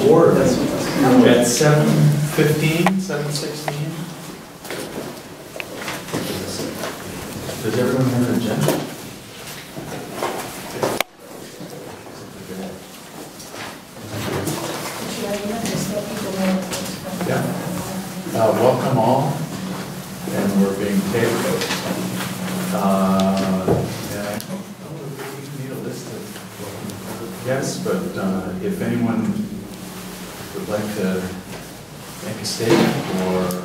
to order at 7:15, 7:16. Does everyone have an agenda? Yeah. Welcome all, and we're being taped. And I don't know if we need a list of guests, but if anyone would like to make a statement or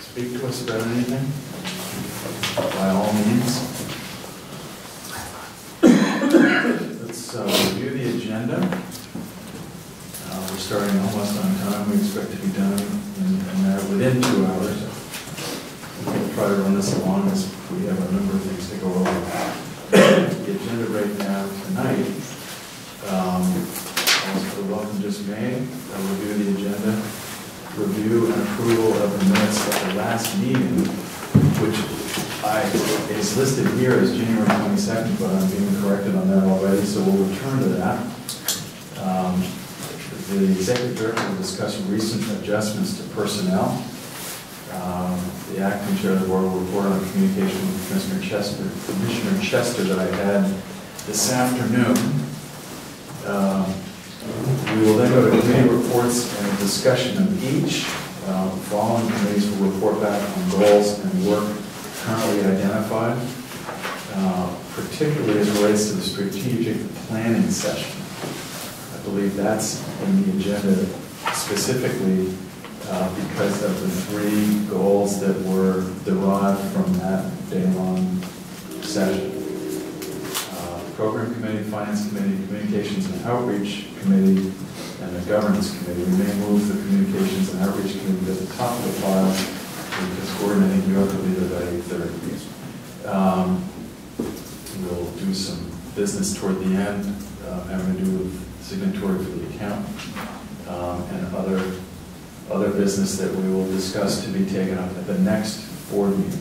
speak to us about anything, by all means. Let's review the agenda. We're starting almost on time. We expect to be done within 2 hours. We'll try to run this along as we have a number of things to go over. The agenda right now tonight, as for the welcome just made, I'll review the agenda, review and approval of the minutes of the last meeting, which is listed here as January 22nd, but I'm being corrected on that already, so we'll return to that. The executive director will discuss recent adjustments to personnel. The acting chair of the board will report on communication with Commissioner Chester that I had this afternoon. We will then go to committee reports and a discussion of each. Following committees will report back on goals and work currently identified, particularly as it relates to the strategic planning session. I believe that's in the agenda specifically because of the 3 goals that were derived from that day-long session. Program Committee, Finance Committee, Communications and Outreach Committee, and the Governance Committee. We may move the Communications and Outreach Committee to the top of the file because Gordon, I think you have to leave it at 8:30. We'll do some business toward the end, having to do with signatory for the account, and other business that we will discuss to be taken up at the next board meeting.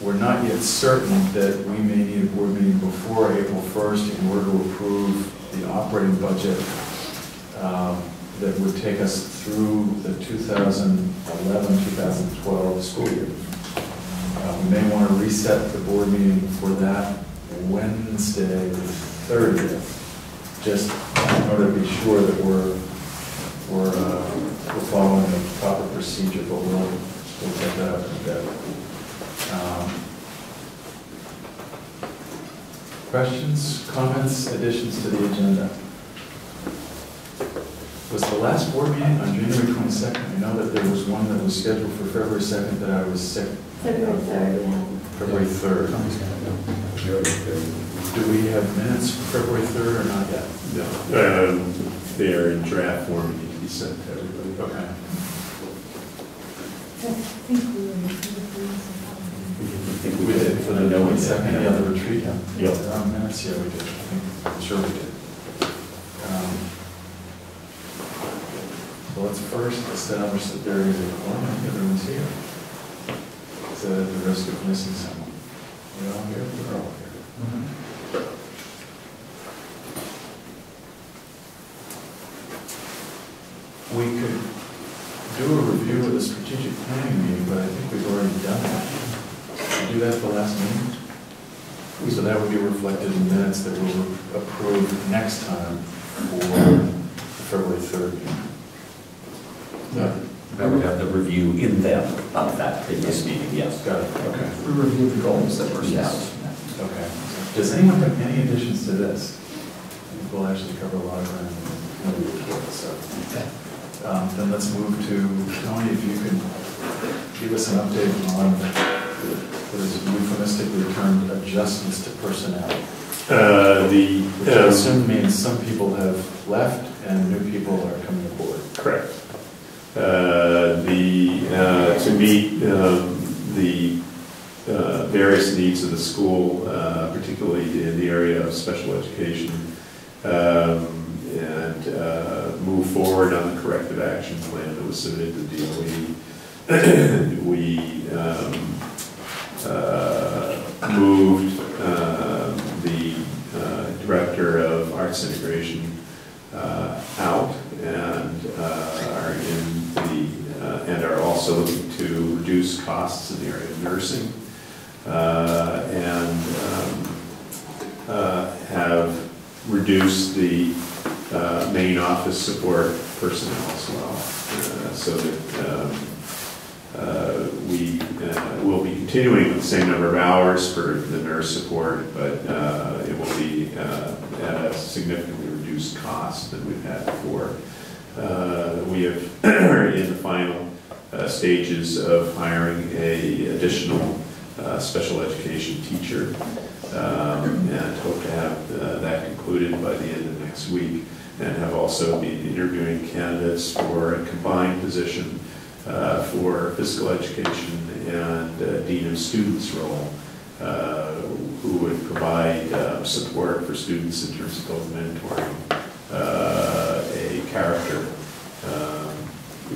We're not yet certain that we may need a board meeting before April 1st in order to approve the operating budget that would take us through the 2011-2012 school year. We may want to reset the board meeting for that Wednesday, the 30th, just in order to be sure that we're following the proper procedure, but we'll take that up in a bit. Questions, comments, additions to the agenda? Was the last board meeting on January 22nd? I know that there was one that was scheduled for February 2nd that I was sick. February 3rd, yeah. February 3rd. Do we have minutes for February 3rd or not yet? No. They are in draft form and need to be sent to everybody. Okay. We did for the 22nd, the other retreat. Yep. Minutes, yeah, we did. I'm sure we did. So let's first establish that there is a quorum. Everyone's here. So at the risk of missing someone. We're all here? We're all here. We could do a review of the strategic planning meeting, but I think we've already done that. Did we do that at the last meeting? So that would be reflected in minutes that we'll approve next time for February 3rd meeting. I would have the review in them of that previous meeting, yes. Got it, okay. We reviewed the goals that were established. Okay. Does anyone have any additions to this? I think we'll actually cover a lot of ground in the report, so. Okay. Then let's move to, Tony, if you could give us an update on what is euphemistically termed adjustments to personnel. Which I assume means some people have left and new people are coming aboard. Correct. To meet the various needs of the school, particularly in the area of special education, and move forward on the corrective action plan that was submitted to DOE. We moved the director of arts integration out and are in the and are also looking to reduce costs in the area of nursing and have reduced the main office support personnel as well, so that we will be continuing with the same number of hours for the nurse support, but it will be at a significantly reduced cost than we've had before. We have are in the final stages of hiring a additional special education teacher and hope to have that concluded by the end of next week, and have also been interviewing candidates for a combined position for physical education and Dean of Students role, who would provide support for students in terms of both mentoring, a character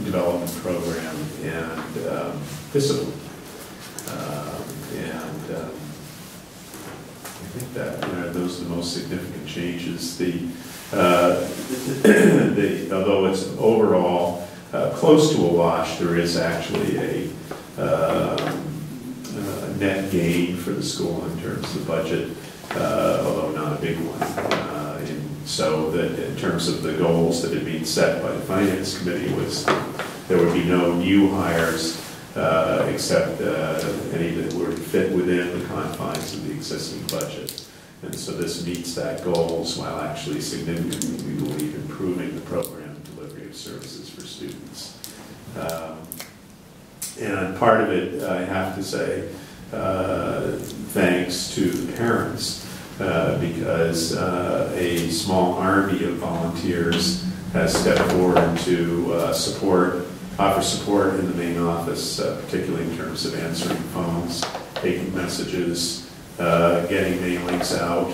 development program, and discipline. I think that those are the most significant changes. Although it's overall close to a wash, there is actually a net gain for the school in terms of the budget, although not a big one. So that in terms of the goals that had been set by the Finance Committee was there would be no new hires except any that would fit within the confines of the existing budget. And so this meets that goals while actually significantly, we believe, improving the program delivery of services for students. And part of it, I have to say, thanks to the parents, because a small army of volunteers has stepped forward to offer support in the main office, particularly in terms of answering phones, taking messages, getting mailings out,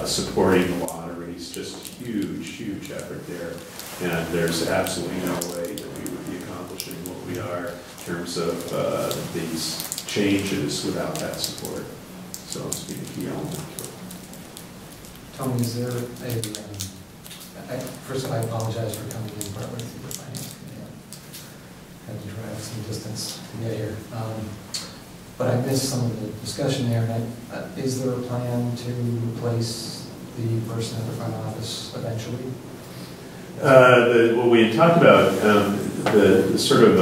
supporting the lotteries, just huge effort there. And there's absolutely no way that we would be accomplishing what we are in terms of these changes without that support. So it's been a key element. Tony, is there first of all, I apologize for coming in partway through the Finance Committee. I had to drive some distance to get here. But I missed some of the discussion there. And is there a plan to replace the person at the front office eventually? What we had talked about, the sort of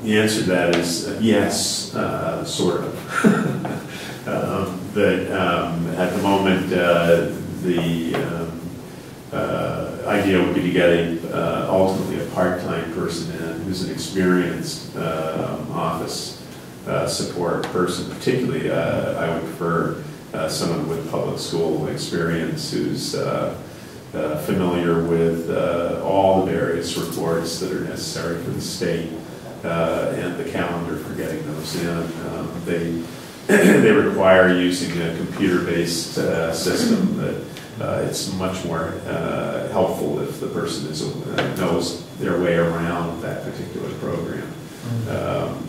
the answer to that is yes, sort of. At the moment, the idea would be to get ultimately a part-time person in who's an experienced office support person. Particularly, I would prefer someone with public school experience who's familiar with all the various reports that are necessary for the state and the calendar for getting those in. They require using a computer-based system that it's much more helpful if the person knows their way around that particular program.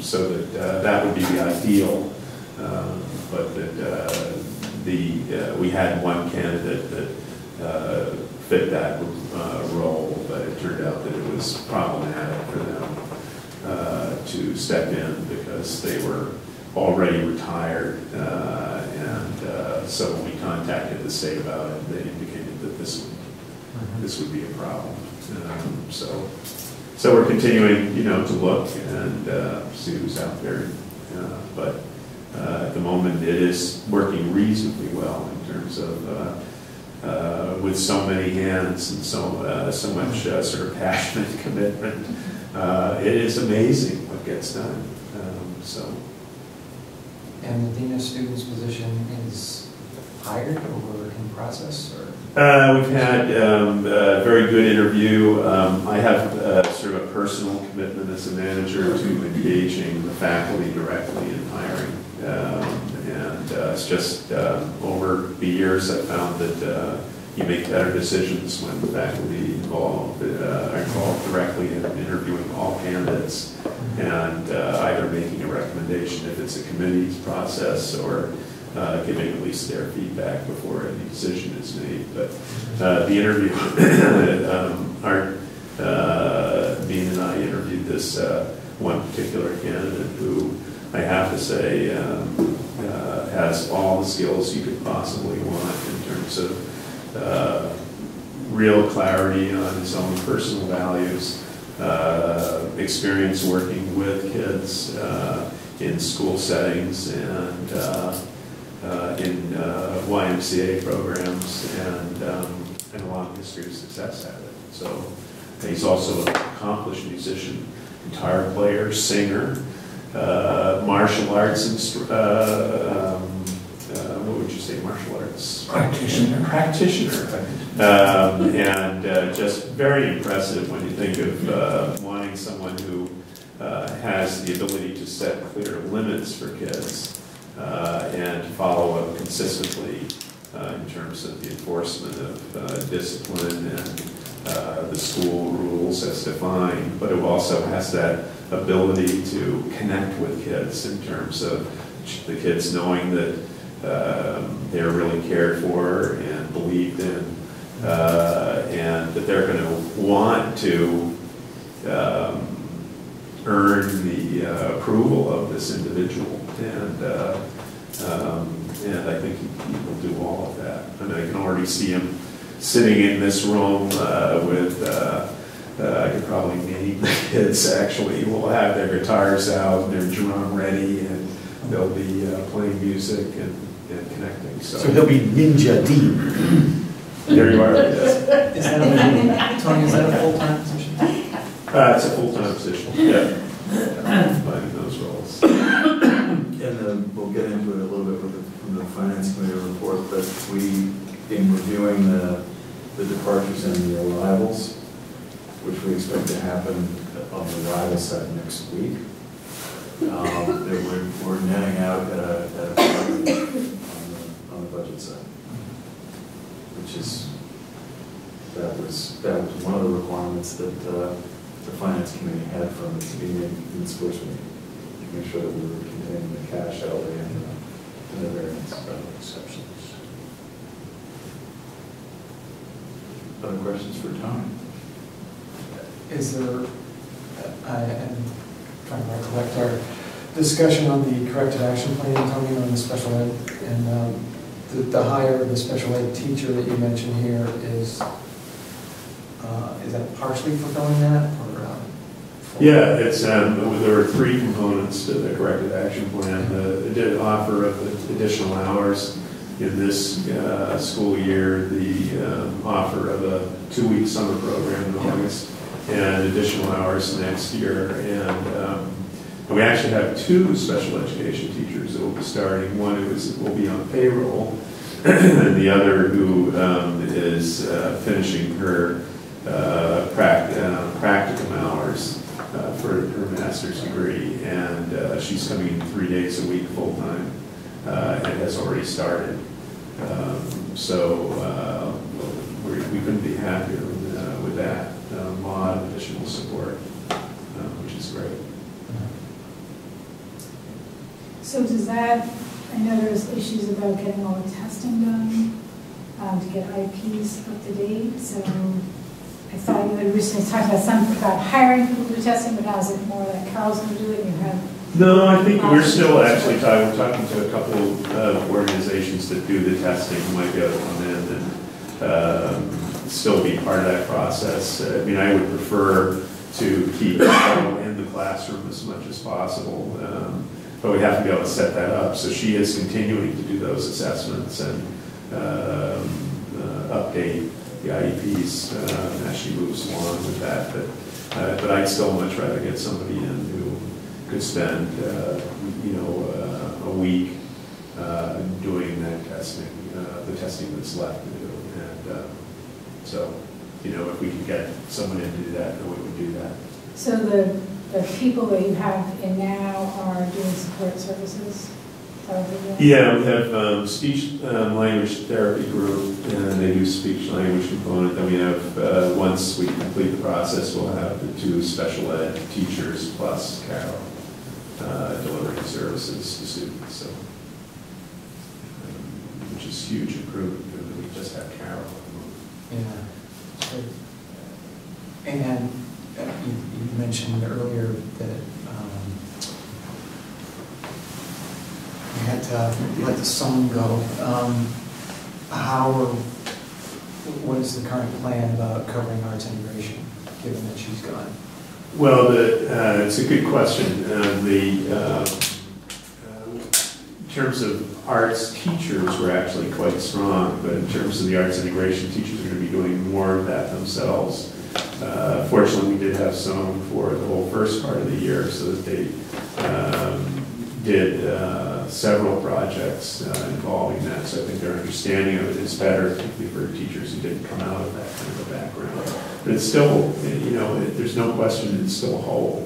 So that that would be the ideal, but that we had one candidate that fit that role, but it turned out that it was problematic for them to step in because they were already retired, and so when we contacted the state about it, they indicated that this would be a problem. So we're continuing, to look and see who's out there, but at the moment it is working reasonably well in terms of with so many hands and so much sort of passionate commitment. It is amazing what gets done. And the Dean of Students position is hired or in process? Or? We've had a very good interview. I have sort of a personal commitment as a manager to engaging the faculty directly in hiring. And it's just over the years I've found that you make better decisions when the faculty involved are involved directly in interviewing all candidates and either making a recommendation if it's a committee's process or giving at least their feedback before any decision is made. But the interview, Dean and I interviewed this one particular candidate who I have to say has all the skills you could possibly want in terms of real clarity on his own personal values, experience working with kids in school settings and in YMCA programs, and a long history of success at it. So he's also an accomplished musician, guitar player, singer, martial arts, what would you say, martial arts? Practitioner. And just very impressive when you think of wanting someone who has the ability to set clear limits for kids and to follow up consistently in terms of the enforcement of discipline and the school rules as defined, but it also has that ability to connect with kids in terms of the kids knowing that they're really cared for and believed in, and that they're going to want to earn the approval of this individual, and I think he will do all of that. And I can already see him sitting in this room with, I could probably name the kids actually, who will have their guitars out and their drum ready, and they'll be playing music and connecting. So he'll be Ninja Dean. There you are. Yes. Is that Tony, is that a full-time position? It's a full-time position, yeah. Finding those roles. And we'll get into it a little bit from the Finance Committee report, but in reviewing the departures and the arrivals, which we expect to happen on the arrival side next week, that we're netting out at a on the budget side, which is that was one of the requirements that the Finance Committee had from its meeting in its first meeting, to make sure that we were containing the cash outlay and the variance exceptions. Other questions for Tony? Is there, I'm trying to recollect our discussion on the corrective action plan, Tony, on the special ed, and the hire of the special ed teacher that you mentioned here is that partially fulfilling that? Or, yeah, it's there were three components to the corrective action plan. The offer of additional hours in this school year, the offer of a 2-week summer program in August, and additional hours next year. And we actually have 2 special education teachers that will be starting. One who will be on payroll, and the other who is finishing her practicum hours for her master's degree. And she's coming in 3 days a week full-time and has already started. So we couldn't be happier with that. A lot of additional support, which is great. So does that, I know there's issues about getting all the testing done to get IPs up to date. So I thought you had recently talked about hiring people to do testing, but now is it more like Carl's going to do it? You have No, I think we're still actually talking to a couple of organizations that do the testing who might be able to come in and still be part of that process. I mean, I would prefer to keep people in the classroom as much as possible, but we have to be able to set that up. So she is continuing to do those assessments and update the IEPs as she moves along with that. But I'd still much rather get somebody in who could spend, a week doing that testing, the testing that's left to do. And so, if we could get someone in to do that, then we would do that. So the people that you have in now are doing support services? Yeah, we have speech language therapy group, and they do speech language component. Then we have, once we complete the process, we'll have the 2 special ed teachers plus Carol delivering services to students. So which is huge improvement, given that we just have Carol at the moment. Yeah. So, and you mentioned earlier that you had to let the son go. What is the current plan about covering arts integration, given that she's gone? Well, it's a good question. In terms of arts teachers, we're actually quite strong, but in terms of the arts integration, teachers are going to be doing more of that themselves. Fortunately, we did have some for the whole first part of the year, so that they did several projects involving that. So I think their understanding of it is better, particularly for teachers who didn't come out of that kind of a background. But it's still, there's no question it's still a hole.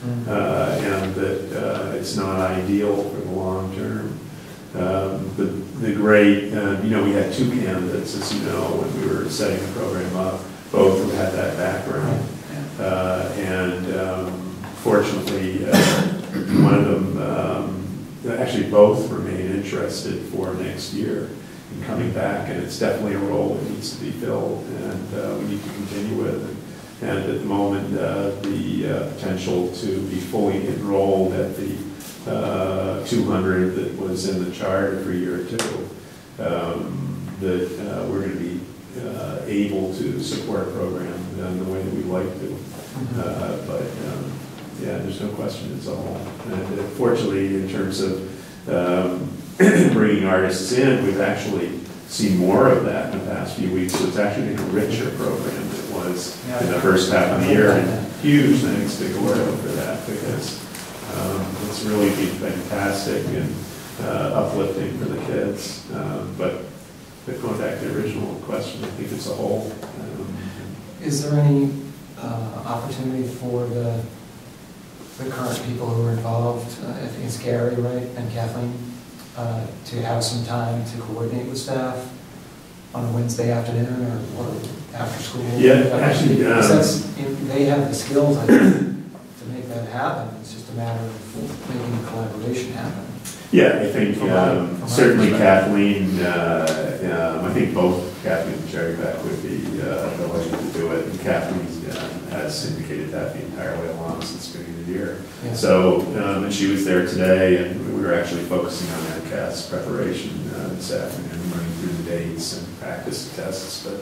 And that it's not ideal for the long term. The great, we had two candidates, as you know, when we were setting the program up, both who had that background. And fortunately, one of them, actually both remain interested for next year in coming back, and it's definitely a role that needs to be filled, and we need to continue with. And at the moment, the potential to be fully enrolled at the 200 that was in the charter for year 2, that we're going to be able to support a program in the way that we'd like to. But yeah, there's no question it's a whole. And fortunately, in terms of bringing artists in, we've actually seen more of that in the past few weeks. So it's actually been a richer program than it was in the first half of the year. And huge thanks to Gordo for that, because it's really been fantastic and uplifting for the kids. But going back to the original question, I think it's a whole. Is there any opportunity for the current people who are involved, I think it's Gary, right, and Kathleen, to have some time to coordinate with staff on a Wednesday afternoon or after school? Yeah, actually, they have the skills, I think, to make that happen. It's just a matter of making the collaboration happen. Yeah, I think certainly Kathleen, I think both Kathleen and Jerry Beck would be willing to do it. And Kathleen has indicated that the entire way along since the beginning of the year. Yeah. So, and she was there today, and we were actually focusing on MCAS preparation this afternoon, running through the dates and practice tests. But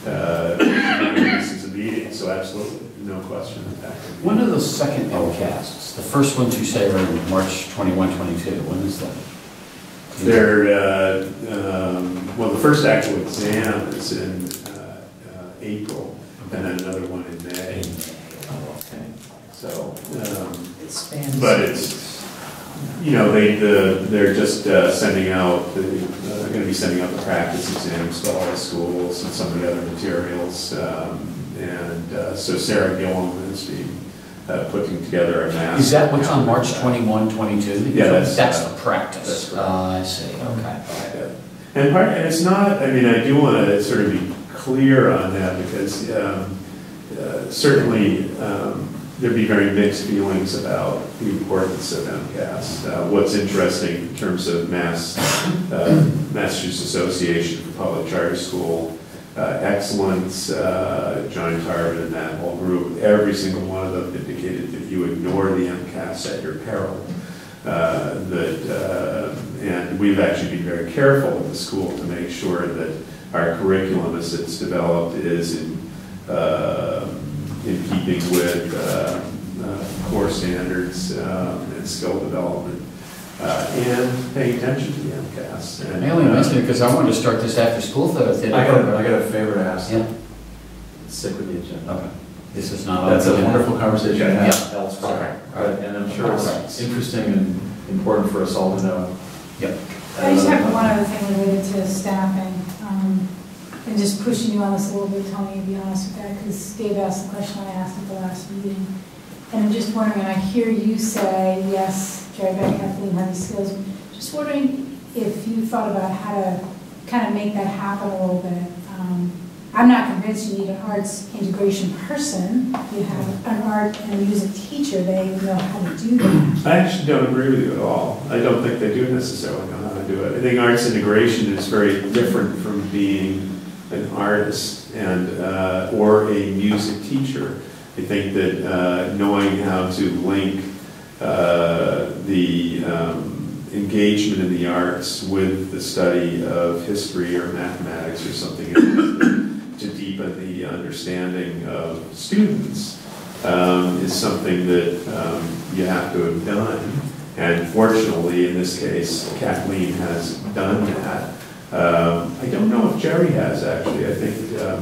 this is a meeting, so absolutely, no question of that. When are the second LCASs? The first ones you say are in March 21, 22. When is that? They're, well, the first actual exam is in April, and then another one in May. Oh, okay. So, It spans. but it's, they're just sending out, they're going to be sending out the practice exams to all the schools and some of the other materials. So Sarah Gillum is putting together a mass. Is that what's on March 21, 22? Yeah, that's the practice. That's right. I see. Okay. Yeah. And it's not, I do want to sort of be clear on that, because certainly there'd be very mixed feelings about the importance of MCAS. What's interesting in terms of Massachusetts Association for Public Charter School Excellence, John Tarvin and that whole group, every single one of them indicated that you ignore the MCAS at your peril. And we've actually been very careful in the school to make sure that our curriculum as it's developed is in keeping with core standards and skill development, and paying attention to the MCAS. And, I only mentioned it because I wanted to start this after school Thursday. I got a favor to ask. Yeah. Stick with the agenda. Okay. This is not. That's a wonderful conversation to have Yeah. elsewhere. Okay. And I'm sure it's interesting and important for us all to know. Yep. I just have one other thing related to staffing, and just pushing you on this a little bit, Tony, to be honest with that, because Dave asked the question I asked at the last meeting. And I'm just wondering, and I hear you say, yes, Jerry Beck, Kathleen have these skills. Just wondering if you thought about how to kind of make that happen a little bit. I'm not convinced you need an arts integration person. You have an art and music teacher, they know how to do that. I actually don't agree with you at all. I don't think they do necessarily know how to do it. I think arts integration is very different from being an artist and or a music teacher. I think that knowing how to link the engagement in the arts with the study of history or mathematics or something to deepen the understanding of students is something that you have to have done. And fortunately, in this case, Kathleen has done that. I don't know if Jerry has, actually. I think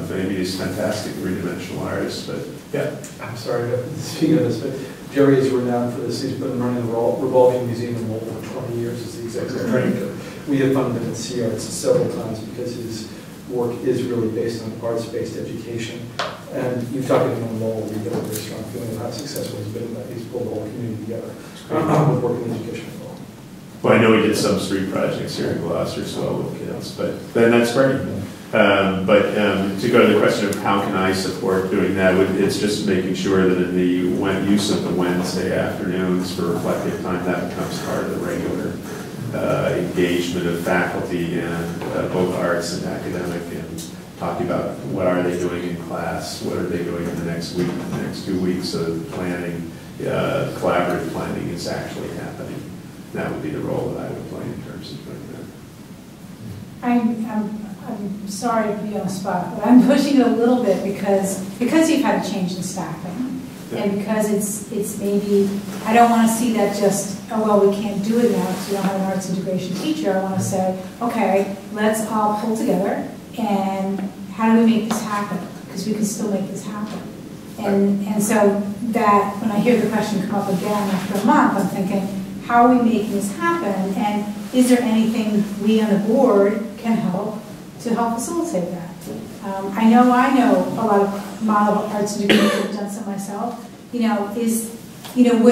maybe he's a fantastic three-dimensional artist, but yeah. I'm sorry to speak of this, but Jerry is renowned for this. He's been running the revolving museum in Lowell for 20 years as the executive director. We have funded him at Sea Arts several times because his work is really based on arts-based education. And you've talked to him in Lowell, you get a very strong feeling of how successful he's been in that. He's pulled the whole community together with work in education as well. Well, I know he did some street projects here in Gloucester as well with kids, but then that's great. But to go to the question of how can I support doing that, it's just making sure that in the use of the Wednesday afternoons for reflective time, that becomes part of the regular engagement of faculty and both arts and academic, and talking about what are they doing in class, what are they doing in the next week, the next 2 weeks, so the planning, collaborative planning is actually happening. That would be the role that I would play in terms of doing that. I'm sorry to be on the spot, but I'm pushing it a little bit because you've had a change in staffing, and because it's maybe, I don't want to see that just, oh, well, we can't do it now because we don't have an arts integration teacher. I want to say, okay, let's all pull together, and how do we make this happen? Because we can still make this happen. And so that, when I hear the question come up again after a month, I'm thinking, how are we making this happen? And is there anything we on the board can help to help facilitate that? I know a lot of model arts educators have done some myself. Would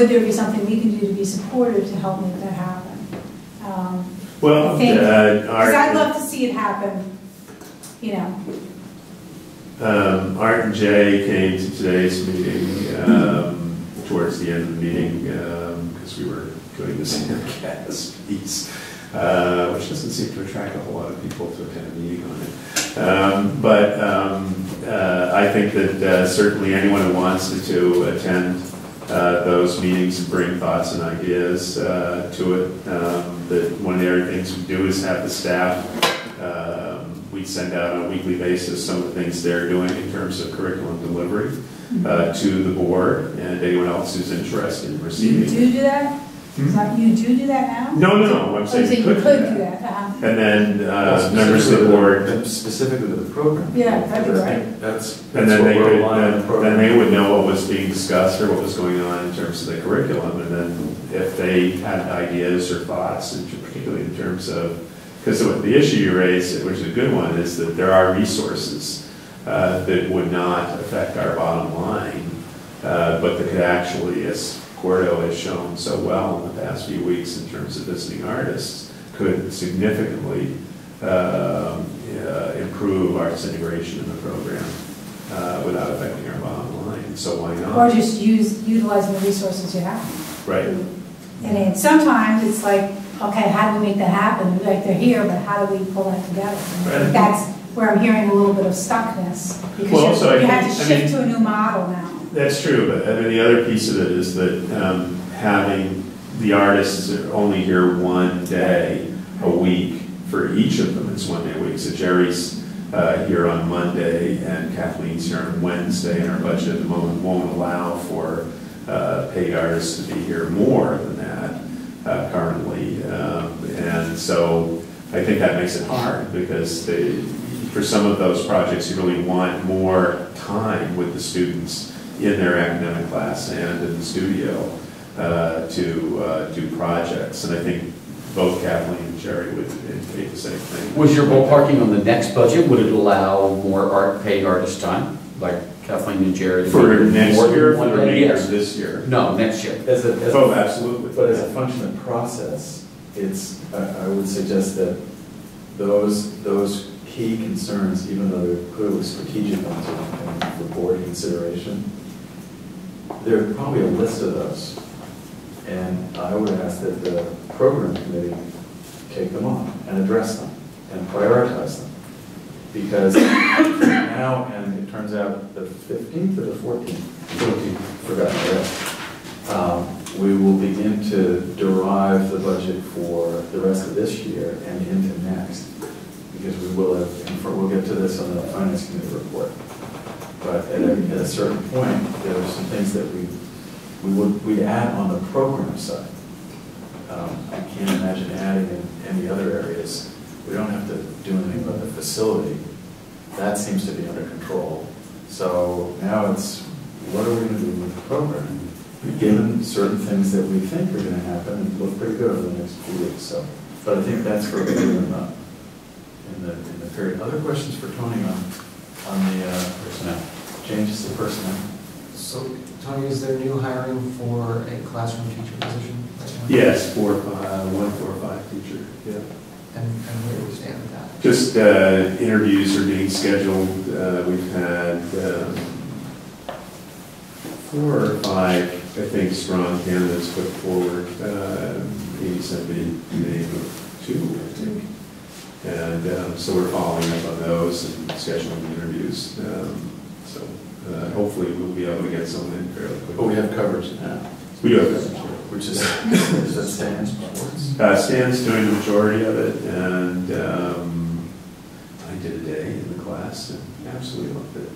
there be something we can do to be supportive to help make that happen? Well, because I'd love to see it happen, Art and Jay came to today's meeting towards the end of the meeting because we were doing the CAS piece, which doesn't seem to attract a whole lot of people to attend a meeting on it. I think that certainly anyone who wants to attend those meetings and bring thoughts and ideas to it, that one of the other things we do is have the staff. We send out on a weekly basis some of the things they're doing in terms of curriculum delivery to the board and anyone else who's interested in receiving. You do that? You do that now? No. I'm saying you could do that. And then members of the board, specifically to the program. Yeah, that'd be right. And then they would know what was being discussed or what was going on in terms of the curriculum. And then if they had ideas or thoughts, and particularly in terms of, because the issue you raised, which is a good one, is that there are resources that would not affect our bottom line, but that could actually, as Gordo has shown so well in the past few weeks in terms of visiting artists, could significantly improve arts integration in the program without affecting our bottom line. So why not? Or just utilizing the resources you have. Right. And then sometimes it's like, okay, how do we make that happen? Like, they're here, but how do we pull that together? Right. That's where I'm hearing a little bit of stuckness, because you have to shift to a new model now. That's true, but the other piece of it is that having the artists only here one day a week for each of them. It's 1 day a week. So Jerry's here on Monday and Kathleen's here on Wednesday, and our budget at the moment won't allow for paid artists to be here more than that currently. And so I think that makes it hard because for some of those projects you really want more time with the students in their academic class and in the studio to do projects. And I think both Kathleen and Jerry would indicate the same thing. Was your ballparking on the next budget, would it allow more paid artist time, like Kathleen and Jerry? For next year or for the remainder yes. of this year? No, next year. Absolutely. But as a function of process, I would suggest that those key concerns, even though they're clearly strategic ones and for board consideration, there's probably a list of those. And I would ask that the program committee take them on and address them and prioritize them. Because now, and it turns out the 15th or the 14th? 14th, forgot that. We will begin to derive the budget for the rest of this year and into next. Because we will have, and we'll get to this on the Finance Committee report. But at a certain point, there are some things that we'd add on the program side. I can't imagine adding in any other areas. We don't have to do anything about the facility. That seems to be under control. So now it's, what are we going to do with the program? Given certain things that we think are going to happen and look pretty good over the next few weeks. So, but I think that's where we're doing in the period. Other questions for Tony on the personnel? Changes to personnel? So, Tony, is there new hiring for a classroom teacher position right now? Yes, 1, 4, 5 teacher, yeah. And where do we stand with that? Just interviews are being scheduled. We've had 4 or 5, I think, strong candidates put forward. Amy sent me the name of 2, I think. And so we're following up on those and scheduling interviews. So hopefully we'll be able to get someone in fairly quickly. But we have coverage now. We do have coverage, Which is that Stan's? Stan's doing the majority of it, and I did a day in the class and absolutely loved it.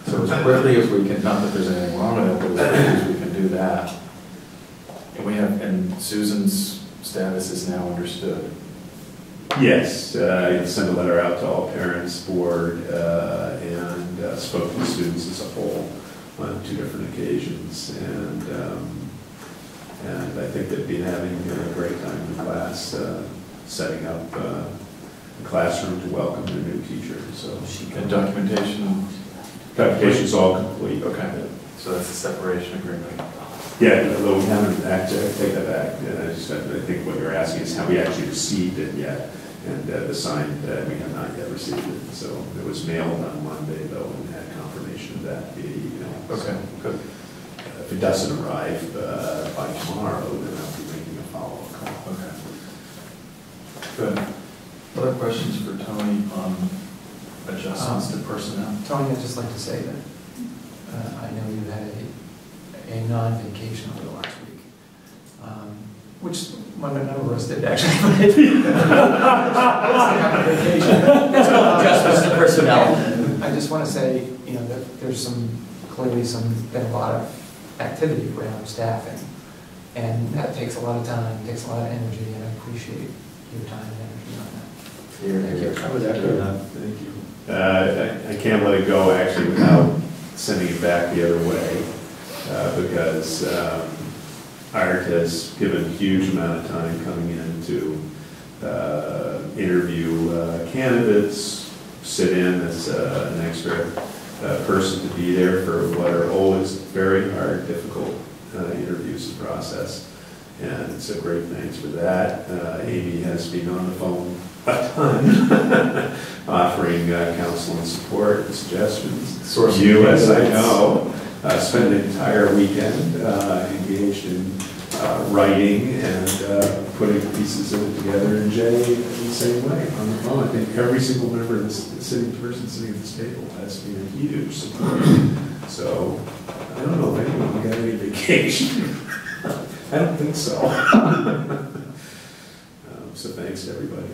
So as quickly as we can, not that there's anything wrong with it, but as quickly as we can do that. And Susan's status is now understood. Yes, I sent a letter out to all parents, board, and spoke to the students as a whole on 2 different occasions, and I think they've been having a great time in the class, setting up a classroom to welcome their new teacher. So, And documentation's all complete. Okay, so that's a separation agreement. Yeah, although we haven't actually, I take that back. I think what you're asking is how we actually received it yet. And the sign that we have not yet received it. So it was mailed on Monday, though, and had confirmation of that via email. Okay, so, good. If it doesn't arrive by tomorrow, then I'll be making a follow-up call. Okay. Good. Other questions for Tony on adjustments to personnel? Tony, I'd just like to say that I know you had a non-vacation over the last week, which one number of us did actually. That's called adjustments to personnel. I just want to say, that there's been a lot of activity around staffing, and that takes a lot of time, takes a lot of energy, and I appreciate your time and energy on that. Thank you. I would echo that. Thank you. I can't let it go, actually, without sending it back the other way, because Art has given a huge amount of time coming in to interview candidates, sit in as an extra person to be there for what are always very hard, difficult interviews and process. And so great thanks for that. Amy has been on the phone a ton, offering counsel and support and suggestions. You, as I know, spent an entire weekend engaged in writing and putting pieces of it together, and Jay the same way on the phone. I think every single member of this person sitting at this table has been a huge support. So I don't know if anyone got any vacation. I don't think so. So thanks to everybody,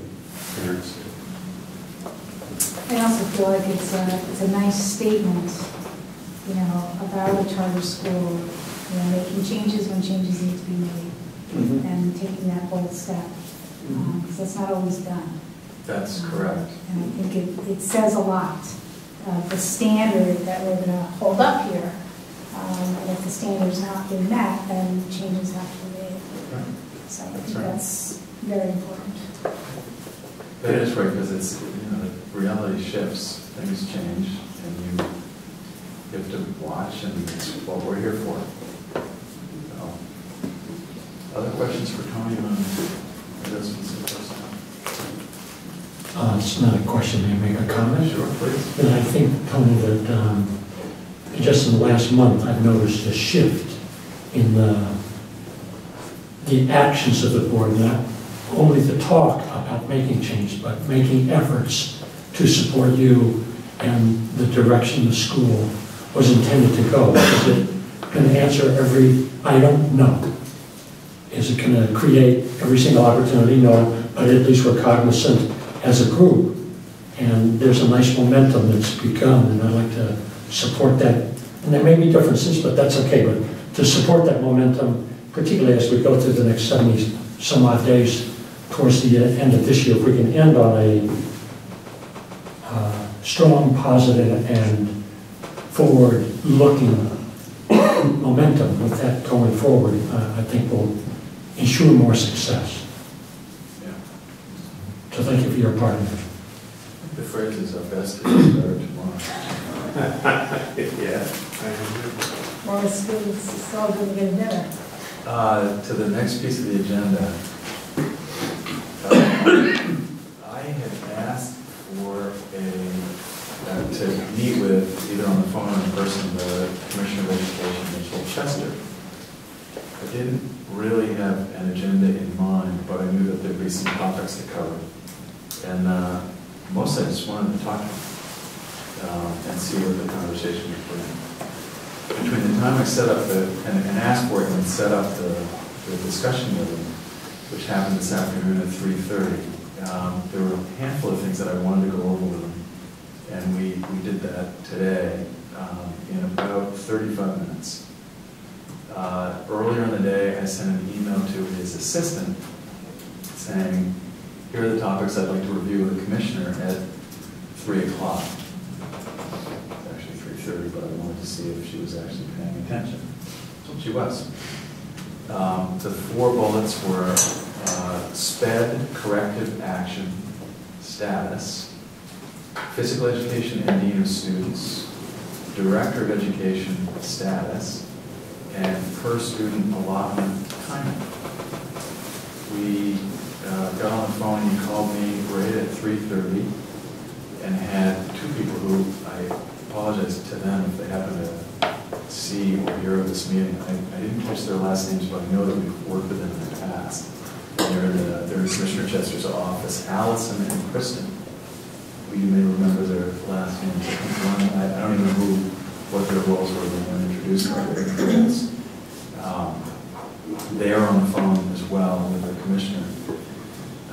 parents. I also feel like it's a nice statement, about a charter school, making changes when changes need to be made, and taking that bold step, because that's not always done. That's correct. And I think it says a lot. The standard that we're going to hold up here, and if the standard's not been met, then changes have to be made. Right. So I think that's very important. That is right, because it's, reality shifts, things change, and you have to watch, and it's what we're here for. So, other questions for Tony on adjustments to personnel? It's not a question, may I make a comment? Sure, please. And I think, Tony, that just in the last month, I've noticed a shift in the actions of the board, not only the talk about making change, but making efforts to support you and the direction the school was intended to go. Is it going to answer every item? No. Is it going to create every single opportunity? No, but at least we're cognizant as a group. And there's a nice momentum that's begun, and I'd like to support that. And there may be differences, but that's okay. But to support that momentum, particularly as we go through the next 70 some odd days towards the end of this year, if we can end on a strong, positive, and forward-looking momentum with that going forward, I think will ensure more success. Yeah. So thank you for your part in it. The phrase is our best is better tomorrow. Yeah. Well, it's all going to get better. To the next piece of the agenda, I had asked for to meet with, either on the phone or in person, the Commissioner of Education, Mitchell Chester. I didn't really have an agenda in mind, but I knew that there'd be some topics to cover. And mostly I just wanted to talk to him and see where the conversation would bring. Between the time I set up and asked for it and set up the discussion with him, which happened this afternoon at 3:30, there were a handful of things that I wanted to go over with him. And we did that today in about 35 minutes. Earlier in the day, I sent an email to his assistant saying, here are the topics I'd like to review with the commissioner at 3 o'clock. It's actually 3:30, but I wanted to see if she was actually paying attention. So she was. The 4 bullets were SPED, corrective action, status, physical education and dean of students, director of education status, and per student allotment timing. We got on the phone, he called me right at 3:30 and had 2 people who, I apologize to them if they happen to see or hear of this meeting. I didn't catch their last names, but I know that we've worked with them in the past. They're in Commissioner Chester's office, Allison and Kristen. You may remember their last names. I think one, I don't even know what their roles were when they introduced them. They are on the phone as well with the commissioner.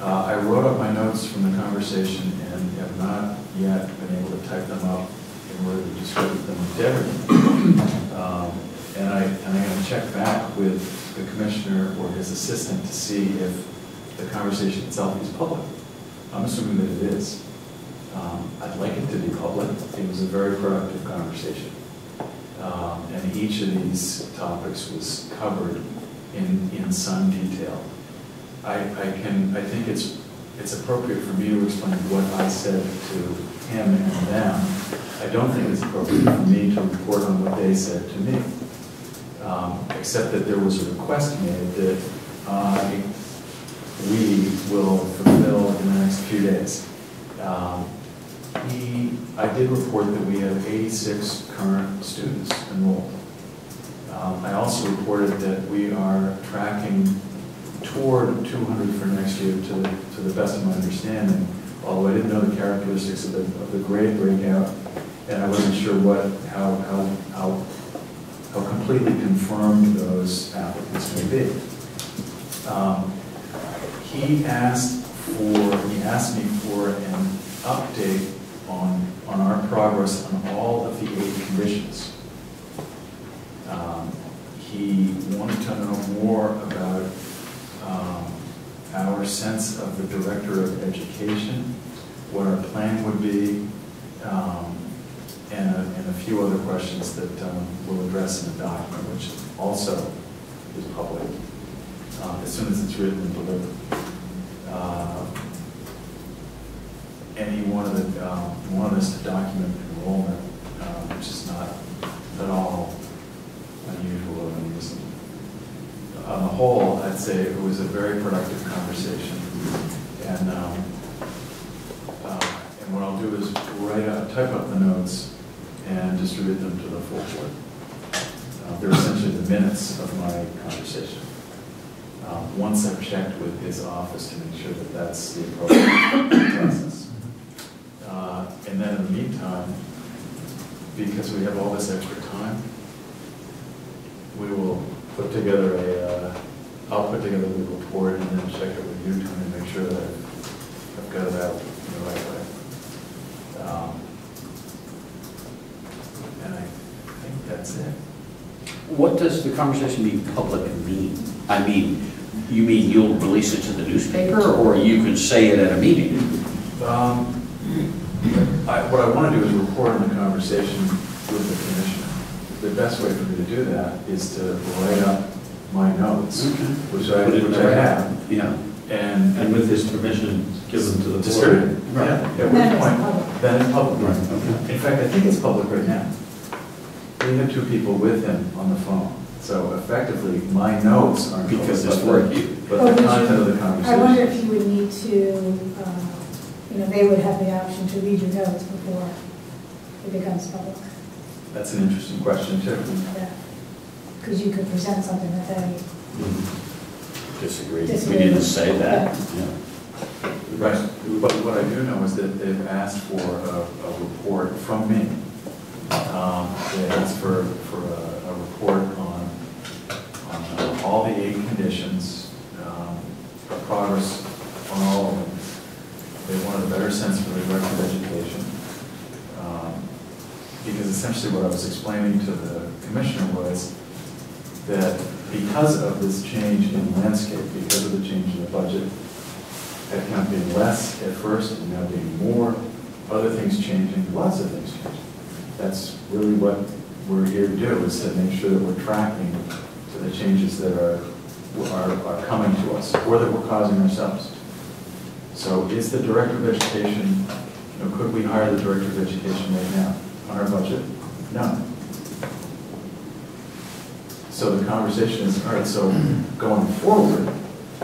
I wrote up my notes from the conversation and have not yet been able to type them up in order to distribute them with Deborah. And I'm going to check back with the commissioner or his assistant to see if the conversation itself is public. I'm assuming that it is. I'd like it to be public. It was a very productive conversation. And each of these topics was covered in some detail. I think it's appropriate for me to explain what I said to him and them. I don't think it's appropriate for me to report on what they said to me, except that there was a request made that we will fulfill in the next few days. I did report that we have 86 current students enrolled. I also reported that we are tracking toward 200 for next year to the best of my understanding, although I didn't know the characteristics of the grade breakout, and I wasn't sure how completely confirmed those applicants may be. He asked me for an update on our progress on all of the 8 conditions. He wanted to know more about our sense of the director of education, what our plan would be, and a few other questions that we'll address in the document, which also is public as soon as it's written and delivered. And he wanted us to document enrollment, which is not at all unusual or unusual. On the whole, I'd say it was a very productive conversation, and what I'll do is type up the notes and distribute them to the full board. They're essentially the minutes of my conversation. once I've checked with his office to make sure that that's the appropriate process. And then in the meantime, because we have all this extra time, we will put together I'll put together the report and then check it with you, Tony, to make sure that I've got it out in the right way. And I think that's it. What does the conversation being public mean? I mean, you mean you'll release it to the newspaper, or you can say it at a meeting? What I want to do is report on the conversation with the commissioner. The best way for me to do that is to write up my notes, which I have. Yeah. And with his permission, give them to the board. distribute. Right. Yeah. At Then which it's point, public. then it's public. Right, okay. In fact, I think it's public right now. We have 2 people with him on the phone. So effectively, my notes aren't public, Because it's but for you. But Oh, the would you- content of the I wonder conversation. if you would need to, they would have the option to read your notes before it becomes public. That's an interesting question too. Because you could present something that they, Disagree. We Disagree. didn't say that. Yeah. Right, but what I do know is that they've asked for a report from me. They asked for a report on all the 8 conditions, a progress on all of them. They wanted a better sense for the director of education. Because essentially what I was explaining to the commissioner was that because of this change in landscape, because of the change in the budget, headcount being less at first and now being more, other things changing, lots of things changing. That's really what we're here to do, is to make sure that we're tracking to the changes that are coming to us, or that we're causing ourselves. So is the director of education, could we hire the director of education right now on our budget? No. So the conversation is, all right, so going forward,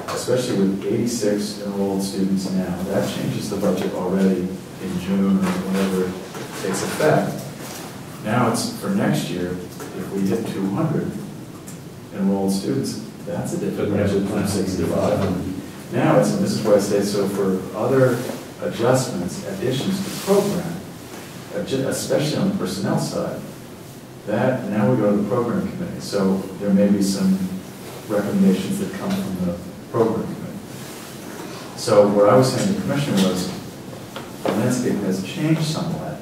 especially with 86 enrolled students now, that changes the budget already in June or whenever it takes effect. Now it's for next year, if we hit 200 enrolled students, that's a different budget from 65. Now this is why I say, so for other adjustments, additions to the program, especially on the personnel side, that now we go to the program committee. So there may be some recommendations that come from the program committee. So what I was saying to the commissioner was, the landscape has changed somewhat.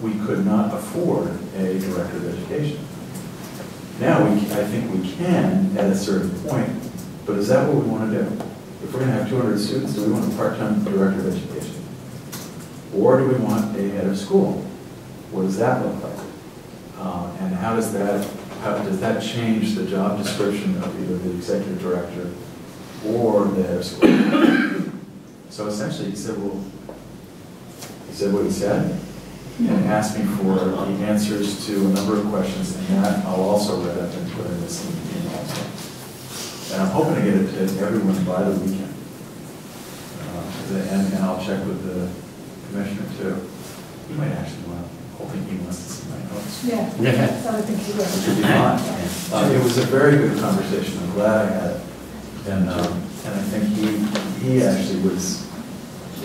We could not afford a director of education. Now I think we can at a certain point, but is that what we want to do? If we're going to have 200 students, do we want a part-time director of education? Or do we want a head of school? What does that look like? And how does that change the job description of either the executive director or the head of school? So essentially he said what he said, and asked me for the answers to a number of questions, and that I'll also read up and put in this email. And I'm hoping to get it to everyone by the weekend. And I'll check with the commissioner too. He might actually hoping he wants to see my notes. Yeah, so I think he will. Which would be fine. It was a very good conversation. I'm glad I had it. And I think he actually was, I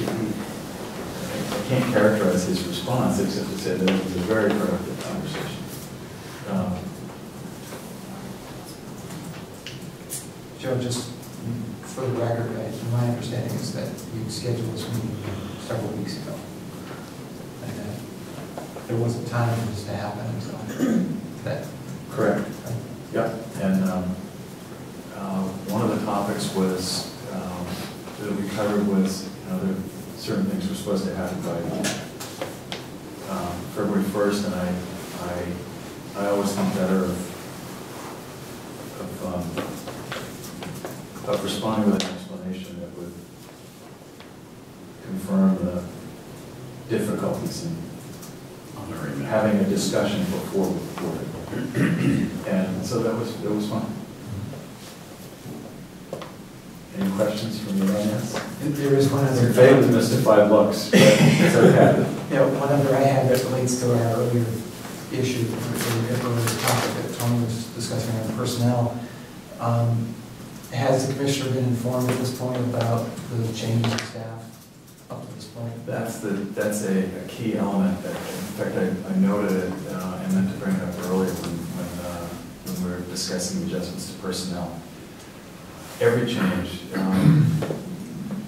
can't characterize his response except to say that it was a very productive conversation. Joe, just for the record, my understanding is that you scheduled this meeting several weeks ago. And that there wasn't time for this to happen until that. Correct. Yep. And one of the topics was that we covered was, there certain things were supposed to happen by February 1st, and I always think better of responding with an explanation that would confirm the difficulties in having a discussion before we reported. And so that was fun. Any questions from the audience? There is one other. Your favorite mystified looks, but it's okay. One other I had that relates to our earlier issue, or the topic that Tony was discussing on personnel. Has the commissioner been informed at this point about the changes in staff up to this point? That's a key element that, in fact, I noted it and meant to bring it up earlier when we were discussing adjustments to personnel. Every change,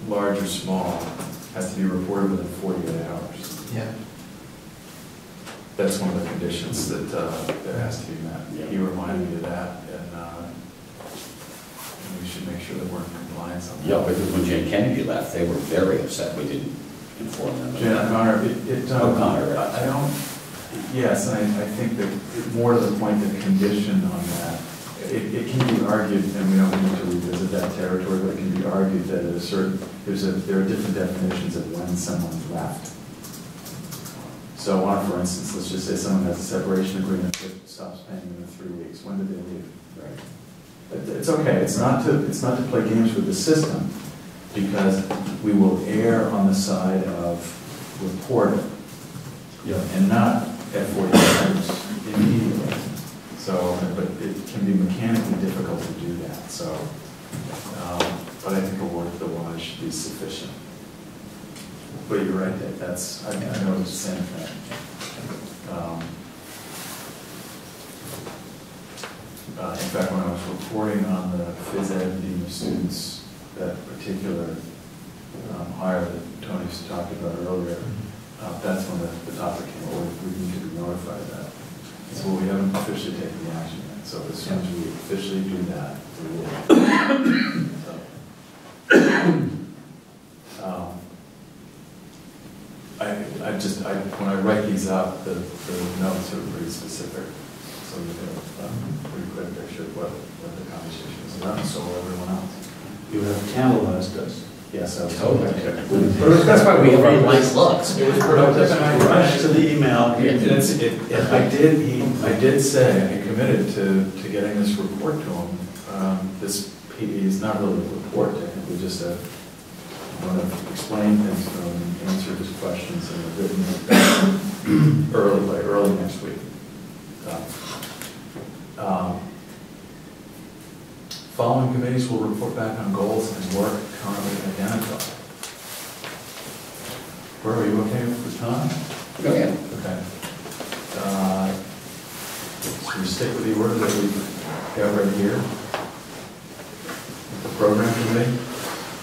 large or small, has to be reported within 48 hours. Yeah. That's one of the conditions that has to be met. Yeah. He reminded me of that, and we should make sure that we're in compliance on that. Yeah, because when Jen Kennedy left, they were very upset we didn't inform them. Jan O'Connor, O'Connor, right. I don't, yes, and I think that more to the point, the condition on that, it can be argued, and we don't need to revisit that territory, but it can be argued that at a certain, there are different definitions of when someone's left. So for instance, let's just say someone has a separation agreement that stops paying them in 3 weeks. When did they leave? Right. It's okay. It's not to play games with the system, because we will err on the side of reporting, and not at 48 hours immediately. So, but it can be mechanically difficult to do that. So, but I think a word for the wise should be sufficient. But you're right, that's, I know what you're saying. In fact, when I was reporting on the phys ed dean of students, that particular hire that Tony's talked about earlier, that's when the topic came over. We need to be notified of that. So we haven't officially taken the action yet. So as soon as we officially do that, we will. When I write these up, the notes are pretty specific, so you get a pretty clear picture of what the conversation is about, and so will everyone else. You have tantalized us. Yes, Totally. That's why we have our blank looks. It was productive, and I Rush to the email. I did say, I committed to getting this report to him. This is not really a report, technically, just a want to explain things to him and answer his questions in a written early next week. Following committees will report back on goals and work currently identified. Where are you okay with time? Go ahead. Okay. So we stick with the order that we got right here. The program committee,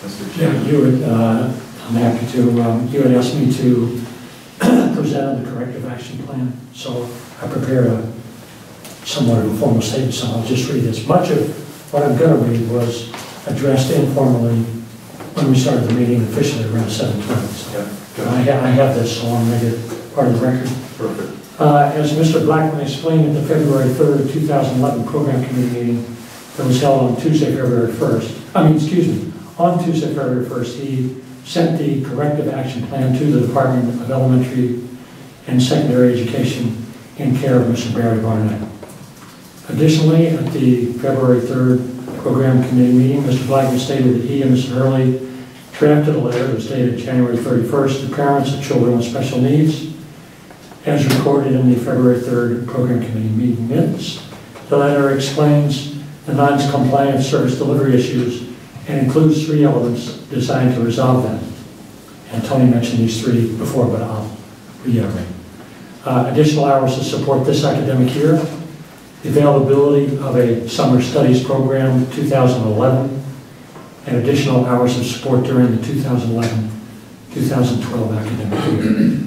Mr. Chairman. Yeah, I'm happy to, you had asked me to present on the corrective action plan, so I prepared a somewhat of a formal statement, so I'll just read this. Much of what I'm going to read was addressed informally when we started the meeting officially around 7:20. So Yeah, I have this, so I'll make it part of the record. perfect. As Mr. Blackman explained at the February 3rd, 2011 program committee meeting that was held on Tuesday, February 1st, on Tuesday, February 1st, he sent the corrective action plan to the Department of Elementary and Secondary Education in care of Mr. Barry Barnett. Additionally, at the February 3rd program committee meeting, Mr. Blackman stated that he and Mr. Hurley drafted a letter that was dated January 31st to parents of children with special needs, as recorded in the February 3rd program committee meeting minutes. The letter explains the non-compliant service delivery issues and includes 3 elements designed to resolve them. And Tony mentioned these 3 before, but I'll reiterate. Additional hours to support this academic year, the availability of a summer studies program 2011, and additional hours of support during the 2011-2012 academic year.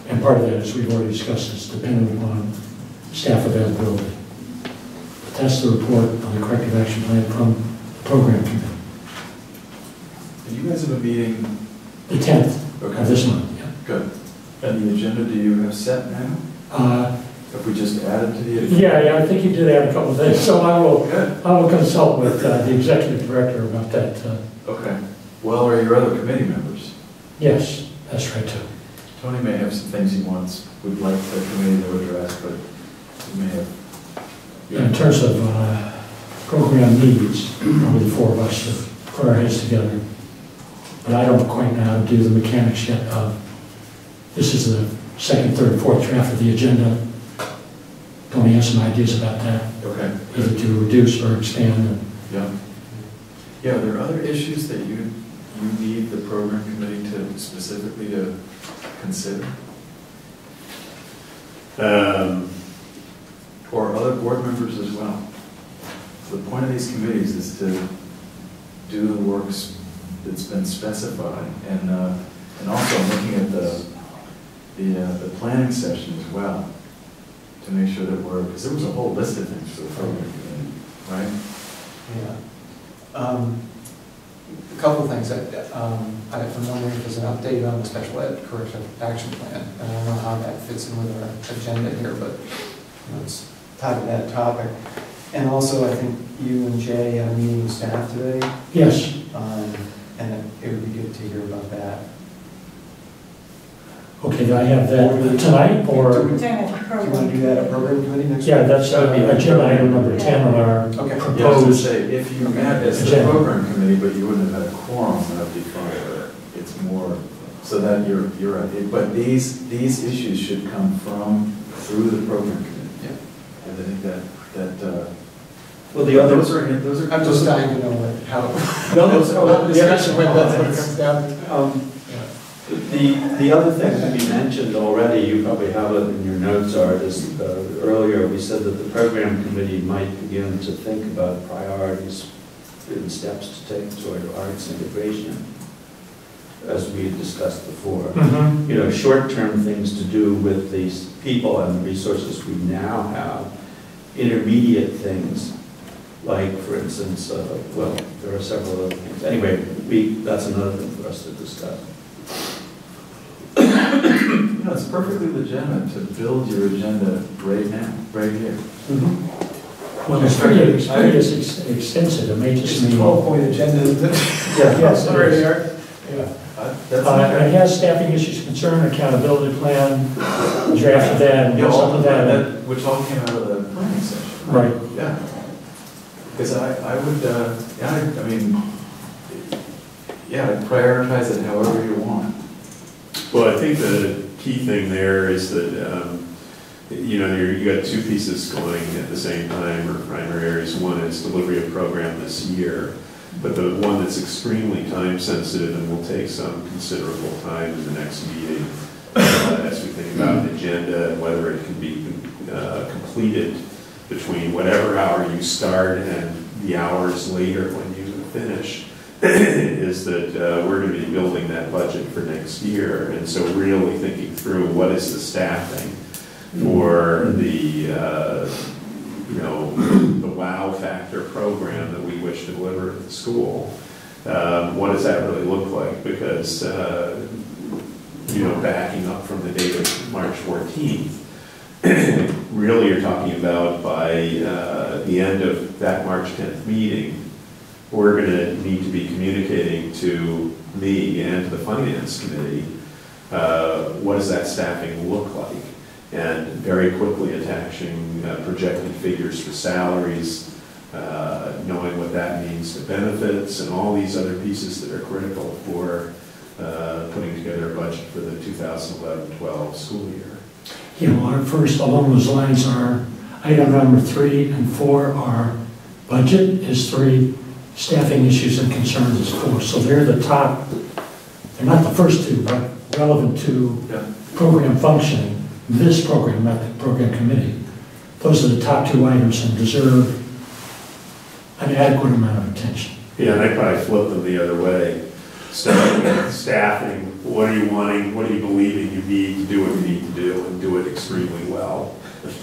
And part of that, as we've already discussed, is dependent upon staff availability. But that's the report on the corrective action plan from the program committee. And you guys have a meeting? The 10th Okay. of this month, yeah. Good. And the agenda, do you have set now? If we just added to the agenda? Yeah, I think you did add a couple of things, so I Good. will consult with the executive director about that. Okay. Well, are your other committee members? Yes, that's right too. Tony may have some things he would like the committee to address, but he may have. Yeah, in terms of program needs, probably the 4 of us should put our heads together. But I don't quite know how to do the mechanics yet of, this is the 2nd, 3rd, 4th draft of the agenda. Tony has some ideas about that, Okay. either to reduce or expand. Yeah. Yeah, are there other issues that you need the program committee to specifically to consider? Or other board members as well? So the point of these committees is to do the work that's been specified, and also looking at the planning session as well, to make sure that because there was a whole list of things for the program committee, right? Yeah. A couple of things. I'm wondering if there's an update on the special ed corrective action plan. I don't know how that fits in with our agenda here, but it's tied to that topic. And also, I think you and Jay had a meeting with staff today. Yes. And it would be good to hear about that. Okay, do I have that tonight, or? Do you want to do that at program committee next week? Yeah, that's agenda item number 10 on our Okay. Yeah, I was gonna proposed. say, if you met as the agenda. program committee, but you wouldn't have had a quorum, that would be fine. It's more, so that you're at it. But these issues should come through the program committee. Yeah. And I think that Well, the other, those are. I'm just dying to know how. No, those We'll have a are- discussion when that's what it comes down to. the other thing to be mentioned already, you probably have it in your notes, Art, is earlier we said that the program committee might begin to think about priorities and steps to take toward arts integration, as we had discussed before. Mhm. You know, short-term things to do with these people and the resources we now have, intermediate things, like, for instance, well, there are several other things. Anyway, that's another thing for us to discuss. You know, it's perfectly legitimate to build your agenda right now, right here. Well, it's pretty extensive, it may just It's a mean. 12-point agenda, isn't it? Yeah, yes, it Already is. are. Yeah. It has staffing issues concern, accountability plan, draft of that, and Yeah, some of that. which all came out of the planning session. Right. Yeah. Because I would, I'd prioritize it however you want. Well, I think the key thing there is that, you got two pieces going at the same time, or primary areas. One is delivery of program this year, but the one that's extremely time sensitive and will take some considerable time in the next meeting, as we think about an agenda and whether it can be completed between whatever hour you start and the hours later when you finish, is that we're going to be building that budget for next year. And so really thinking through what is the staffing for the wow factor program that we wish to deliver at the school. What does that really look like? Because, backing up from the date of March 14th, really you're talking about by the end of that March 10th meeting, we're going to need to be communicating to me and to the finance committee what does that staffing look like, and very quickly attaching projected figures for salaries, knowing what that means to benefits and all these other pieces that are critical for putting together a budget for the 2011-12 school year. Our first along those lines are item number 3 and 4 are budget is 3, staffing issues and concerns is 4. So they're the top, they're not the first two, but relevant to program functioning. This program, not the program committee. Those are the top 2 items and deserve an adequate amount of attention. Yeah, and I probably flip them the other way. Starting with staffing, what are you wanting, what are you believing you need to do what you need to do, and do it extremely well.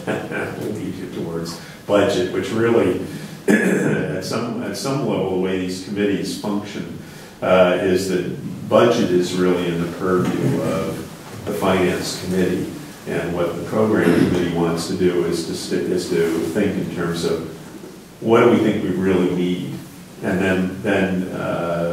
That will lead you towards budget, which really, at some level, the way these committees function is that budget is really in the purview of the finance committee. And what the program committee wants to do is to think in terms of what do we think we really need. And then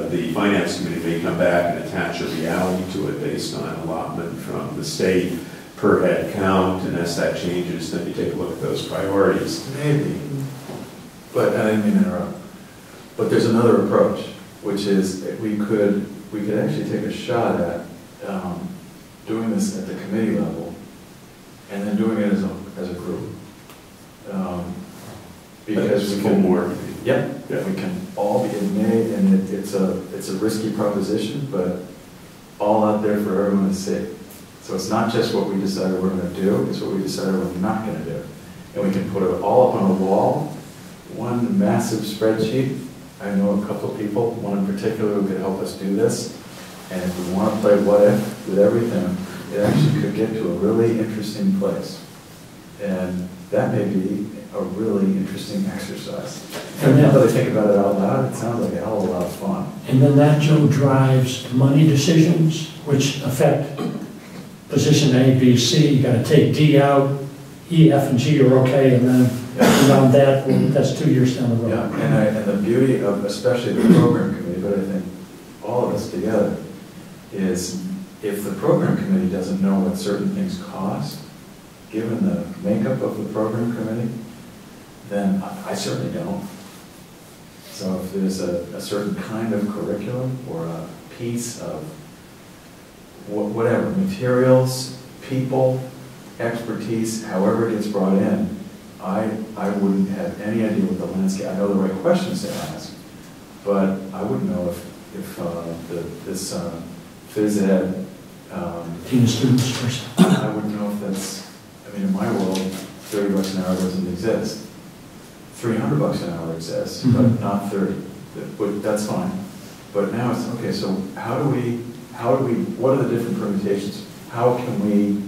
the finance committee may come back and attach a reality to it based on allotment from the state per head count, and as that changes, then you take a look at those priorities. Maybe, but I didn't mean to interrupt. But there's another approach, which is we could actually take a shot at doing this at the committee level, and then doing it as a group, because we can can more. Yep. Yeah. We can all be made, and it's a risky proposition, but all out there for everyone to see. So it's not just what we decided we're going to do, it's what we decided we're not going to do. And we can put it all up on a wall, one massive spreadsheet. I know a couple of people, one in particular who could help us do this. And if we want to play what if with everything, it actually could get to a really interesting place. And that may be a really interesting exercise. And now that I think about it out loud, it sounds like a hell of a lot of fun. And then that, Joe, drives money decisions, which affect position A, B, C. You got to take D out, E, F, and G are okay, and then beyond that, well, that's 2 years down the road. Yeah, and the beauty of especially the program committee, but I think all of us together, is if the program committee doesn't know what certain things cost, given the makeup of the program committee, then I certainly don't. So if there's a certain kind of curriculum or a piece of whatever, materials, people, expertise, however it gets brought in, I wouldn't have any idea what the landscape, I know the right questions to ask, but I wouldn't know if this phys ed, Team of students first. I wouldn't know if that's, I mean, in my world, $30 an hour doesn't exist. $300 an hour exists, but not 30. But that's fine. But now it's, okay, so how do we, what are the different permutations? How can we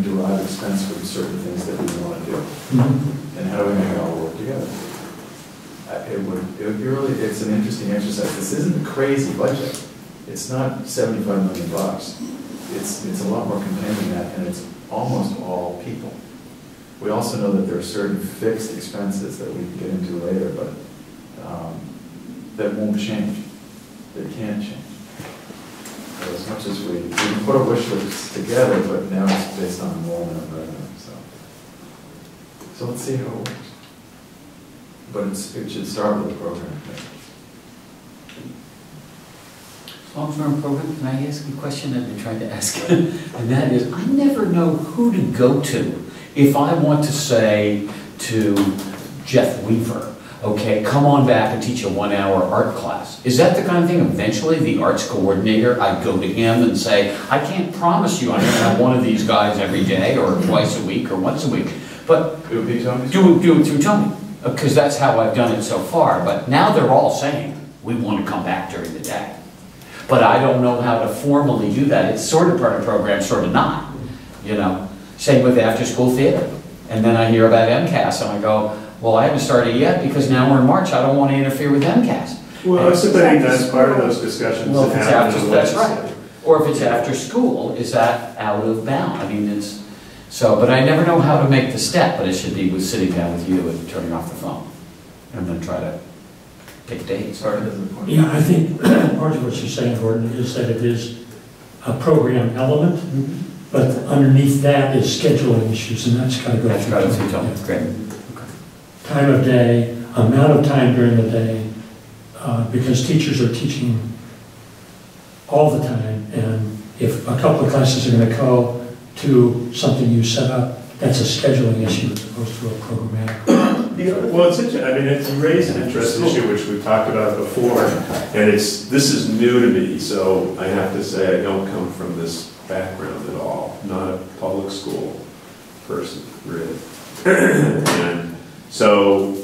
derive expense from certain things that we want to do? And how do we make it all work together? It would be really, it's an interesting exercise. This isn't a crazy budget. It's not $75 million. It's a lot more contained than that, and it's almost all people. We also know that there are certain fixed expenses that we can get into later, but that won't change. They can't change. So as much as we can put a wish list together, but now it's based on enrollment and revenue. So let's see how it works. But it should start with the program. Long-term program, can I ask you a question I've been trying to ask? And that is, I never know who to go to if I want to say to Jeff Weaver, okay, come on back and teach a 1-hour art class. Is that the kind of thing, eventually, the arts coordinator, I go to him and say, I can't promise you I'm going to have one of these guys every day, or twice a week, or once a week, but It would be Tony? do it through Tony, because that's how I've done it so far. But now they're all saying, we want to come back during the day. But I don't know how to formally do that. It's sort of part of the program, sort of not, you know. Same with after-school theater. And then I hear about MCAS, and I go, well, I haven't started yet because now we're in March. I don't want to interfere with MCAS. Well, I suppose that's part of those discussions. Well, if it's that happen after, in the that's legislature. right. Or if it's after school, is that out of bound? I mean, it's, so, but I never know how to make the step, but it should be with sitting down with you and turning off the phone. And then try to pick dates. Yeah, I think part of what you're saying, Gordon, is that it is a program element, but underneath that is scheduling issues, and that's got to go That's got to be Tony. Yeah. Great. Time of day, amount of time during the day, because teachers are teaching all the time, and if a couple of classes are going to go to something you set up, that's a scheduling issue as opposed to a programmatic. Well, it's interesting. I mean, you raise an interesting issue, which we've talked about before, and this is new to me, so I have to say I don't come from this background at all. Not a public school person, really. And so,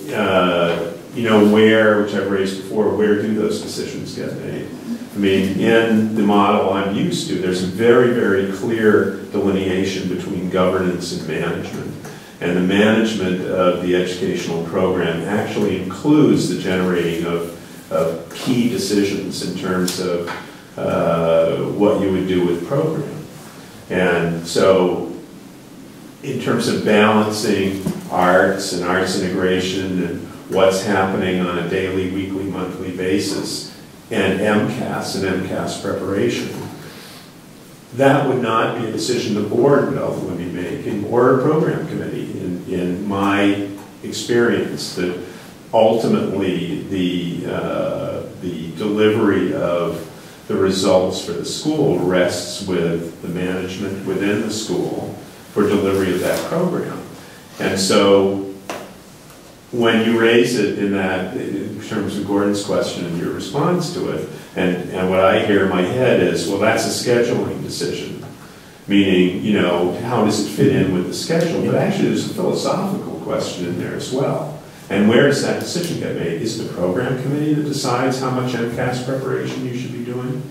you know, which I've raised before, where do those decisions get made? I mean, in the model I'm used to, there's a very, very clear delineation between governance and management. And the management of the educational program actually includes the generating of key decisions in terms of what you would do with program. And so in terms of balancing arts and arts integration and what's happening on a daily, weekly, monthly basis, and MCAS preparation, that would not be a decision the board would ultimately be making, or a program committee. In my experience, that ultimately the delivery of the results for the school rests with the management within the school for delivery of that program. And so when you raise it in that, in terms of Gordon's question and your response to it, and what I hear in my head is, well, that's a scheduling decision. Meaning, you know, how does it fit in with the schedule? But actually, there's a philosophical question in there as well. And where does that decision get made? Is the program committee that decides how much MCAS preparation you should be doing?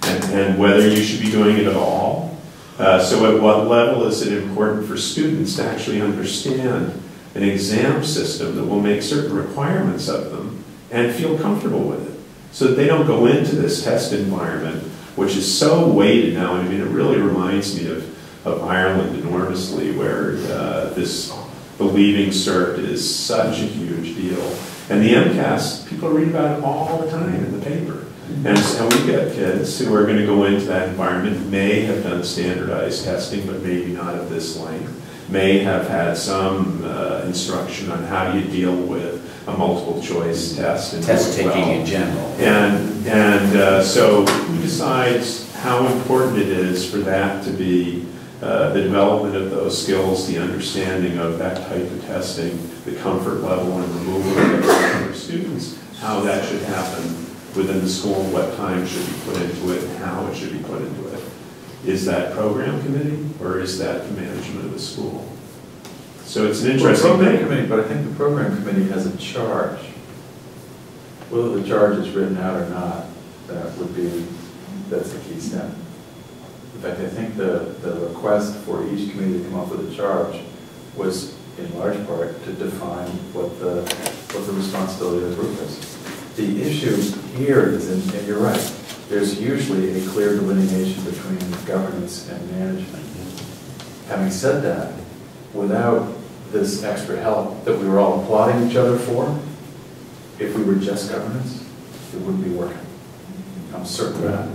And whether you should be doing it at all? So at what level is it important for students to actually understand an exam system that will make certain requirements of them and feel comfortable with it? So that they don't go into this test environment, which is so weighted now. I mean, it really reminds me of Ireland enormously, where the Leaving Cert is such a huge deal. And the MCAS, people read about it all the time in the paper. And we get kids who are going to go into that environment, may have done standardized testing, but maybe not at this length, may have had some instruction on how you deal with a multiple choice test. And test taking in general. And so who decides how important it is for that to be the development of those skills, the understanding of that type of testing, the comfort level and removal of it for students, how that should happen within the school, what time should be put into it, and how it should be put into it. Is that program committee, or is that the management of the school? So it's an interesting program thing. committee, but I think the program committee has a charge. Whether the charge is written out or not, that's the key step. In fact, I think the request for each committee to come up with a charge was in large part to define what the responsibility of the group is. The issue here is, and you're right, there's usually a clear delineation between governance and management. Having said that, without this extra help that we were all applauding each other for, if we were just governance, it wouldn't be working. I'm certain of that.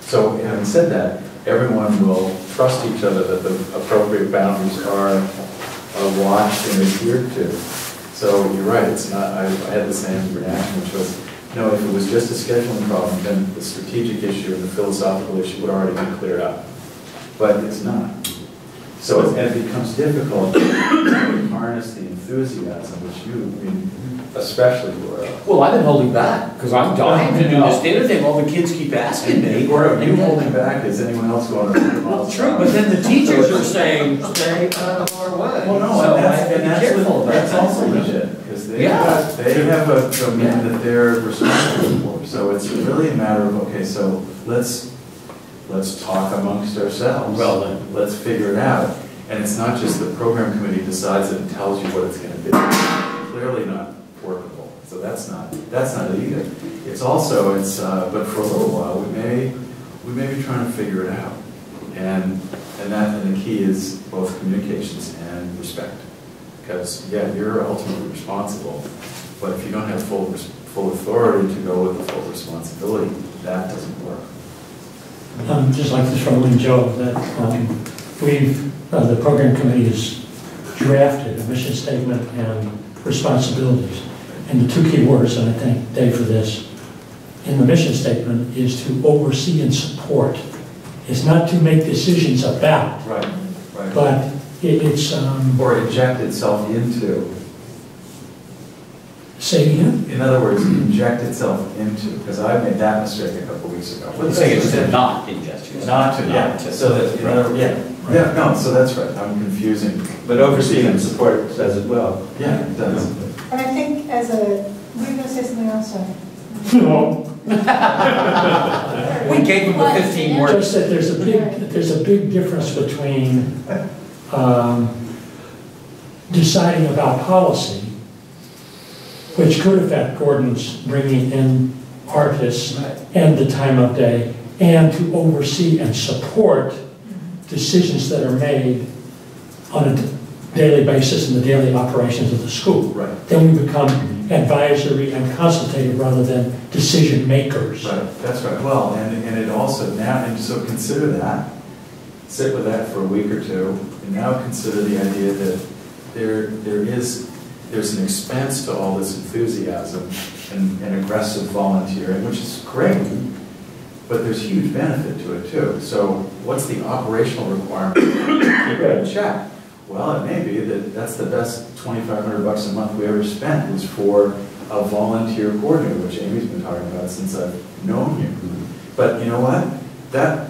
So having said that, everyone will trust each other that the appropriate boundaries are watched and adhered to. So you're right, it's not, I had the same reaction, which was, no, if it was just a scheduling problem, then the strategic issue and the philosophical issue would already be cleared up. But it's not. So it becomes difficult to harness the enthusiasm, which you, I mean, especially Laura. Well, I've been holding back, because I'm dying to do this dinner thing. All the kids keep asking me. Laura, you holding back, is anyone else going to? Well, true, but then the teachers are saying, stay out of our way. Well, no, So that's also legit, because they have a domain that they're responsible for. So it's really a matter of, okay, so let's talk amongst ourselves. Well, then. Let's figure it out. And it's not just the program committee decides it and tells you what it's going to be. Clearly not workable. So that's not it either. It's also, but for a little while, we may be trying to figure it out. And the key is both communications and respect. Because, yeah, you're ultimately responsible, but if you don't have full authority to go with the full responsibility, that doesn't work. Just like this from Lynn Joe, that the program committee has drafted a mission statement and responsibilities. And the two key words, and I thank Dave for this, in the mission statement is to oversee and support. It's not to make decisions about. Right. But it's... or inject itself into. Say again? In other words, inject itself into, because I made that mistake a couple weeks ago. You're saying it's to not ingest yourself. Not to, yeah. So that, no, so that's right, I'm confusing. But overseeing and support says it well. Yeah, it does. And I think were you going to say something else? Sorry. No. We gave them the 15 words. Just that there's a big difference between deciding about policy, which could affect Gordon's bringing in artists and the time of day, and to oversee and support decisions that are made on a daily basis in the daily operations of the school. Right. Then we become advisory and consultative rather than decision makers. Right, that's right. Well, and it also now, and so consider that, sit with that for a week or two, and now consider the idea that there's an expense to all this enthusiasm and aggressive volunteering, which is great, but there's huge benefit to it too. So what's the operational requirement? You've got to check. Well, it may be that that's the best $2,500 a month we ever spent was for a volunteer coordinator, which Amy's been talking about since I've known you. But you know what? That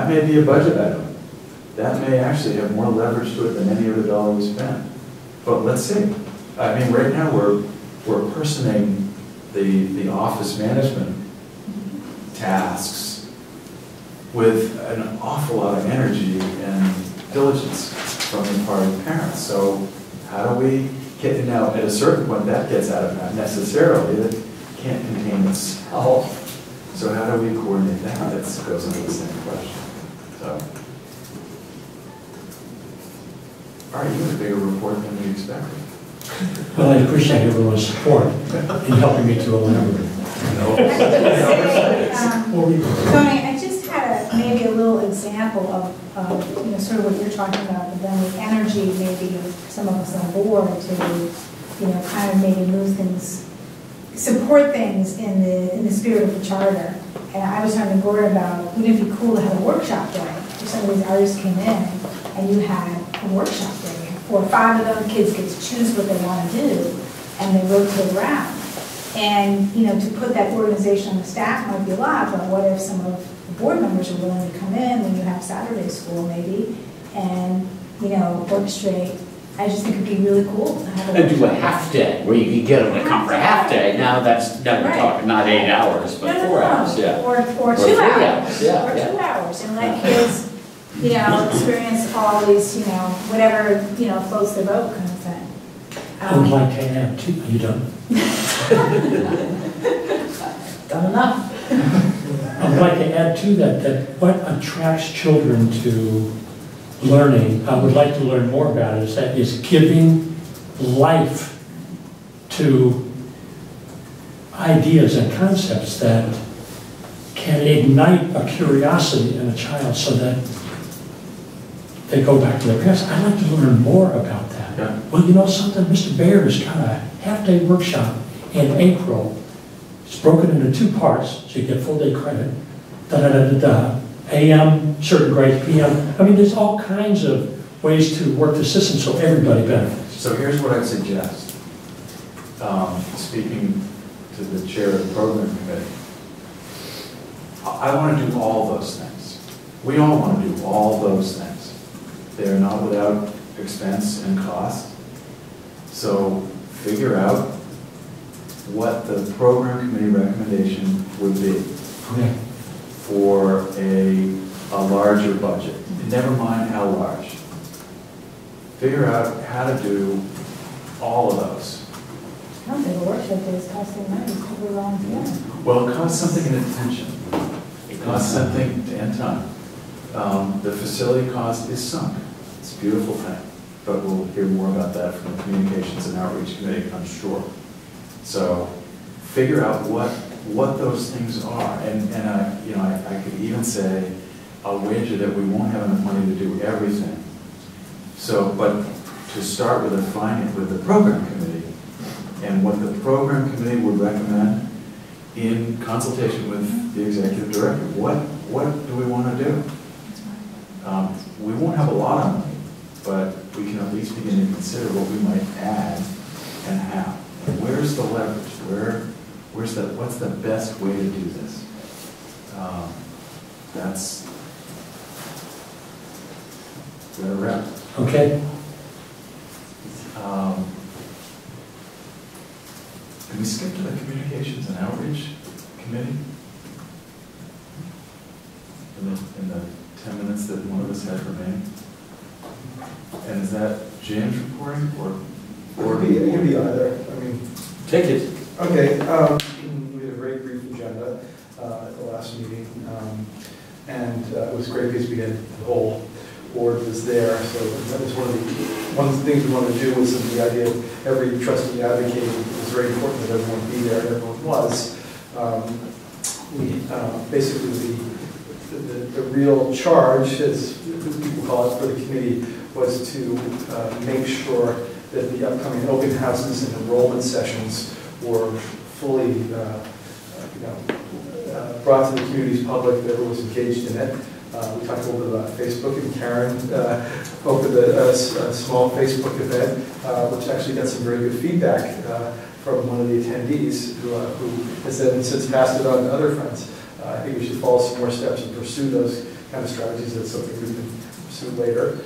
may be a budget item. That may actually have more leverage to it than any other dollar we spend. But let's see. I mean, right now we're personing the office management tasks with an awful lot of energy and diligence from the part of parents. So how do we get it now? At a certain point, that gets out of hand necessarily. It can't contain itself. So how do we coordinate that? That goes into the same question. So, all right, you have a bigger report than we expected. Well, I appreciate everyone's support in helping me to elaborate. Tony, I just had maybe a little example of sort of what you're talking about, but then the energy maybe of some of us on board to, kind of maybe move things, support things in the spirit of the charter. And I was talking to Gordon about, wouldn't it be cool to have a workshop day? If some of these artists came in and you had a workshop day, 4 or 5 of them, kids get to choose what they want to do, and they rotate around. And, to put that organization on the staff might be a lot, but what if some of the board members are willing to come in when you have Saturday school maybe, and, orchestrate. I just think it'd be really cool to have And do a half day, where you can get them to come for a half day. Now we're Right. talking not 8 hours, but 4 hours, yeah. Or 2 Or 3 hours. hours, yeah, Or yeah. 2 hours, and let kids, experience all these, whatever, floats their boat kind of thing. I would like to add too, are you done? Done enough. I would like to add to that what attracts children to learning, I would like to learn more about is giving life to ideas and concepts that can ignite a curiosity in a child so that they go back to their parents. I'd like to learn more about that. Yeah. Well, something, Mr. Baird has got a half-day workshop in April. It's broken into 2 parts, so you get full-day credit. Da-da-da-da-da. AM, certain grades, PM. I mean, there's all kinds of ways to work the system so everybody benefits. So here's what I'd suggest. Speaking to the chair of the program committee, I want to do all those things. We all want to do all those things. They are not without expense and cost. So figure out what the program committee recommendation would be for a larger budget. Never mind how large. Figure out how to do all of those. I don't think a workshop day is costing money, it's probably wrong together. Well, it costs something in attention. It costs something and time. The facility cost is sunk. It's a beautiful thing. But we'll hear more about that from the Communications and Outreach Committee, I'm sure. So figure out what those things are. And I could even say, I'll wager that we won't have enough money to do everything. So, but to start with with the program committee, and what the program committee would recommend in consultation with the executive director. What do we want to do? We won't have a lot of money, but we can at least begin to consider what we might add and how. Where's the leverage? What's the best way to do this? That's where we're at. Okay. Can we skip to the Communications and Outreach Committee? In the 10 minutes that one of us has remaining? And is that James reporting or? It could be either. I mean, Take it. okay, we had a very brief agenda at the last meeting, and it was great because we had the whole board was there, so that was one of the things we wanted to do was the idea of every trustee advocating. It was very important that everyone be there, and everyone was. Basically the real charge, as people call it, for the committee was to make sure that the upcoming open houses and enrollment sessions were fully brought to the community's public that was engaged in it. We talked a little bit about Facebook, and Karen opened a small Facebook event, which actually got some very good feedback from one of the attendees who has then since passed it on to other friends. I think we should follow some more steps and pursue those kind of strategies. That's something we can pursue later.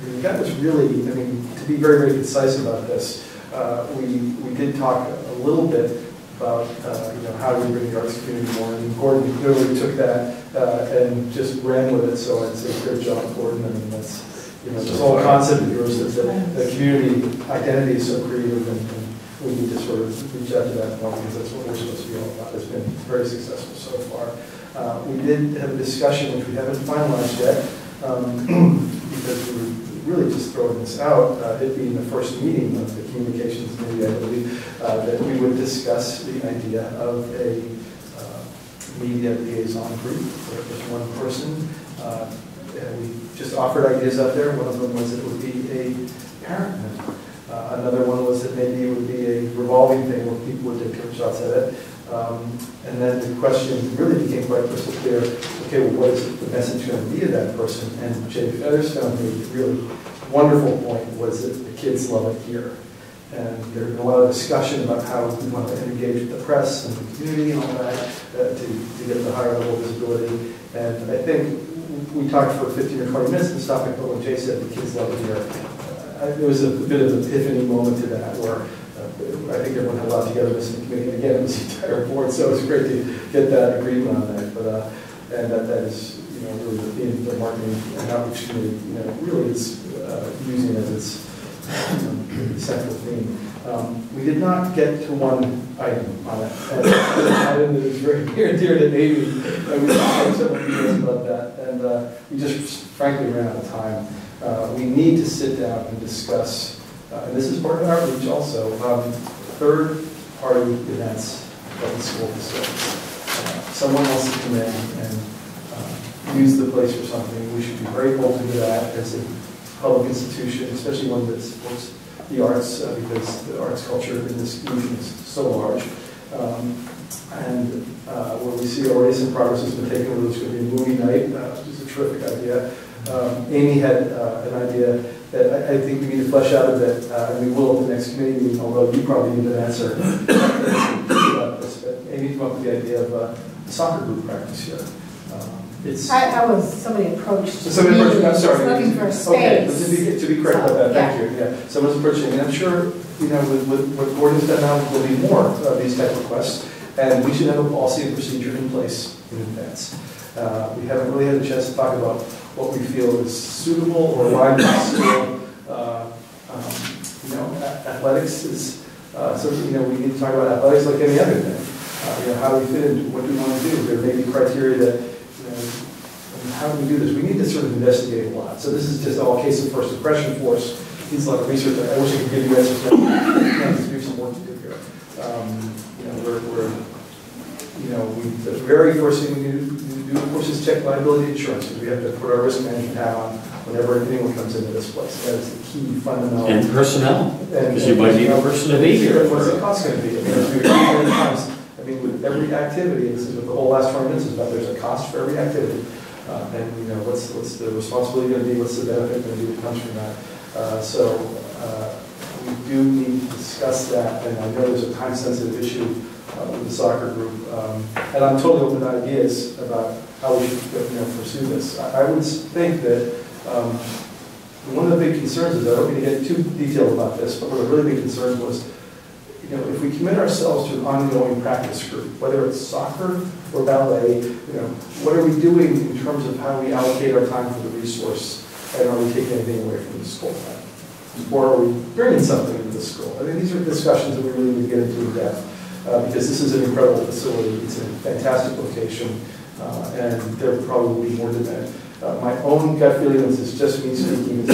The event was really, I mean, to be very, very concise about this, we did talk a little bit about how do we bring the arts community more, and Gordon clearly took that and just ran with it. So I'd say good job, Gordon. I mean, that's this whole concept of yours is that the community identity is so creative, and we need to sort of reach out to that point because that's what we're supposed to be all about. It's been very successful so far. We did have a discussion which we haven't finalized yet because we were really just throwing this out, it being the first meeting of the communications committee, I believe, that we would discuss the idea of a media liaison group where there's one person. We just offered ideas out there. One of them was it would be a parent member. Another one was that maybe it would be a revolving thing where people would take shots at it. And then the question really became quite crystal clear, okay, well, what is the message going to be to that person? And Jay Featherstone made a really wonderful point was that the kids love it here. And there's been a lot of discussion about how we want to engage with the press and the community and all that to get the higher level of visibility. And I think we talked for 15 or 20 minutes and stopped, but when Jay said the kids love it here, there was a bit of an epiphany moment to that where I think everyone had a lot together in the committee. And again, it was the entire board, so it was great to get that agreement on that. But and that is really the theme of the marketing and outreach committee really is using as its central theme. We did not get to one item on it. And an item that is very near and dear to Amy. We talked several years about that, and we just frankly ran out of time. We need to sit down and discuss, and this is part of outreach also, third-party events at the school facilities. Someone wants to come in and use the place for something. We should be very open to that as a public institution, especially one that supports the arts, because the arts culture in this region is so large. Where we see already some progress has been taken, where there's going to be a movie night, which is a terrific idea. Amy had an idea that I think we need to flesh out a bit, and we will at the next committee meeting, although you probably need an answer about this. But Amy came up with the idea of a soccer group practice here. Somebody approached me, I'm sorry. Looking for a space. Okay, to be correct about that, thank you. Yeah, someone's approaching me. I'm sure, with what Gordon's done now, there'll be more of these type of requests, and we should have a policy and procedure in place in advance. We haven't really had a chance to talk about what we feel is suitable or aligned with the school. Athletics is something, we need to talk about athletics like any other thing. How do we fit into what do we want to do? There may be criteria that, how do we do this? We need to sort of investigate a lot. So this is just all a case of first impression for us. Needs a lot of research. I wish I could give you answers now. We have some work to do here. The very first thing we need to do, of course, is check liability insurance, because we have to put our risk management hat on whenever anyone comes into this place. That is the key fundamental. And personnel, because you might need a person to be here. What's the cost going to be? With every activity, this is what the whole last 20 minutes is about. There's a cost for every activity. What's the responsibility going to be? What's the benefit going to be that comes from that? We do need to discuss that, and I know there's a time-sensitive issue with the soccer group, and I'm totally open to ideas about how we should pursue this. I would think that one of the big concerns is, I don't need to get too detailed about this, but one of the really big concerns was, if we commit ourselves to an ongoing practice group, whether it's soccer or ballet, what are we doing in terms of how we allocate our time for the resource, and are we taking anything away from the school time? Or are we bringing something into the school? These are discussions that we really need to get into in depth, because this is an incredible facility. It's a fantastic location, and there probably will be more demand. My own gut feeling is, this just me speaking, is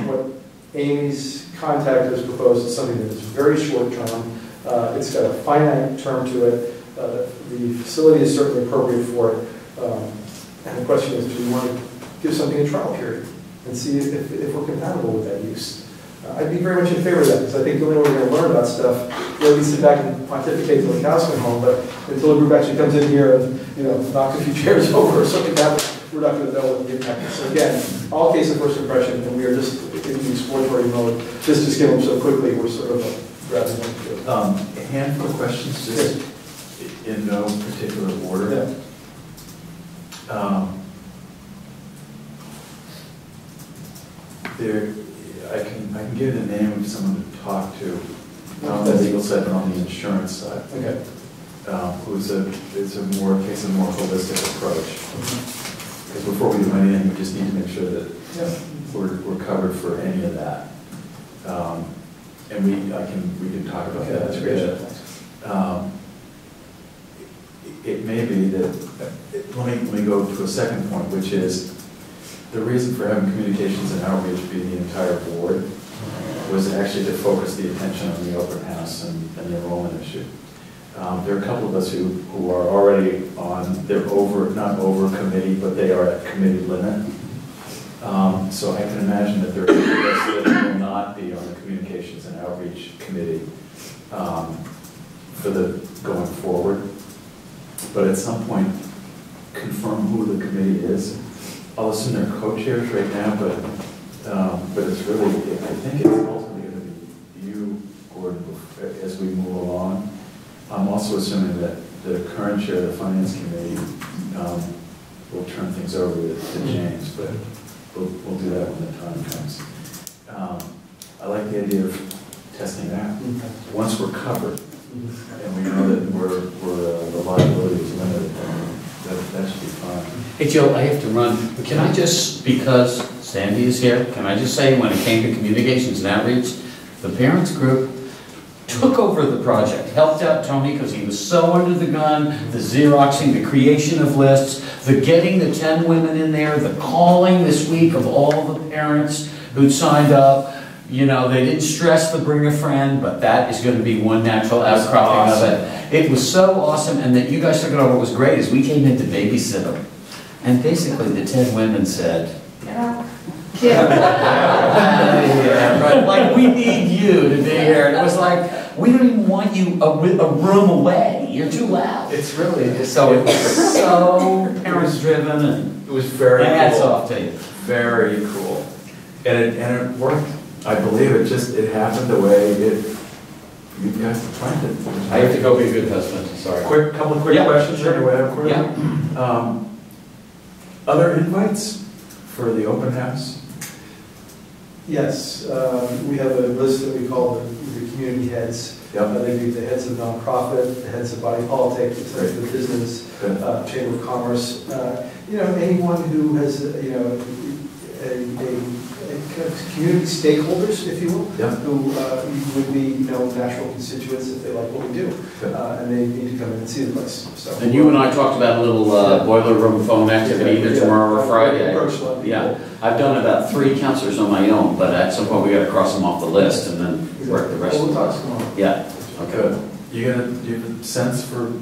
what Amy's contact has proposed is something that is very short term. It's got a finite term to it. The facility is certainly appropriate for it. And the question is, do we want to give something a trial period and see if we're compatible with that use? I'd be very much in favor of that, because I think the only way we're going to learn about stuff, we sit back and pontificate till the cows come home, but until a group actually comes in here and knocked a few chairs over or something like that, we're not going to know what the impact is. So again, all case of first impression, and we are just in the exploratory mode. This just came up so quickly, we're sort of grabbing one. A handful of questions, just in no particular order. Yeah. I can give you the name of someone to talk to, not on the legal side, but on the insurance side. Okay. It's a more holistic approach. Because before we do anything, we just need to make sure that we're covered for any of that. And we can talk about that. That's great. It may be that, let me go to a second point, which is the reason for having communications and outreach be the entire board was actually to focus the attention on the open house and the enrollment issue. There are a couple of us who are already on, not over committee, but they are at committee limit. So I can imagine that there are people of us that will not be on the communications and outreach committee for the going forward. But at some point, confirm who the committee is. I'll assume they're co-chairs right now, but it's really, I think it's ultimately going to be you, Gordon, as we move along. I'm also assuming that the current chair of the finance committee will turn things over to James, but we'll do that when the time comes. I like the idea of testing that. Once we're covered, and we know that the liability is limited, that should be fine. Hey Joe, I have to run. Can I just, because Sandy is here, can I just say when it came to communications and outreach, the parents group took over the project, helped out Tony because he was so under the gun, the Xeroxing, the creation of lists, the getting the 10 women in there, the calling this week of all the parents who'd signed up. You know, they didn't stress the bring a friend, but that is going to be one natural outcropping of it. It was so awesome, and that you guys took it over. What was great is we came in to babysit them. And basically the 10 women said, Yeah. right. Like, we need you to be here. And it was like, we don't even want you a room away. You're too loud. It's really So it was so parents-driven, and it was very hats cool. off to you. Very cool. And it worked. I believe it happened the way you guys planned it. I have to go be a good husband, sorry. Couple of quick questions. Sure. Anyway, Yeah. Other invites for the open house? Yes, we have a list that we call the community heads. Yep. They be the heads of nonprofit, the heads of body politic, the heads of business, Chamber of Commerce. Anyone who has, a kind of community stakeholders, if you will, who would be, natural constituents if they like what we do, and they need to come in and see the place. So, And you and I talked about a little boiler room phone activity either tomorrow or Friday. Yeah, I've done about 3 counselors on my own, but at some point we got to cross them off the list and then work the rest of we'll them. talk tomorrow. Yeah. Okay. You have a sense for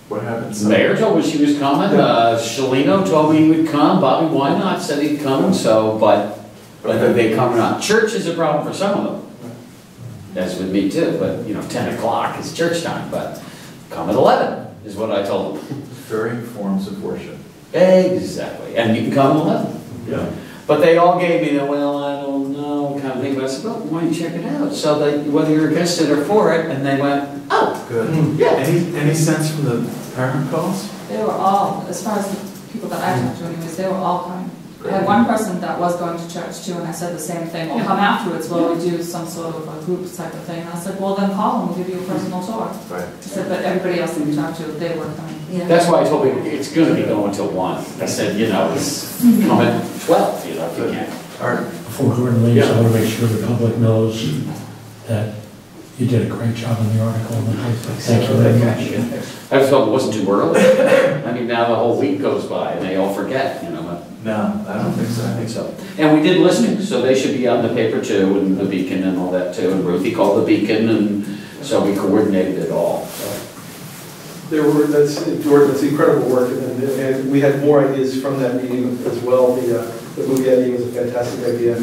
what happens? Mayor told me she was coming. Shalino told me he would come. Bobby Wynot said he'd come. So, but whether they come or not, church is a problem for some of them. As with me too. But 10 o'clock is church time. But come at 11 is what I told them. Varying forms of worship. Exactly. And you can come at 11. Yeah. But they all gave me the, well, I don't know, kind of thing. But I said, well, why don't you check it out? So they, whether you're against it or for it, and they went, oh, Good. yeah. Any sense from the parent calls? They were all, as far as the people that I talked to anyways, they were all coming. I had one person that was going to church too, and I said the same thing. Well, come afterwards, will we do some sort of a group type of thing? And I said, well, then call them, we'll give you a personal tour. Right. I said, but everybody else that we talked to, they were coming. Yeah. That's why I told them it's going to be going till 1. I said, it's come at 12, if you can. All right. Before Gordon leaves, I want to make sure the public knows that you did a great job in the article. Thank you very much. I just felt it wasn't too early. I mean, now the whole week goes by and they all forget, but No, I don't think so. I think so. And we did listings, so they should be on the paper too, and the Beacon and all that too. And Ruthie called the Beacon, and so we coordinated it all. That's incredible work, and we had more ideas from that meeting as well. The movie idea was a fantastic idea.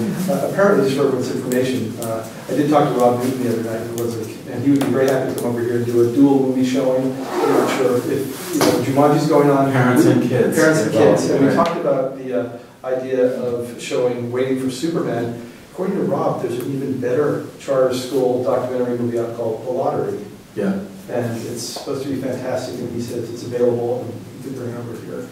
Apparently, this with information. I did talk to Rob Newton the other night, who was and he would be very happy to come over here and do a dual movie showing. I'm not sure if, Jumanji's going on. Parents and kids. Parents and kids, and we Right. talked about the idea of showing Waiting for Superman. According to Rob, there's an even better charter school documentary movie out called The Lottery. Yeah. And it's supposed to be fantastic, and he says it's available, and he could bring it over here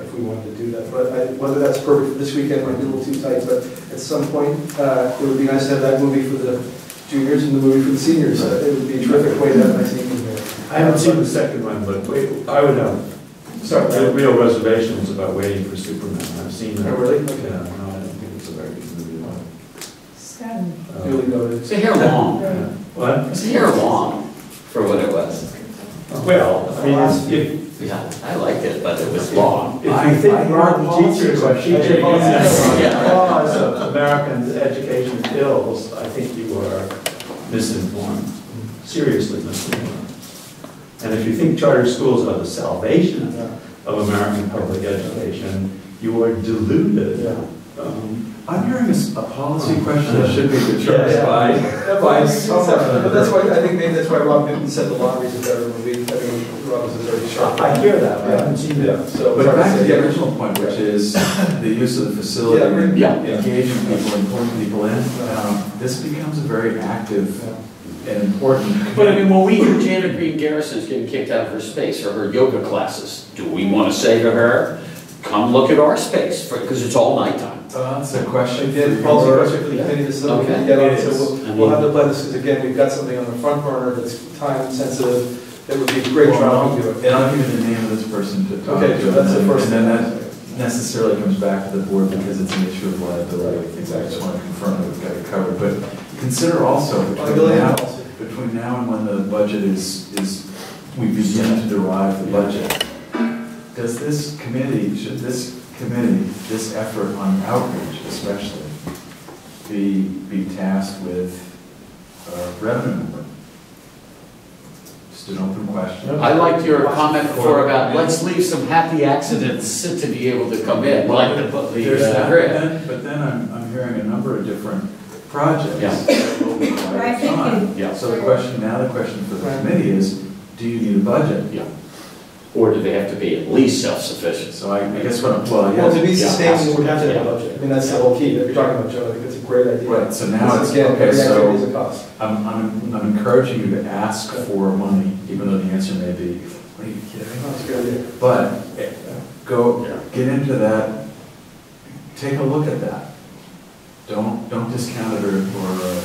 if we wanted to do that. But whether that's perfect for this weekend might be a little too tight, but at some point, it would be nice to have that movie for the juniors and the movie for the seniors. It would be a terrific way to have nice evening there. I haven't seen the second one, but I would have real reservations about Waiting for Superman. I've seen that. Oh, really? Yeah, Okay. no, I don't think it's a very good movie. Scott. Duly noted. It's a hair long. What? It's a hair long for what it was. Well, I mean, if Yeah, I liked it, but it was long. you think Martin teachers are teaching Yeah. cause of American education ills, I think you are misinformed, seriously misinformed. And if you think charter schools are the salvation of American public education, you are deluded. I'm hearing a policy question that should be addressed by someone. But that's why, I think maybe that's why Rob Newton said The Lottery is a better movie. I mean, Rob is a very sharp. I hear that, but I haven't seen Yeah, it. so. But back to the original point, which is the use of the facility, Yeah. engaging people, and pulling people in, this becomes a very active and important. But I mean, when we hear Janet Green Garrison's getting kicked out of her space or her yoga classes, do we want to say to her, come look at our space, because it's all nighttime? That's a question. Again, policy question for the committee, this is something we can get on, so we'll have to plan this, because again, we've got something on the front burner that's time sensitive, that would be a great trial to do it. And I'll give you the name of this person to talk Okay, to. so that's the first And then thing. that necessarily comes back to the board because it's an issue of liability. I just want to confirm that we've got it covered. But consider also between now and when the budget we begin to derive the budget, does this committee, should this committee, this effort on outreach especially, be tasked with a revenue number? Just an open question. I liked your comment before about, let's leave some happy accidents to be able to come in, like the There's that, grid. but then I'm hearing a number of different projects. Yeah. that will require But I think time. Yeah. So the question for the committee is, do you need a budget? Yeah. Or do they have to be at least self-sufficient? So I guess what I'm, Well, to be Yeah. sustainable, we have to have a budget. I mean, that's the whole key that you're talking about, Joe. I think it's a great idea. Right, so now Because it's, again, okay, every activity is so a cost. I'm encouraging you to ask for money, even though the answer may be, what are you kidding? That's a good idea. But go, Yeah. get into that, take a look at that. Don't discount it or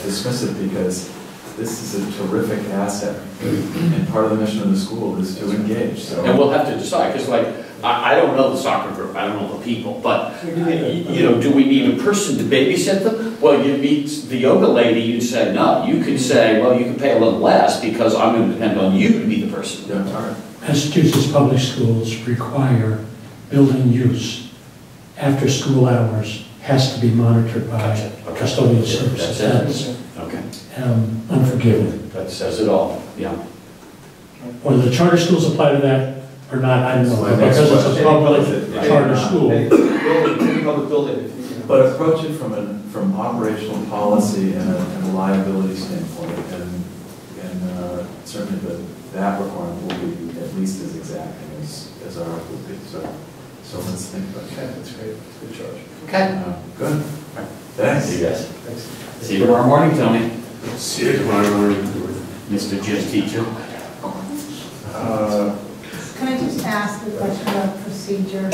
dismiss it, because this is a terrific asset. And part of the mission of the school is to engage, so. And we'll have to decide, because like, I don't know the soccer group, I don't know the people, but, you know, do we need a person to babysit them? Well, you meet the yoga lady, you'd say, no. You could say, well, you can pay a little less, because I'm going to depend on you to be the person. Yeah, all right. Massachusetts public schools require building use after school hours has to be monitored by Gotcha. Okay. custodial services. That's That's Okay, unforgiving. that says it all, yeah. Whether the charter schools apply to that or not, I don't know, That's but my next because it's a question. public charter school. Any public building, if you can. But approach it from operational policy and a liability standpoint, and certainly that requirement will be at least as exacting as ours would be. So let's think about Okay, that. that's great. Good charge. Okay. Good. Thanks. See you guys. Thanks. See you tomorrow morning, Tony. See you tomorrow morning. Mr. Gym Teacher. Can I just ask a question about procedure?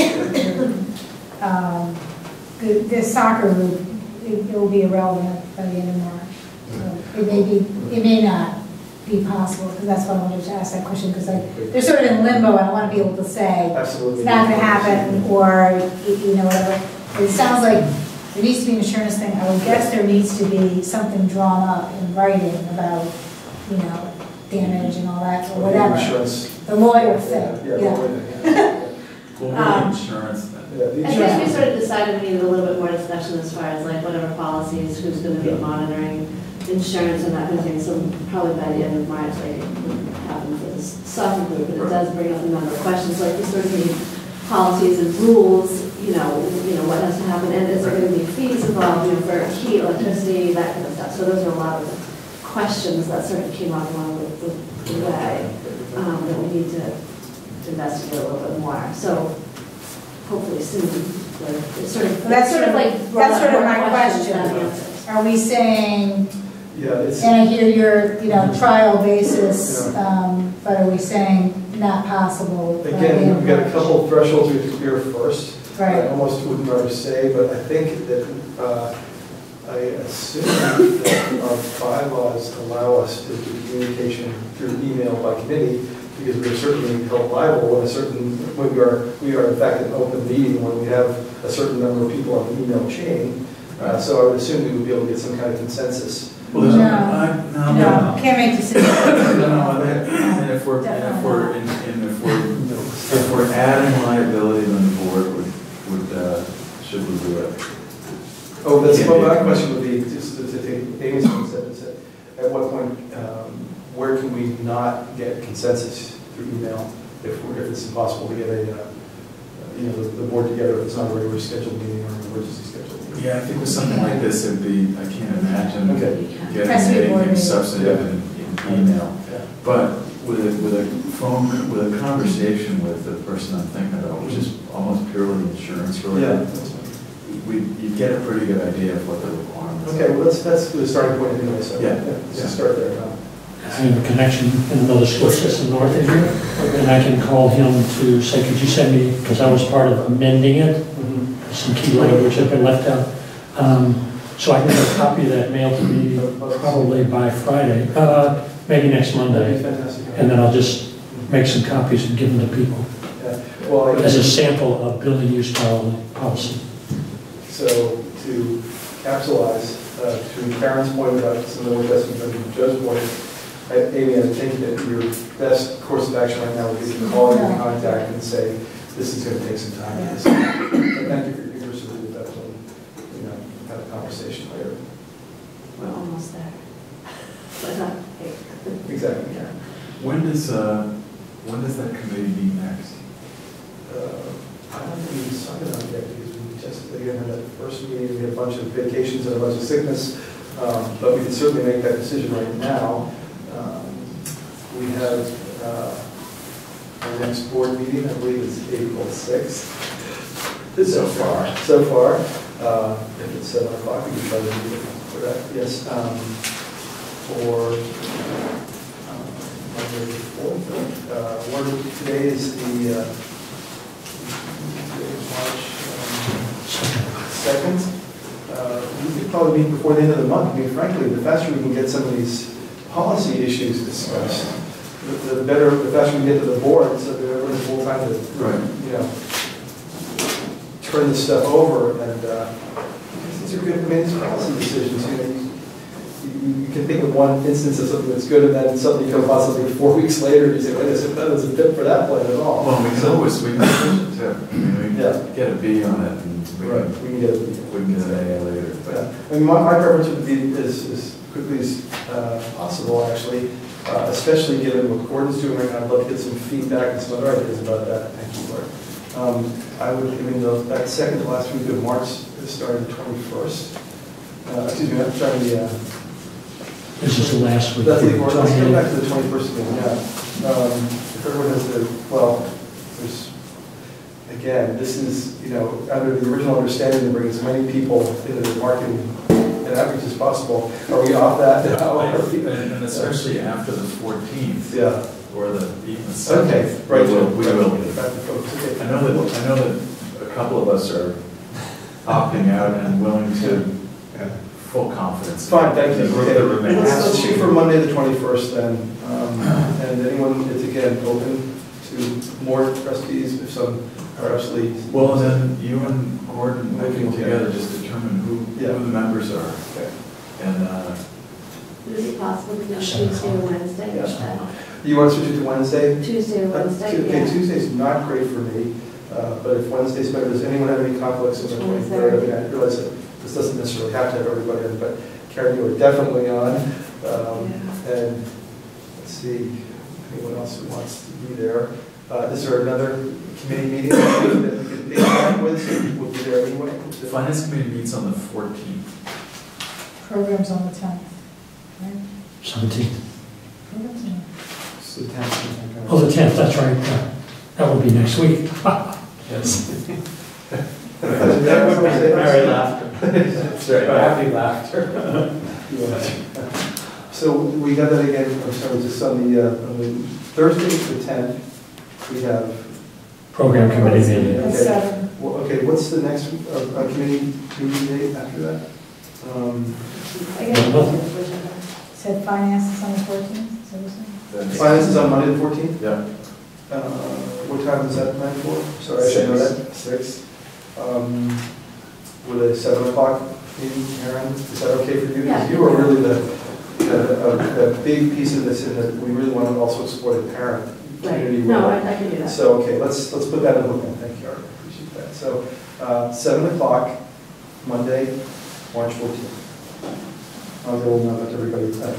The soccer group, it will be irrelevant by the end of March. So it may not be possible, because that's why I wanted to ask that question, because they're sort of in limbo, and I want to be able to say, Absolutely. it's not going to happen, or, you know, whatever. It sounds like there needs to be an insurance thing. I would guess there needs to be something drawn up in writing about, you know, damage and all that, or whatever. Insurance. The lawyer thing, Yeah, yeah. lawyer thing, yeah. Well, insurance then. Yeah, the I insurance. think we sort of decided we needed a little bit more discussion as far as like whatever policies, who's going to be monitoring insurance and that kind of thing. So probably by the end of March, like it would happen for this soccer group, but it does bring up a number of questions. Like we sort of need policies and rules, you know what has to happen, and is there going to be fees involved, you know, for heat, electricity, that kind of stuff. So those are a lot of the questions that sort of came up along the way that we need to investigate a little bit more. So hopefully soon, it's sort of, That's sort of like that's sort of my more questions than question. answers. Are we saying, Yeah, it's, and I hear your trial basis, but are we saying not possible? by the again, end we've of got a March? couple of thresholds we have to clear first. Right. I almost wouldn't rather say, but I think that I assume that our bylaws allow us to do communication through email by committee, because we are certainly held liable when we are in fact an open meeting, when we have a certain number of people on the email chain. So I would assume we would be able to get some kind of consensus. Well, there's No, can't make decisions. No, and if we're adding liability, then the board would should review it. Oh, that's, well, my question would be, just to take Amy's concept, at what point, where can we not get consensus through email if it's impossible to get the board together if it's not a regular scheduled meeting or an emergency scheduled meeting? Yeah, I think with something like this, it'd be, I can't imagine Okay. Has to be getting board anything meeting. substantive in email. Yeah. But with a conversation with the person I'm thinking about, which is almost purely insurance Yeah, related, that's fine. you get a pretty good idea of what the requirements are. Okay, well, that's the starting point anyway, so, Yeah. let's just start there. I have a connection in another school system north of here, and I can call him to say, could you send me, because I was part of amending it, some key language had been left out. So I can get a copy of that mailed to me probably by Friday, maybe next That'd Monday, be fantastic. and then I'll just make some copies and give them to people Yeah. Well, as a sample of building use policy. so to capsulize, to Karen's point about some of the work that's been done from Joe's point, Amy, I think that your best course of action right now would be to call your contact and say, this is going to take some time. And thank you for your diversity with that, have a conversation later. We're almost there. But not, Exactly, Karen. When does that committee meet next? I don't think we decided on it yet, because we just, again, had that first meeting, we had a bunch of vacations and a bunch of sickness, but we can certainly make that decision right now. We have our next board meeting, I believe it's April 6th. So far. So far. If it's 7 o'clock, we can try to do it for that, yes. For Monday the 4th. Today is the March 2nd. We could probably meet before the end of the month. I mean, frankly, the faster we can get some of these policy issues discussed, the better, the faster we get to the board, so that everyone's full time to, turn this stuff over. And these are good, these policy decisions. You can think of one instance of something that's good, and then something comes about something 4 weeks later, you say, wait a second, that doesn't fit for that plan at all. Well, we can always, we can push it too. I mean, we can get a B on it, and we can get it. we can get an A later. But I mean, my preference would be as quickly as possible, actually, especially given what Gordon's doing right now. I'd love to get some feedback and some other ideas about that. Thank you, Gordon. I would, that second to last week of March, starting the 21st. Excuse me, I'm trying to, This is the last week. let's go back to the 21st again, if everyone has there's, again, this is, under the original understanding to bring as many people into the marketing and outreach as possible. Are we off that now? And especially after the 14th. Yeah. Or even the 7th. Okay, right. We will. Back to folks. Okay. I know that a couple of us are opting out and willing to full confidence. Fine, thank you. Okay. Okay. Let's shoot for Monday the 21st then. And anyone, it's again open to more trustees if some are actually. Well, then you and Gordon working together just determine who the members are. Okay. And would it be possible to go Tuesday or Wednesday? Yeah. You want to switch it to Wednesday? Tuesday or Wednesday, Okay, yeah. Tuesday's not great for me, but if Wednesday's better, does anyone have any conflicts on the 23rd? I mean, I realize that this doesn't necessarily have to have everybody in, but Karen, you are definitely on. And let's see, anyone else who wants to be there? Is there another committee meeting that we can piggyback with, so people will be there anyway? the Finance Committee meets on the 14th. Programs on the 10th, right? 17th. It's the 10th. Oh, the 10th, that's right. Yeah. That would be next week. Yes. That would be Merry laughter. That's right, happy laughter. Yeah. So we got that again, I'm sorry, just on the Thursday, the 10th, we have. Program committee meeting. At Okay. 7. Well, okay, what's the next committee meeting date after that? I guess, said finance is on the 14th, is that what you're saying? Finance is on Monday the 14th? Yeah. What time is that planned for? Sorry, I should know that. 6. With a 7 o'clock meeting, Aaron, is that okay for you? Yeah. Because you are really the big piece of this, in that we really want to also explore the parent community. Right, no, role. I can do that. So, okay, let's put that in the book then. Thank you, Art, I appreciate that. So, 7 o'clock, Monday, March 14th. I'll go and let everybody at the time.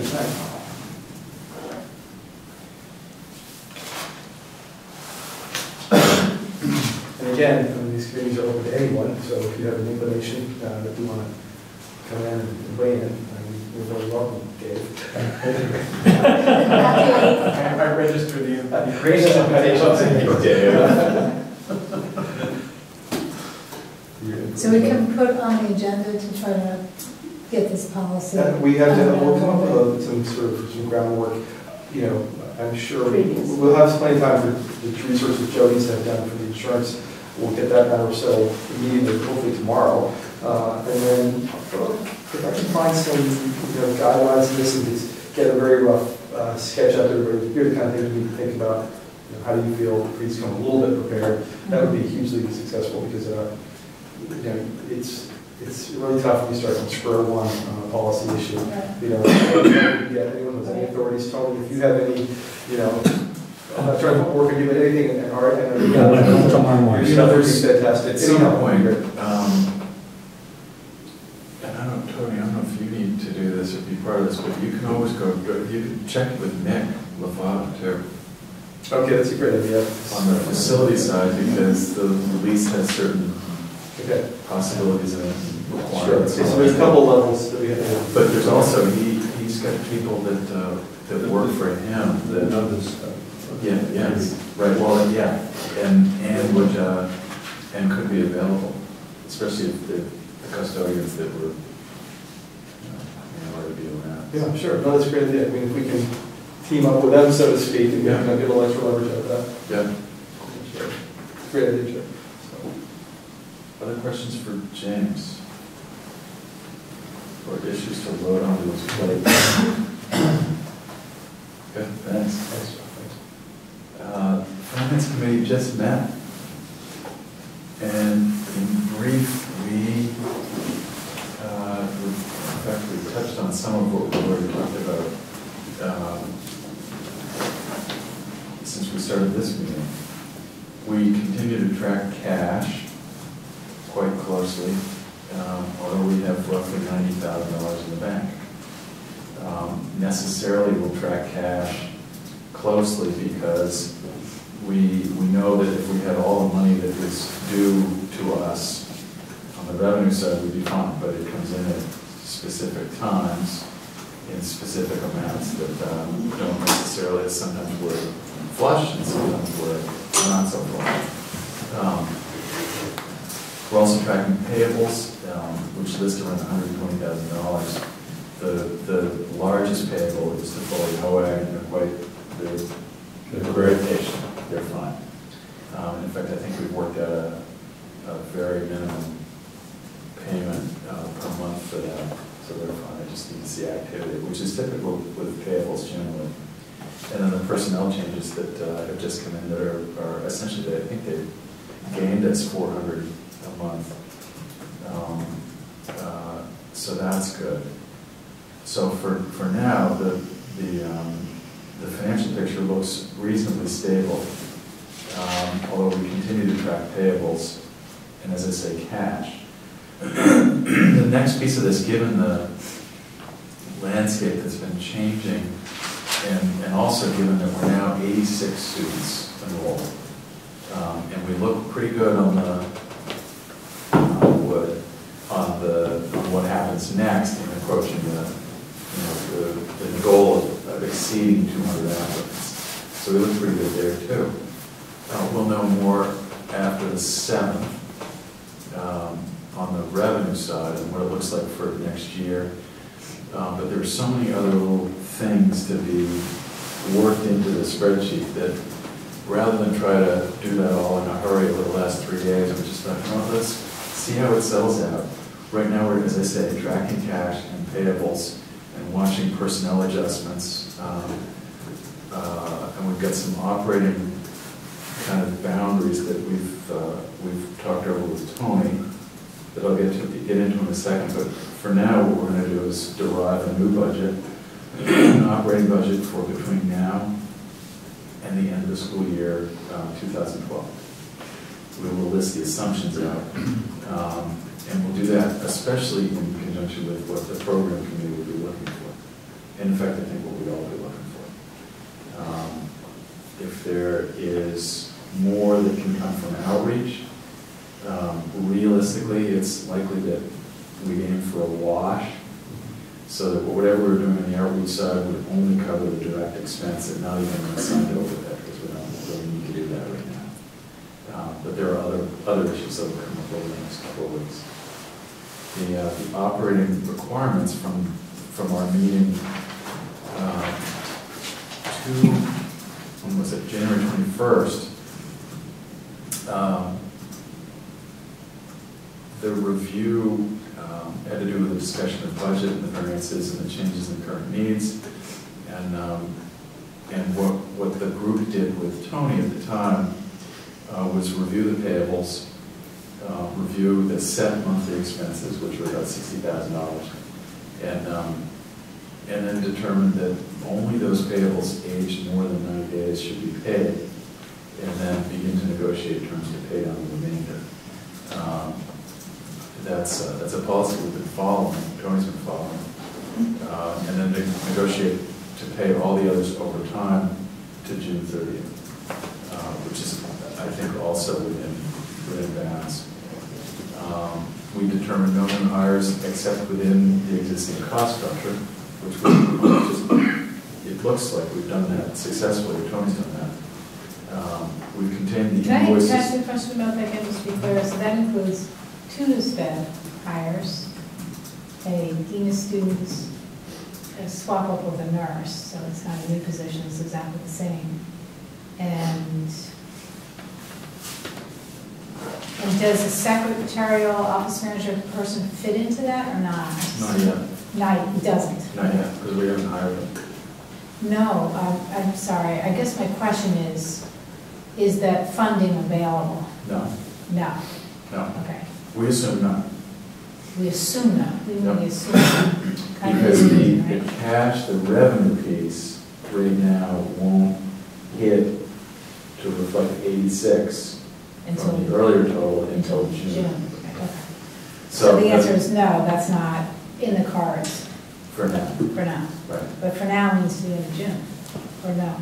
And again, I mean, these committees are open to anyone, so if you have an inclination that you want to come in and weigh in, you're very welcome, Dave. I registered the Gracious So we can put on the agenda to try to get this policy. We have to, we'll come up with some groundwork, you know, I'm sure Previous. we'll have plenty of time for the research that Jody's have done for the insurance. We'll get that done or so immediately, hopefully tomorrow. And then if I can find some, guidelines in this and just get a very rough sketch out there, but here the kind of things we need to think about. How do you feel if he's come a little bit prepared? That would be hugely successful because it's really tough when you start from square one on a policy issue. Anyone with any authorities, Tony, if you have any, I'm not trying to work on you, but anything in art and Yeah, like tomorrow morning. there's fantastic. At some point, and Tony, I don't know if you need to do this or be part of this, but you can always you can check with Nick LaFava too. Okay, that's a great idea. On the facility side, because the lease has certain possibilities and Sure. requirements. Okay, so there's a couple levels that we have to. But there's also, he's got people that work for him that know this stuff. Yeah, yes, right, well, yeah, and would, and could be available, especially if the custodians that were, to be around. Yeah, sure, no, that's a great idea. I mean, if we can team up with them, so to speak, and get a little extra leverage out of that. Yeah. Sure. Great idea, Joe. Other questions for James? Or issues to load onto his plate? Good, thanks. Thanks. Finance Committee just met. And in brief, we touched on some of what we already talked about since we started this meeting. We continue to track cash quite closely, although we have roughly $90,000 in the bank. Necessarily, we'll track cash closely because we know that if we had all the money that was due to us on the revenue side, we'd be fine, but it comes in at specific times in specific amounts that don't necessarily, sometimes we're flush and sometimes we're not so flush. We're also tracking payables, which list around $120,000. The largest payable is to Foley Hoag, and they're very patient. They're fine. In fact, I think we've worked out a very minimum payment per month for them, so they're fine. I just need to see activity, which is typical with payables generally. And then the personnel changes that have just come in that are essentially, I think they gained us $400 a month. So that's good. So for now, the financial picture looks reasonably stable, although we continue to track payables, and as I say, cash. The next piece of this, given the landscape that's been changing, and also given that we're now 86 students enrolled, and we look pretty good on what happens next in approaching the goal but exceeding 200 applicants. So we look pretty good there too. We'll know more after the 7th on the revenue side and what it looks like for next year. But there are so many other little things to be worked into the spreadsheet that rather than try to do that all in a hurry over the last 3 days, we just thought, let's see how it settles out. Right now, we're, as I say, tracking cash and payables and watching personnel adjustments. And we've got some operating kind of boundaries that we've talked over with Tony that I'll get into in a second. But for now, what we're going to do is derive a new budget, an operating budget for between now and the end of the school year 2012. We will list the assumptions out, and we'll do that especially in conjunction with what the program committee will be looking for. And in fact, I think what we'd all be looking for. If there is more that can come from outreach, realistically, it's likely that we aim for a wash, so that whatever we're doing on the outreach side would only cover the direct expense and not even signed over that, because we don't really need to do that right now. But there are other issues that will come up over the next couple of weeks. The operating requirements from our meeting when was it, January 21st, the review had to do with the discussion of budget and the variances and the changes in current needs, and what the group did with Tony at the time was review the payables, review the set monthly expenses, which were about $60,000, and then determine that only those payables aged more than 90 days should be paid, and then begin to negotiate terms to pay down the remainder. That's a policy we've been following, Tony's been following, and then negotiate to pay all the others over time to June 30th, which is, I think, also within bounds. We determined no new hires except within the existing cost structure, which it looks like we've done that successfully. Tony's done that. We've contained the invoices. Can I ask you a question about that again, just to be clear? So that includes 2 new sped hires, a dean of students, a swap up with a nurse, so it's not a new position, it's exactly the same. And does a secretarial office manager person fit into that or not? Not yet. It doesn't. Not yet, because we haven't hired them. No, I'm sorry. I guess my question is that funding available? No. No. No. Okay. We assume not. We assume not. We No. assume not. Because the cash, the revenue piece right now won't hit to reflect 86 from the earlier total until June. Okay. So the answer is no, that's not in the cards. For now. For now. Right. But for now means to the end of June, or no?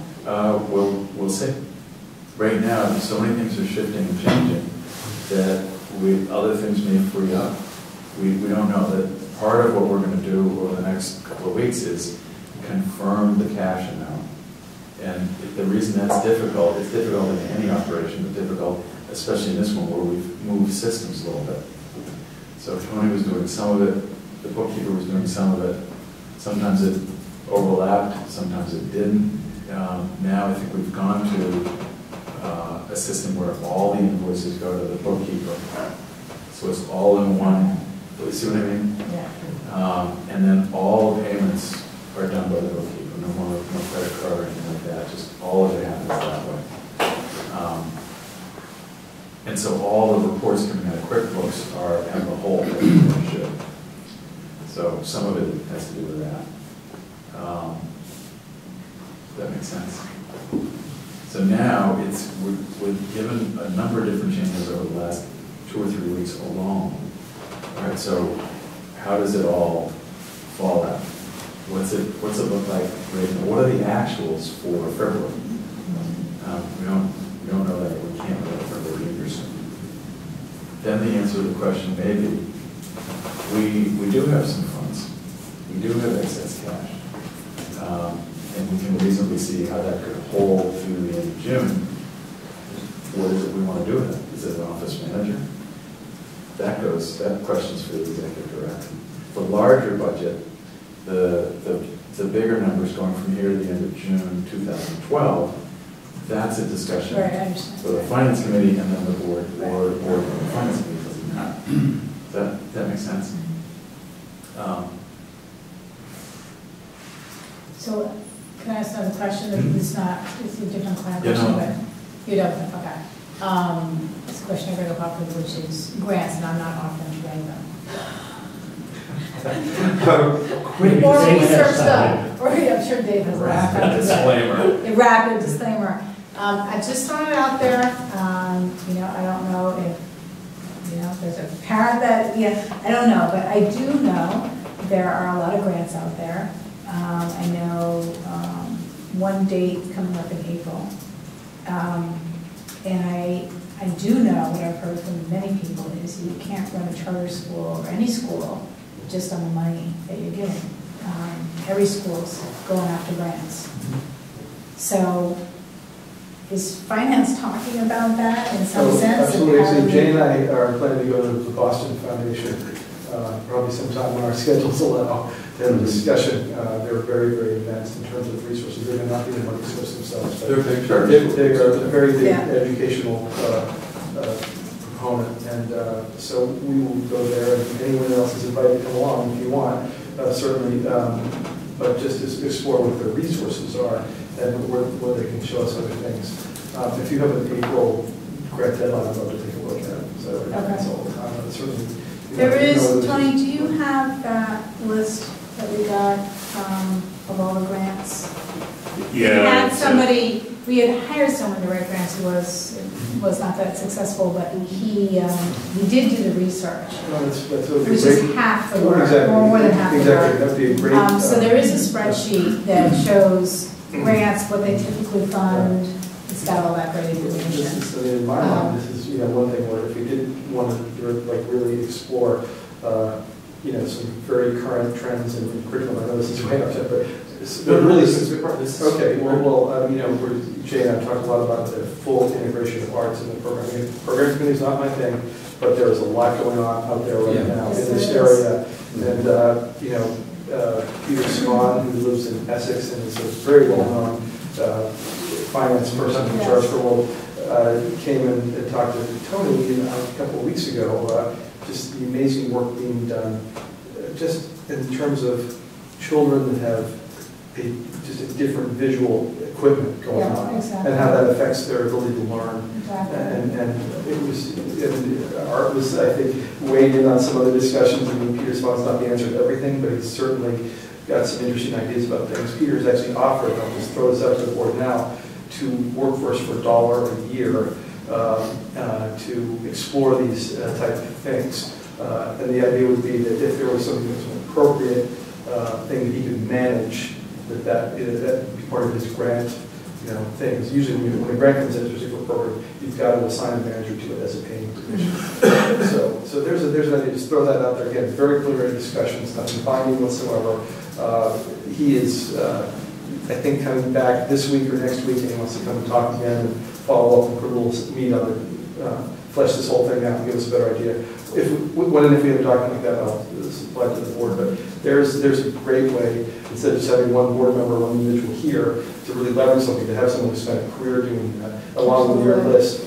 We'll see. Right now, so many things are shifting and changing that other things may free up. We don't know. That part of what we're going to do over the next couple of weeks is confirm the cash amount. And the reason that's difficult, it's difficult in any operation, but difficult especially in this one where we've moved systems a little bit. So Tony was doing some of it, the bookkeeper was doing some of it. Sometimes it overlapped, sometimes it didn't. Now I think we've gone to a system where all the invoices go to the bookkeeper. So it's all in one, you see what I mean? Yeah. And then all payments are done by the bookkeeper, no credit card or anything like that, just all of it happens that way. And so all the reports coming out of QuickBooks are as a whole, as they should. So some of it has to do with that. Does that make sense? So now we're given a number of different changes over the last 2 or 3 weeks alone. All right, so how does it all fall out? What's it look like right now? What are the actuals for February? We don't know that. We can't know that February either soon. Then the answer to the question may be, we do have some funds. We do have excess cash. And and we can reasonably see how that could hold through the end of June, what is it we want to do with it? Is it an office manager? That question's for the executive director. The larger budget, the bigger numbers going from here to the end of June 2012, that's a discussion Right, I understand. for the finance committee and then the board, or the finance committee doesn't matter. That makes sense? So, can I ask another question? It's a different kind of Yeah, question, no. but you don't, okay. It's a question I bring up often, which is grants, and I'm not offering to bring them. Or research them, or I'm sure Dave has Rapid disclaimer. A rapid disclaimer. I just thrown it out there, I don't know if, there's a parent that, I don't know, but I do know there are a lot of grants out there. I know one date coming up in April. And I do know, what I've heard from many people is you can't run a charter school or any school just on the money that you're getting. Every school's going after grants. So is finance talking about that in some sense? Absolutely. So Jane and I are planning to go to the Boston Foundation, probably sometime when our schedules allow, to have a discussion. They're very, very advanced in terms of resources. They may not be the money source themselves, but They're big charters. they are a very big Yeah. educational proponent. And so we will go there, and anyone else is invited to come along if you want, certainly. But just to explore what their resources are and where they can show us other things. If you have an April grant deadline, I'd love to take a look at it. So that's all the time. But certainly, There is, Tony, do you have that list that we got of all the grants? We had somebody, we had hired someone to write grants who was not that successful, but he did do the research. No, that's Which is half the work, exactly, or more than half the exactly. work. That'd be a great. So there is a spreadsheet that shows grants, what they typically fund. It's got all that great information. This is, in my mind, this is one thing where if we did want to really explore, some very current trends in curriculum. I know this is way off but really. Okay, well, Jay and I talked a lot about the full integration of arts in the program. Program committee is not my thing, but there's a lot going on out there right now in this area. And Peter Swan, who lives in Essex and is a very well-known finance person in charge for world, came in and talked to Tony a couple of weeks ago. Just the amazing work being done, just in terms of children that have just a different visual equipment going on, exactly. and how that affects their ability to learn. Exactly. And Art was, I think, weighed in on some other discussions. I mean, Peter Swan's not the answer to everything, but he's certainly got some interesting ideas about things. Peter's actually offered, I'll just throw this out to the board now, to work for us for $1 a year to explore these type of things. And the idea would be that if there was something that was an appropriate thing that he could manage, that would be part of his grant, things. Usually when a grant comes in, especially for a program, you've got to assign a manager to it as a paying position. So there's an idea. Just throw that out there again. Very preliminary discussions, nothing binding whatsoever. He is, I think, coming back this week or next week, and he wants to come and talk again and follow up and put a little meat on it, flesh this whole thing out and give us a better idea. When and if we have a document like that, I'll supply to the board. But there's a great way, instead of just having one board member, one individual here, to really leverage something, to have someone who spent a career doing that, along with your list.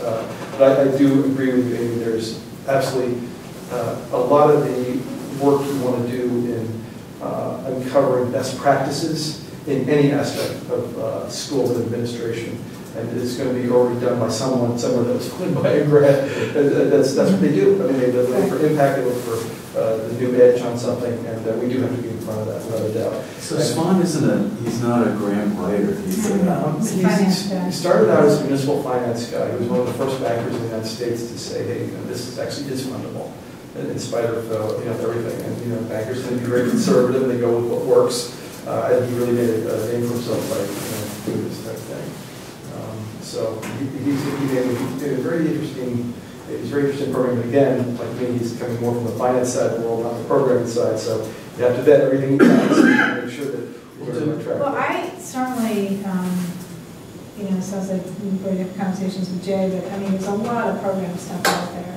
But I do agree with you, Amy. There's absolutely a lot of the work you want to do in uncovering best practices in any aspect of school and administration. And it's going to be already done by someone that was funded by a grant. That's what they do. I mean, they look for impact, they look for the new edge on something, and we do have to be in front of that, without a doubt. So Swan he's not a grant writer. He started out as a municipal finance guy. He was one of the first bankers in the United States to say, hey, this is actually fundable, in spite of everything. And bankers tend to be very conservative, and they go with what works. And he really made a name for himself by doing this type of thing. So he's a very interesting. It's a very interesting program. But again, like me, he's coming more from the finance side of the world, not the programming side. So you have to vet everything he does to make sure that we're on track. Well, certainly, you know, it sounds like we very different conversations with Jay, but I mean, there's a lot of program stuff out there.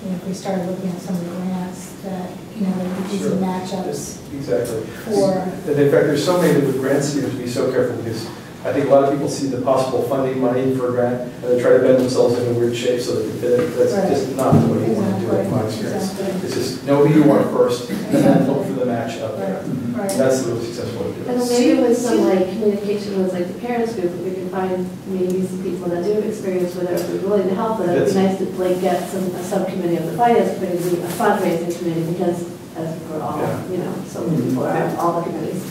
You know, if we started looking at some of the grants that, you know, there would be some matchups Exactly. for. And in fact, there's so many that with grants, you have to be so careful because I think a lot of people see the possible funding money for a grant and they try to bend themselves in a weird shape so they can fit it. That's Right. just not the way you want to do it, in my experience. Exactly. It's just know who you are first and then look for the match out there. Right. That's the really successful way to do And it. then maybe with some like communication with like the parents group, we can find maybe some people that do have experience with it, if we're willing to help with it. It'd be nice to like get a subcommittee of the finance committee, a fundraising committee, because as we're all, you know, so many people are on all the committees.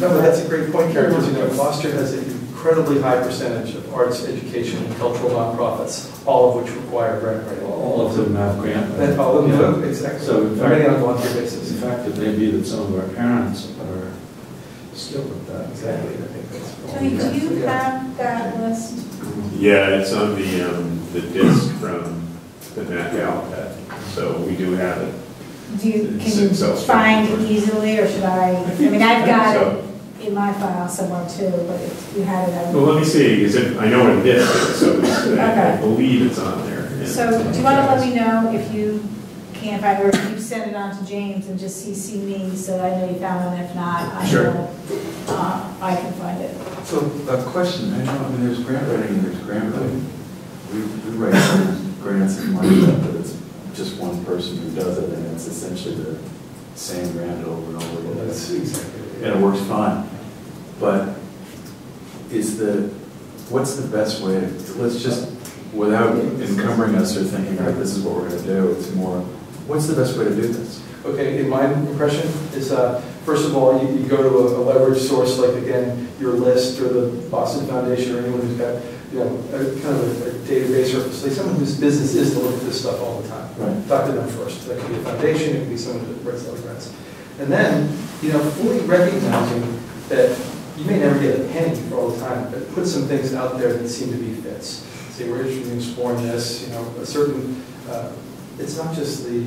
No, but that's a great point, Karen, because you know, Gloucester has an incredibly high percentage of arts, education, and cultural nonprofits, all of which require grant writing. All of them have grant. And all of them, exactly. So in many fact, on a volunteer basis. in fact, it may be that some of our parents are still with that. Exactly, I think that's. Tony, do you have that list? Yeah, it's on the disc from the Nat Gal pet, so we do have it. Do you, It's can you Excel find spreadsheet. it easily, or should I mean, I've got So- it in my file somewhere too, but if you had it, I Well, would. let me see, is it, I know what it is, so I Okay. believe it's on there. So do you want to let me know if you can't find, or if you send it on to James and just CC me so that I know you found it, if not, I Sure. will, I can find it. So, a question, I know, I mean, there's grant writing and there's grant writing. We write grants and money, but it's just one person who does it, and it's essentially the same grant over and over again. That's exactly. And it works fine. But what's the best way to, let's just, without encumbering us or thinking, all right, this is what we're going to do, it's more, what's the best way to do this? Okay, in my impression is, first of all, you go to a leverage source like, again, your list or the Boston Foundation or anyone who's got, you know, kind of a database or facility, someone whose business is to look at this stuff all the time. Right. Talk to them first. That could be a foundation, it could be someone who writes other grants. And then, you know, fully recognizing that you may never get a penny for all the time, but put some things out there that seem to be fits. Say, we're interested in exploring this, you know, a certain, it's not just the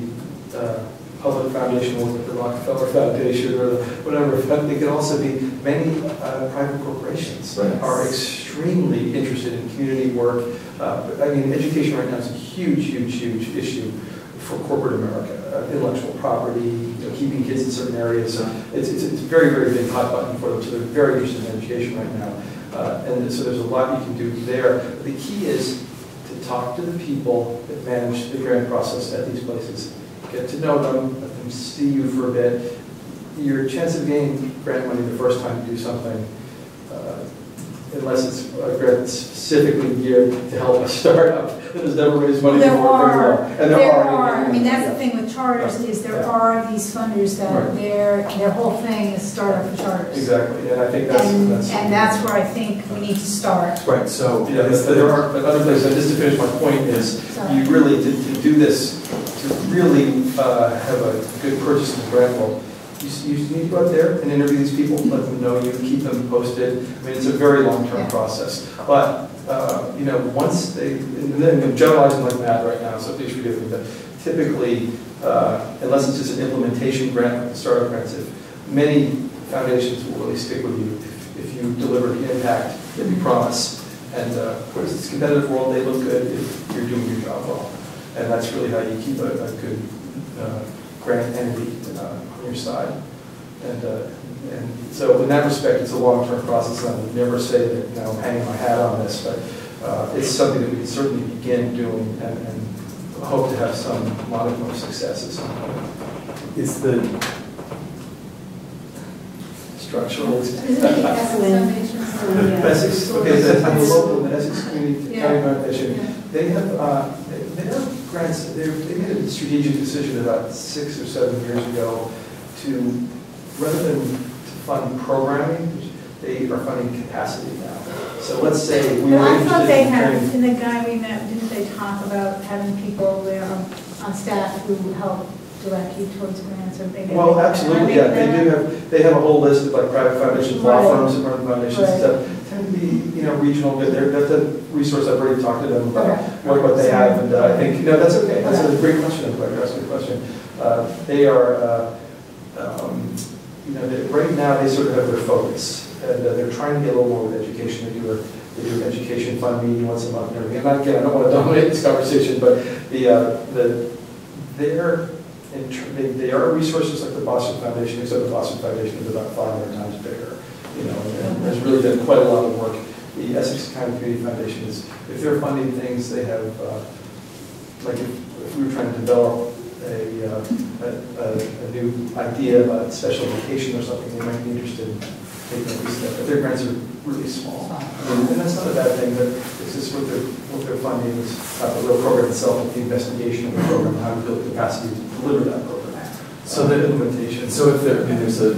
public foundation or the Rockefeller Foundation or whatever, it can also be many private corporations Right. are extremely interested in community work. I mean, education right now is a huge, huge, huge issue for corporate America. Intellectual property, you know, keeping kids in certain areas. It's a very, very big hot button for them, so they're very interested in education right now. And so there's a lot you can do there. The key is to talk to the people that manage the grant process at these places. Get to know them, let them see you for a bit. Your chance of getting grant money the first time you do something, unless it's a grant specifically geared to help a startup that has never raised money There before. are, And there are, I mean, that's yeah. the thing with charters, is there Yeah. are these funders that Right. their whole thing is startup for charters. Exactly, and I think that's. And that's where I think we need to start. Right, so. Yeah, but there are other places, and just to finish my point is, Sorry. you really, to do this, to really have a good purchase in the grant world, you need to go out there and interview these people, let them know you, keep them posted. I mean, it's a very long-term Yeah. process. But, you know, once they, and then I'm generalizing like mad right now, so please forgive me, but typically, unless it's just an implementation grant, like the startup grants, if many foundations will really stick with you if you deliver the impact that you promise. And of course, it's a competitive world, they look good if you're doing your job well. And that's really how you keep a good grant entity on your side. And so in that respect, it's a long-term process. I would never say that, you know, I'm hanging my hat on this, but it's something that we can certainly begin doing and hope to have some modicum of success at some point. Is the Structural. Isn't it the Essex Foundation? Essex, okay, the local, the Essex Community County Foundation, Yeah. they have grants, they made a strategic decision about 6 or 7 years ago to, rather than to fund programming, they are funding capacity now. So let's say we But were I thought interested they in had, training. in the guy we met, didn't they talk about having people there on staff who would help direct you towards grants or big? Well, absolutely, yeah, they have a whole list of like private foundations, law Right. firms and run foundations and stuff. Tend to be, you know, regional, but that's a resource I've already talked to them about, Okay. what they have, and I think, no, that's okay, that's a great question, I'm glad you're asking the question. They are, you know, right now they sort of have their focus, and they're trying to get a little more with education. They do an education fund meeting once a month and everything. And again, I don't want to dominate this conversation, but they are resources like the Boston Foundation, except the Boston Foundation is about 500 times bigger. And there's really been quite a lot of work. The Essex County Community Foundation is, if they're funding things, they have, like if we were trying to develop a new idea about special education or something, they might be interested in taking a piece of that. But their grants are really small. And that's not a bad thing, but it's just what they're funding is not the real program itself, but the investigation of the program, how to build capacity to deliver that program. So the implementation. So if there, I mean, there's a,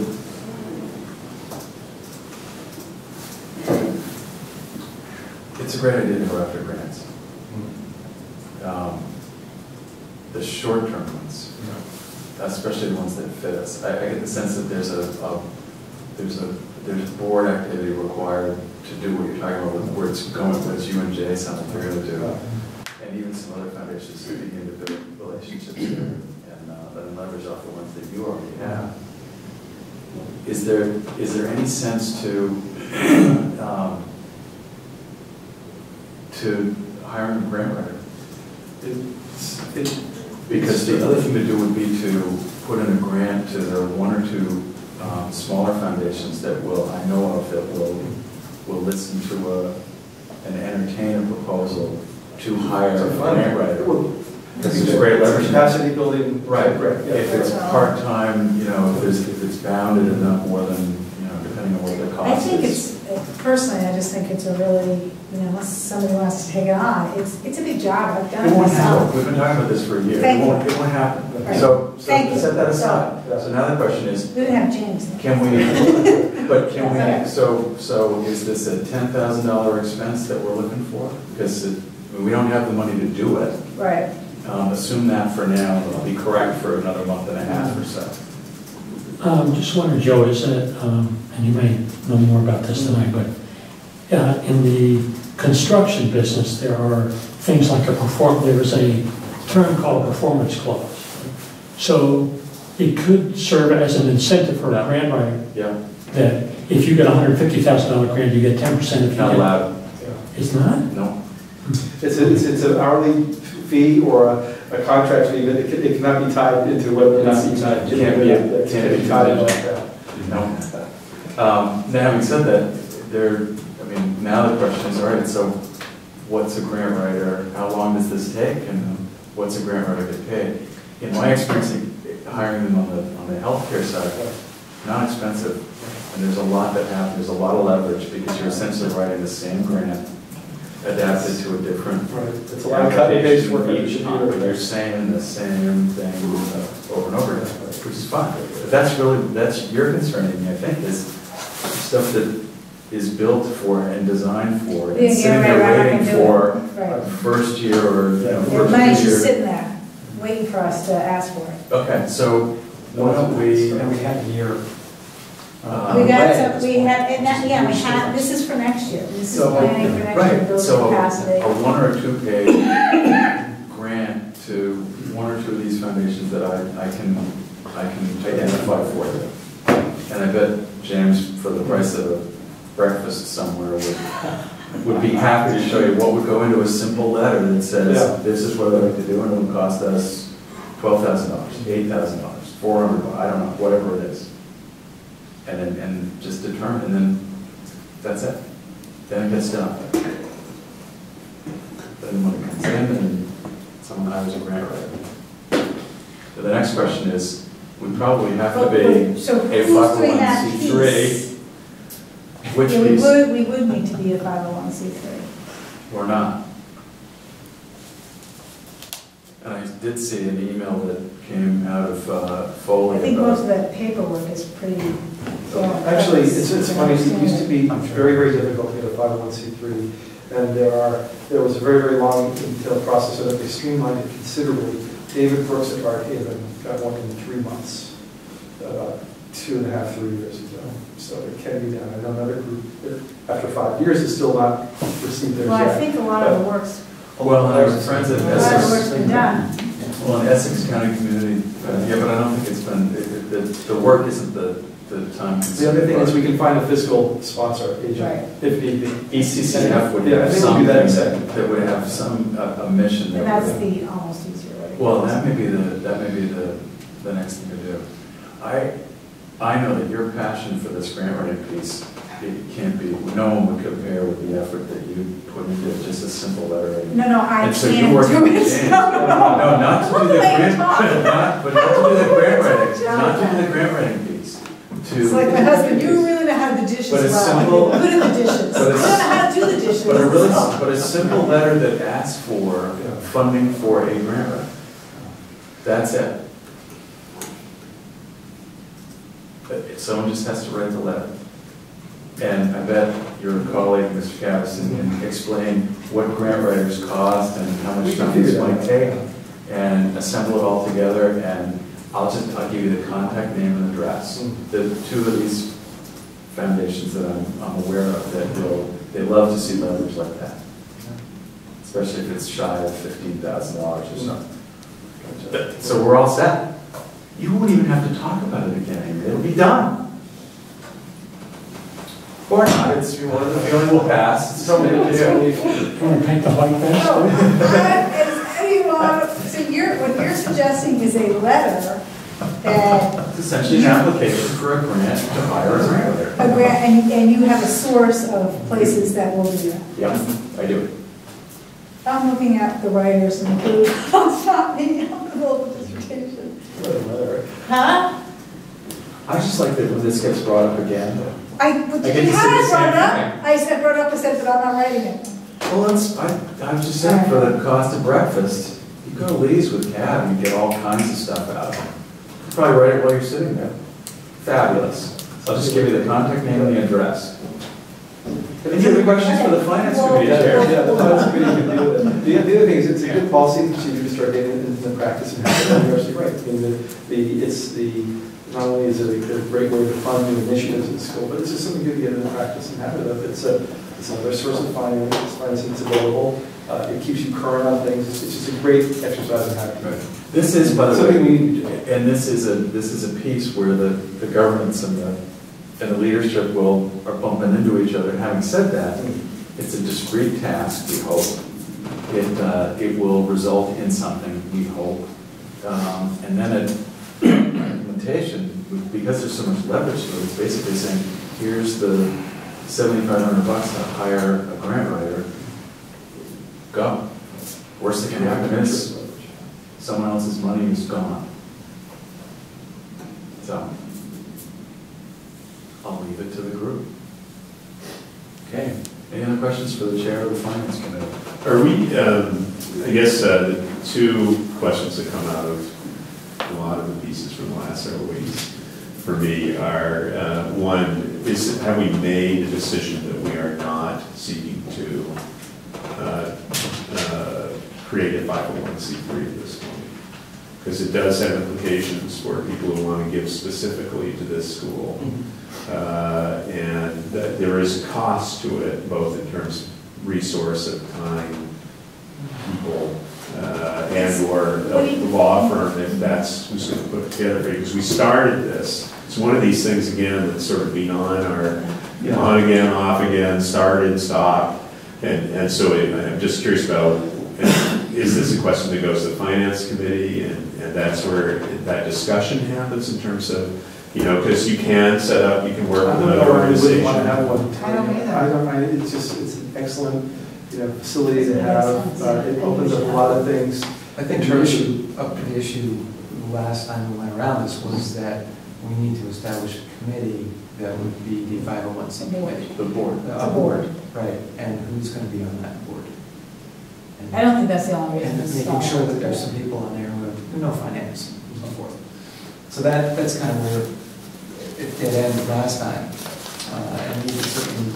it's a great idea to go after grants. The short-term ones, especially the ones that fit us. I get the sense that there's board activity required to do what you're talking about, where it's going, as you and Jay sound like they're going to do, and even some other foundations who begin to build relationships there and leverage off the ones that you already have. Is there any sense to hiring a grant writer? Because the other thing to do would be to put in a grant to the one or two smaller foundations that I know of that will listen to and entertain a proposal to hire a grant writer. Because there's great leverage. Capacity building. Right. Yeah. If it's part-time, if it's bounded enough more than, depending on what the cost is. I think it's, personally, I just think it's a really, unless somebody wants to take it on, it's a big job. I've done It it won't myself. happen. We've been talking about this for a year. Thank you. It won't happen. Right. So Thank you. set that aside. So now the question is, We didn't have James. can we, so is this a $10,000 expense that we're looking for? Because we don't have the money to do it. Right. Assume that for now, it'll be correct for another month and a half or so. Just wondering, Joe, is that, and you may know more about this than I, but in the construction business, there are things like there is a term called a performance clause. So it could serve as an incentive for a grant writer. Yeah. That if you get a $150,000 grant, you get 10% if you Not get. allowed. It's not? No. It's an hourly fee or a contract fee, but it cannot be tied into whether or not you Can't be tied like that. No. Now, having said that, now the question is, all right, so what's a grant writer? How long does this take? And what's a grant writer get paid? In my experience, hiring them on the healthcare side, not expensive. And there's a lot that happens. There's a lot of leverage because you're essentially writing the same grant adapted to a different. Right. It's a lot of cut and paste work. Each time, but you're saying the same thing over and over again, which is fine. But that's your concerning me, I think, is stuff that is built for and designed for, and sitting there waiting for a first year or, The first money's year. just sitting there, waiting for us to ask for it. Okay, so why don't we? And we had a year. This is for next year. This is So, planning for next year, right, building so capacity. a 1 or 2 page grant to 1 or 2 of these foundations that I can identify for you. And I bet James, for the price of a breakfast somewhere, would be happy to show you what would go into a simple letter that says, this is what I'd like to do, and it will cost us $12,000, $8,000, $400, I don't know, whatever it is. And just determine, and then that's it. Then it gets done. Then the money comes in and someone hires a grant writer. So the next question is, we probably have to be So a who's doing that 501c3. piece? Which Yeah, piece? we would need to be a 501c3. Or not? And I did see an email that came out of Foley. I think about- most of that paperwork is pretty. Actually, it's funny, it used to be very, very difficult to get a 501c3, and there was a very, very long, detailed process, so that they streamlined it considerably. David Brooks at Barhaven got one in 3 months, about 2.5, 3 years ago. So it can be done. I know another group that after 5 years has still not received theirs Well, I yet. think a lot of the work's, Well, I was friends at a lot of the work's Essex. been done. Well, in Essex County Community, yeah, but I don't think it's been, the work isn't the time. The other thing is we can find a fiscal sponsor agent Right. if need be. ECCF would Yeah, I have think we'll do something that in a second. that would have some, a mission. And that that's would- the almost easier way. Well, that may be the next thing to do. I know that your passion for this grant writing piece, it can't be, no one would compare with the effort that you put into just a simple letter writing. No, I And so can't you work do with it. James. No, No, not to do the What are you grant, talking but not to do the grant writing, John. not to do the grant writing piece. It's like my husband, you really know how to do dishes But it's well. simple. Good at the dishes. But I don't it's- know how to do the dishes. But a simple letter that asks for funding for a grant writer. That's it. Someone just has to write the letter. And I bet your colleague, Mr. Cavison, can explain what grant writers cost and how much time this might take, and assemble it all together, and I'll give you the contact name and address. The two of these foundations that I'm aware of that they love to see letters like that. Especially if it's shy of $15,000 or something. So we're all set. You won't even have to talk about it again. It'll be done. Or not, it's, the feeling will pass. It's something to do. Want to paint the white fence? So what you're suggesting is a letter that It's essentially an application for a grant to hire a grant writer. a grant, and you have a source of places that will do that. Yeah, I do. I'm looking at the writers and the it's not me, I'm the local dissertation. Huh? I just like that when this gets brought up again. I get to had say the brought same it up. thing. I said, brought it up, I said, but I'm not writing it. Well, I'm just saying, for the cost of breakfast, you go to Lee's with Cab, you get all kinds of stuff out of it. You probably write it while you're sitting there. Fabulous. I'll just give you the contact name and the address. Any other questions for the finance committee chair? Yeah, the finance committee can deal with it. The other thing is, it's a good policy and procedure to start getting into the practice and habit. You're absolutely right. I mean, not only is it a great way to fund new initiatives in school, but it's just something good to get into the practice and habit of. It's another source of financing that's available. It keeps you current on things. It's just a great exercise in habit. Right. This is, by the Something we way, need to do. and this is a piece where the governance and the leadership are bumping into each other. Having said that, it's a discrete task, we hope. It will result in something, we hope. And then implementation, because there's so much leverage to it, it's basically saying, here's the $7,500 to hire a grant writer. Go. Worst that can happen is someone else's money is gone. So, I'll leave it to the group. Okay. Any other questions for the chair of the finance committee? Are we, I guess, the two questions that come out of a lot of the pieces from the last several weeks for me are, one, have we made a decision that we are not seeking to create a 501c3 at this point? Because it does have implications for people who want to give specifically to this school. And that there is a cost to it, both in terms of resource of time, people, and/or a law firm, if that's who's going to put it together. Because we started this, it's one of these things again that's sort of been on on again, off again, started, stopped, and so I'm just curious about, is this a question that goes to the finance committee, and that's where that discussion happens in terms of, because you can set up, you can work with another organization. I wouldn't want to have one. I don't either. It's an excellent, facility to have. It opens up a lot of things. I think the issue last time we went around this was that we need to establish a committee that would be the 501c committee. The board. A board, right, and who's going to be on that board? And- I don't think that's the only reason And to making stop. sure that there's some people on there who know finance and so forth. So that's kind of where it ended last time. And we can certainly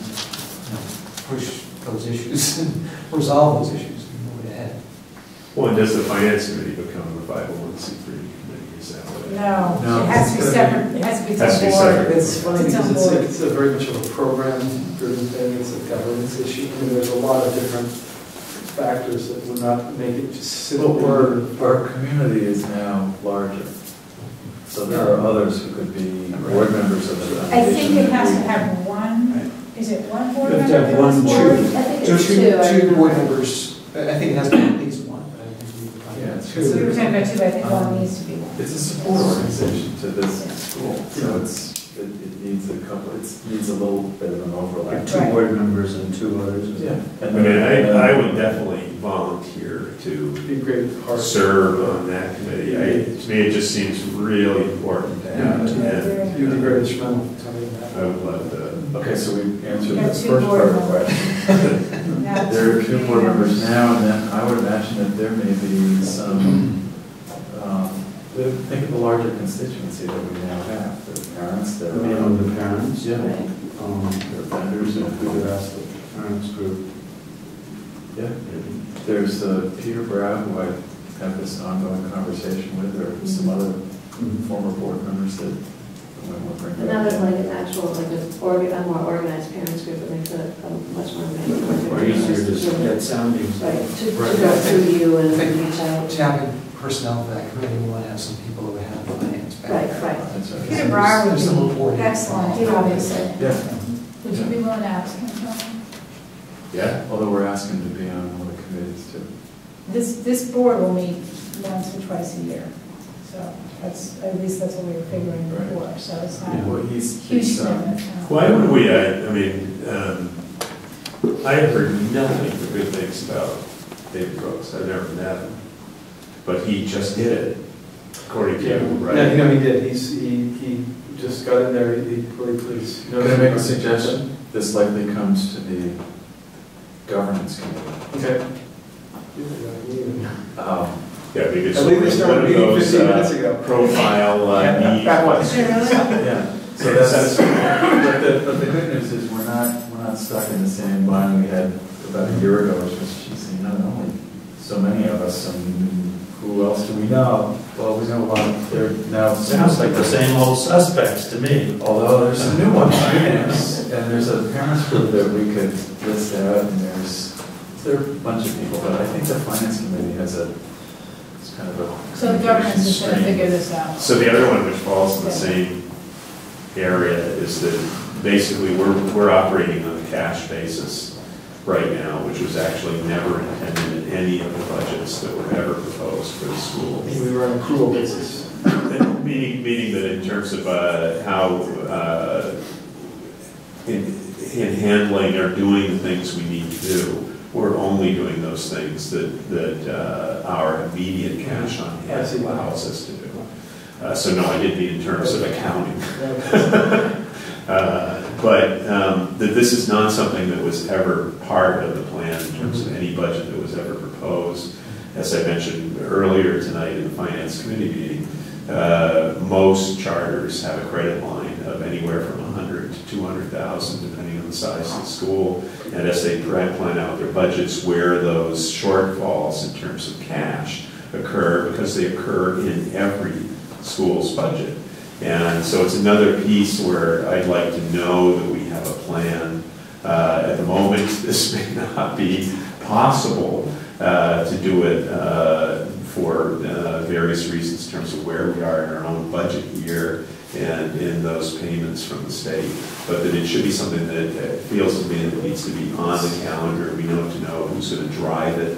push those issues and resolve those issues and move it ahead. Well, and does the finance committee become a 501c3 committee? Is that what it is? No, it has to be separate, it has to be Has to be its own board. separate. It's funny It's because on board. it's a very much of a program-driven thing. It's a governance issue. I mean, there's a lot of different factors that would not make it just simple. Our community is now larger. So there are others who could be board members of the foundation. I think it has to have one, is it one board You have member to have for one, this two. board? I think it's two. I Two remember. board members, I think it has to be at least one, but I think we Yeah, it's two. We were talking about two, but I think one needs to be one. It's a support organization to this school, so it needs a couple, it needs a little bit of an overlap. Two board members and two others. Yeah. I mean, I would definitely volunteer to Be a great part. serve on that committee. To me, it just seems really important to have it, and You'd be very instrumental, tell me that. I would love to. Okay, so we answered Got the two first board part of the members. question. Now There are two three board members now, and then I would imagine that there may be some, think of the larger constituency that we now have. There are parents, there You are, know, the parents. yeah, Right. there are vendors, and who Who there asked the parents group. Yeah, there's Peter Brown, who I have this ongoing conversation with, or some other former board members that we will bring And now there's back. like an actual, like a more organized parents group that makes it a much more. Or easier to get soundings. Right, to go through you and reach out. To having personnel for that committee, we want to have some people who have finance background. Right. That's right. Peter Brower There's some would reporting. be excellent, obviously. Yeah, Would you be willing to ask him? Yeah. although we're asking to be on one of the committees too. This board will meet once or twice a year, so that's, at least that's what we were figuring Right. before, so it's not Well, a he's, huge commitment. Why would we, I mean, I have heard nothing but good things about David Brooks. I've never met him. But he just did it, according to you, right? Yeah, you know, he did, he just got in there, he really pleased. Can I make a suggestion? This likely comes to the governance committee. Okay. Yeah, because I believe they one started of meeting those 15 minutes ago. profile needs. That was. Yeah, so that's, but the good news is we're not stuck in the same bind we had about a year ago, which was, geez, you know, only so many of us, and who else do we know? Well, we know a lot, there now. Sounds like the same old suspects to me. Although there's some new ones, and there's a parents group that we could list out, and there are a bunch of people, but I think the finance committee has it's kind of a. So the governance is going to strain. figure this out. So the other one, which falls in the same area, is that basically we're operating on a cash basis right now, which was actually never intended in any of the budgets that were ever proposed for the school. We were on an accrual basis. Meaning that in terms of how in handling or doing the things we need to do, we're only doing those things that our immediate cash on hand allows us to do. So no, I didn't mean in terms of accounting. But that this is not something that was ever part of the plan in terms of any budget that was ever proposed. As I mentioned earlier tonight in the Finance Committee meeting, most charters have a credit line of anywhere from 100 to 200,000, depending on the size of the school. And as they plan out their budgets, where those shortfalls in terms of cash occur, because they occur in every school's budget. And so it's another piece where I'd like to know that we have a plan. At the moment, this may not be possible to do it for various reasons in terms of where we are in our own budget year and in those payments from the state. But that it should be something that feels to me that needs to be on the calendar. We know who's going to drive it.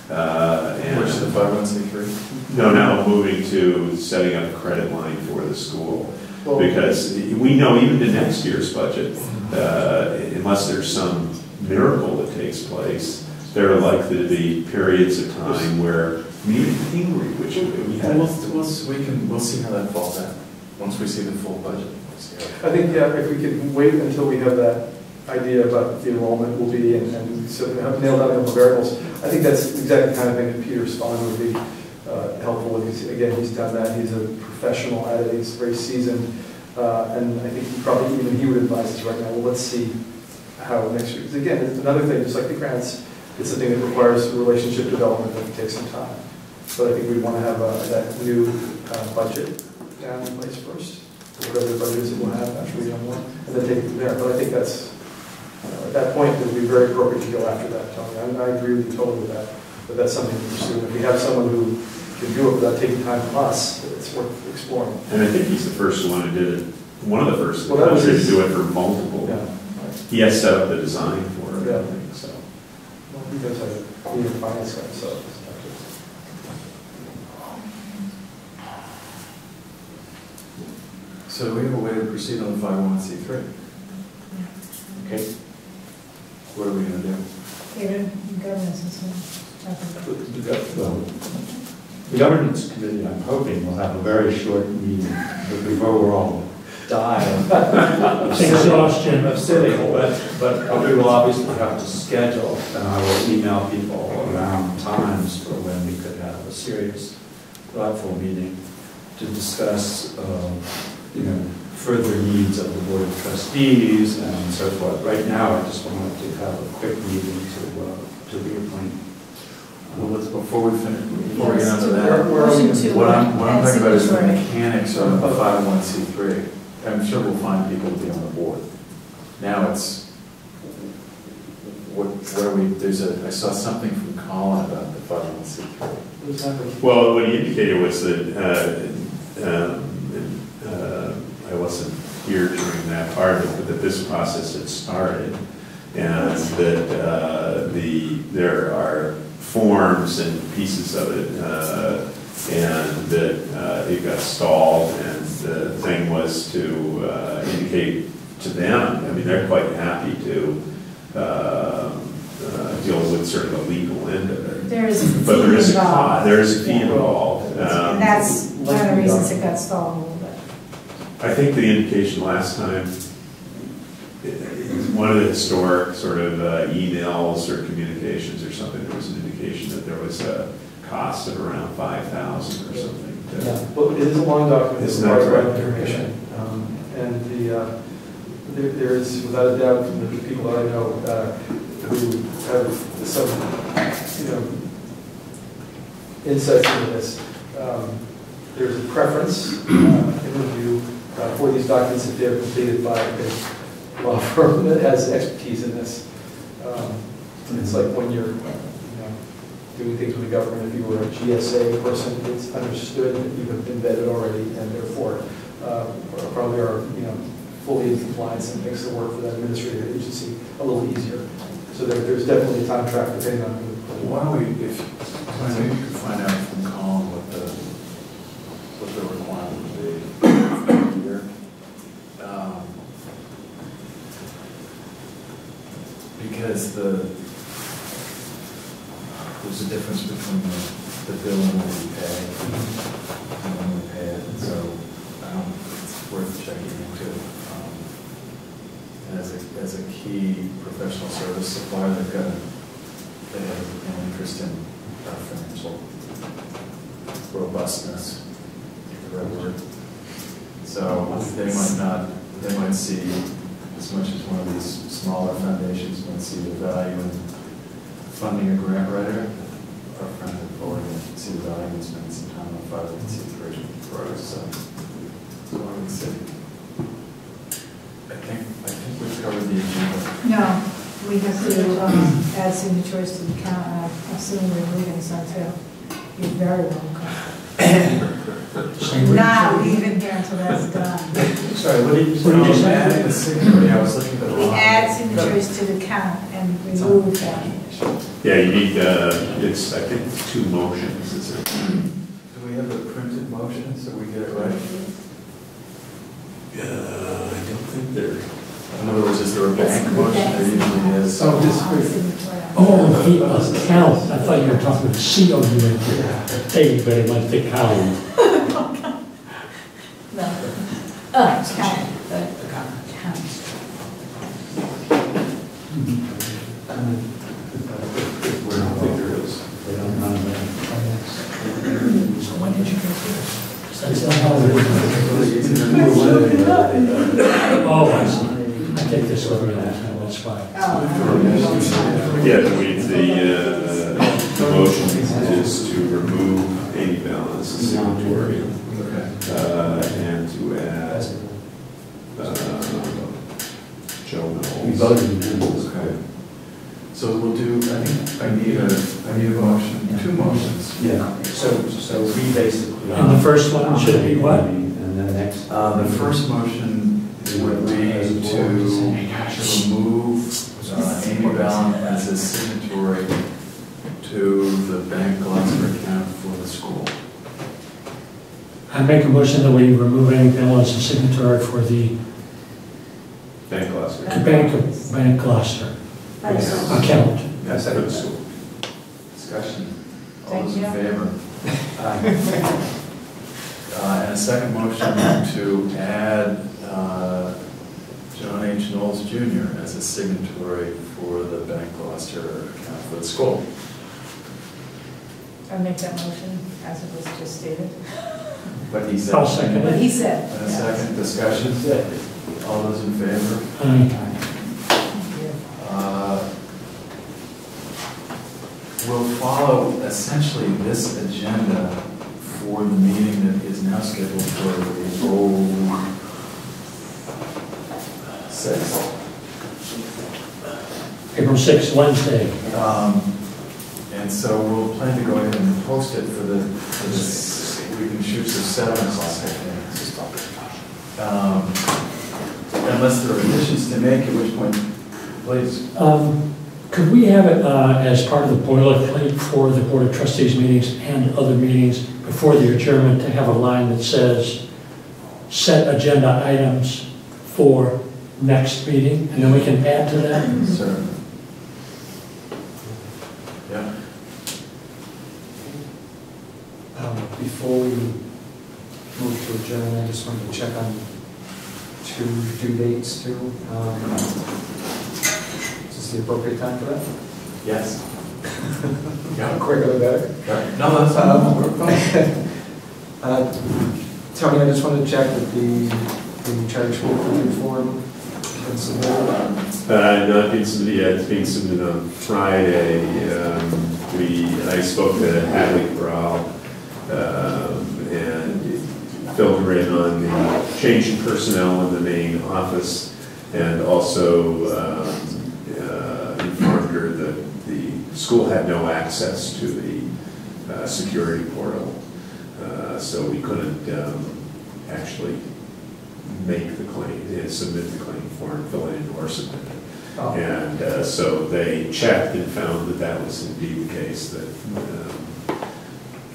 Which is the 501c3? No, now moving to setting up a credit line for the school. Well, Because we know even in next year's budget, unless there's some miracle that takes place, there are likely to be periods of time where even Ingrid, which we had. We'll see how that falls out. Once we see the full budget. We'll see how I think, yeah, if we could wait until we have that idea about what the enrollment will be and so we have nailed down the variables, I think that's exactly the kind of thing that Peter Spahn would be helpful with. Again, he's done that. He's a professional at it. He's very seasoned. And I think probably even he would advise us right now, well, let's see how next year. Because again, it's another thing, just like the grants, it's a thing that requires relationship development that takes some time. So I think we'd want to have that new budget down in place first, or whatever the budget is that we'll have after we have one, and then take it from there. But I think that's, at that point, it would be very appropriate to go after that, Tony. I agree with you totally with that, but that's something to pursue. If we have someone who can do it without taking time from us, it's worth exploring. And I think he's the first one who did it, one of the first in Well, the that was country to his- do it for multiple. Yeah. He has set up the design for it, Yeah. I think, so. Well, he does have a leader finance guy, so. So we have a way to proceed on the 501c3. Okay. What are we going to do? David, governance is talking about. The governance committee, I'm hoping, will have a very short meeting before we're all die Exhaustion. of sitting, but we will obviously have to schedule, and I will email people around times for when we could have a serious, thoughtful meeting to discuss, further needs of the Board of Trustees and so forth. Right now, I just wanted to have a quick meeting to reappoint. Well, let's, before we finish, before we get Yes, onto to- that, motion to what I'm talking about is the add mechanics of the 501c3. I'm sure we'll find people to be on the board. Now it's, what are we, I saw something from Colin about the 501c3. Well, what he indicated was that, I wasn't here during that part of it, but that this process had started, and that there are forms and pieces of it, and that it got stalled, and the thing was to indicate to them, I mean, they're quite happy to deal with sort of the legal end of it. There is a fee But there is a involved. cost, there is a fee Yeah. involved. And that's one of the reasons it got stalled a little bit. I think the indication last time, one of the historic sort of emails or communications or something, there was an indication that there was a cost of around 5,000 or something. Yeah, well, it is a long document. It's It's not not correct. information. And there is, without a doubt, from the people that I know who have some, insights into this, there's a preference in review for these documents if they're completed by a law firm that has expertise in this. It's like when you're, doing things with the government, if you were a GSA person, it's understood that you have been vetted already, and therefore probably are, fully in compliance, and makes the work for that administrative agency a little easier. So there's definitely a time track depending on who. Why don't we, maybe you could find out from Colin what the requirement would be here. Because there's a difference between the bill and what we pay, and when we pay it, and so it's worth checking into. And as a key professional service supplier, they have an interest in financial robustness, the right word. So they might see, as much as one of these smaller foundations might see the value in funding a grant writer, our friend at Board will see the value in spending some time on 501c3 for us. So I would say, I think we've covered the agenda. No, we have to add signatures to the count, and I assume we're moving some too. You're very welcome. Not leaving here until that's done. Sorry, what did you say? What did you say? Adding the signature, yeah, I was looking at the We wrong. add signatures to the count and remove them. Yeah, you need, it's, I think it's 2 motions, is it? Do we have a printed motion so we get it right? I don't think there. In other words, is there a bank motion? There usually is. Oh, just Oh, he was count. I thought you were talking about COU. Hey, but it meant the count. No. Count. Count. I don't think there is. They don't run that. So when did you get here? Oh, I see. I take this with me all the time, that's fine. Yeah, the motion is to remove Amy Balance, signatory, and to add Joe We Knowles. voted unanimously. Okay. So we'll do, I think I need a I need a motion, two motions. Yeah, so we basically. And the first one should be what? And the next. The first motion would be to remove Amy Ballon as a signatory to the Bank Gloucester account for the school. I make a motion that we remove Amy Bell as a signatory for the Bank Gloucester. Bank Gloucester account. That's for the school. Discussion. All Thank those in you. favor? And a second motion to add John H. Knowles Jr. as a signatory for the Bank Gloucester account for the school. I'll make that motion as it was just stated. But he said. I'll second What it. he said. And a second discussion. All those in favor? Aye. We'll follow essentially this agenda for the meeting that is now scheduled for April 6th. April 6th, Wednesday. And so we'll plan to go ahead and post it for this, we can shoot for 7 o'clock, I think. Unless there are additions to make, at which point, please. Could we have it as part of the boilerplate for the Board of Trustees meetings and other meetings before the adjournment to have a line that says, set agenda items for next meeting, and then we can add to that? Sir. Yeah. Before we move to adjourn, I just wanted to check on 2 due dates too. Is this the appropriate time for that? Yes. Yeah. Quicker the better. No, that's not, we're fine. Tony, I just wanted to check that the charter school curriculum form been submitted. Not being submitted yet, it's being submitted on Friday. I spoke to Hadley Corral and filled her in on the change in personnel in the main office, and also informed her that the school had no access to the security portal, so we couldn't actually make the claim, submit the claim form, fill it in or submit it. Oh. And so they checked and found that that was indeed the case, that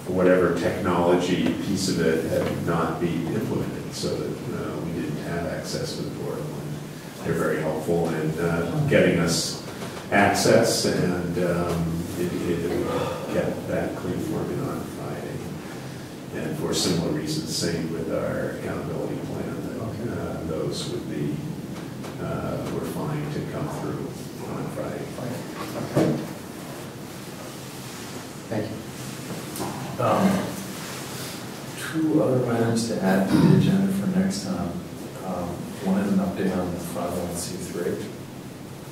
for whatever technology piece of it had not been implemented, so that we didn't have access to the portal. And they're very helpful in getting us access, and it get that clean form in on Friday. And for similar reasons, same with our accountability plan, that those would be, were fine to come through on Friday. Okay. Thank you. 2 other items to add to the agenda for next time. One is an update on the 501c3.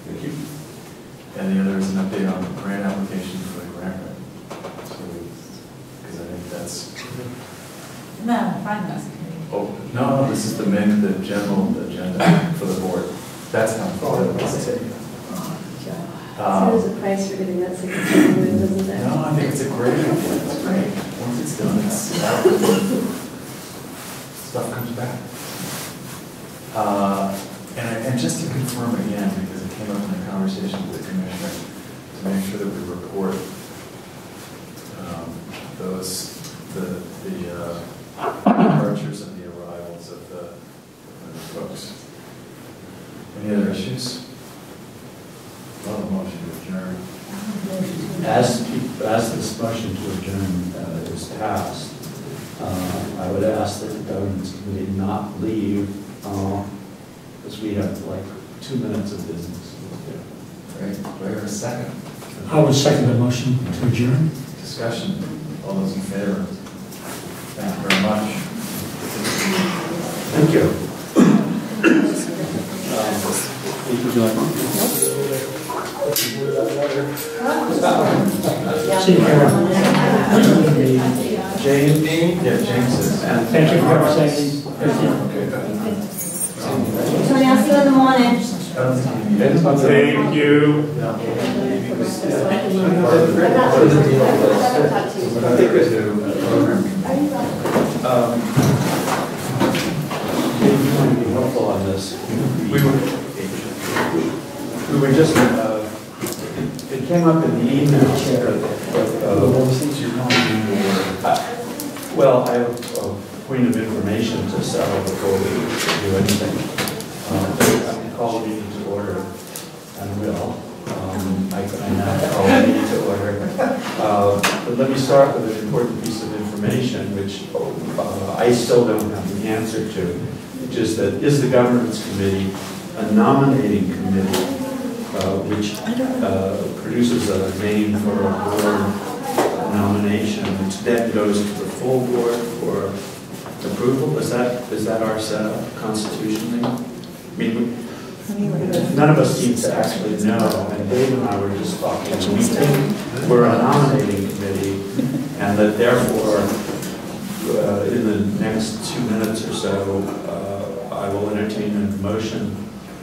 Thank you. And the other is an update on the grant application for the grant writer. So, because I think that's, No, finance committee. oh, no, this is the general agenda for the board. That's not for the board. So there's a price for getting that signature removed, isn't there? No, I think it's a great idea. It's great. Once it's done, it's stuff comes back. And just to confirm again, because it came up in the conversation with the commissioner, to make sure that we report the departures and the arrivals of the folks. Any other issues? Well, the motion to adjourn. As this motion to adjourn is passed, I would ask that the governance committee not leave, because we have like 2 minutes of business. Great. Do I hear a second? I would second the motion to adjourn. Discussion. All those in favor? Thank you very much. Thank you. Would you like one? See you, Karen. James? Yeah, James is. Thank you for saying. Tony, I'll see you in the morning. I don't think you need it. Thank you. No. just so I can. Yeah. I'm not sure. I haven't talked to you. I think we do a program. Maybe you want to be helpful on this. We were just, it came up in the email. Well, I have a point of information to settle before we do anything. I can call the meeting to order, and will. I now call the meeting to order. But let me start with an important piece of information, which I still don't have the answer to, which is that is the governance committee a nominating committee, which produces a name for a board nomination, which then goes to the full board for approval? Is that our setup constitutionally? I mean, none of us seem to actually know, and Dave and I were just talking, we think we're a nominating committee, and that therefore, in the next 2 minutes or so, I will entertain a motion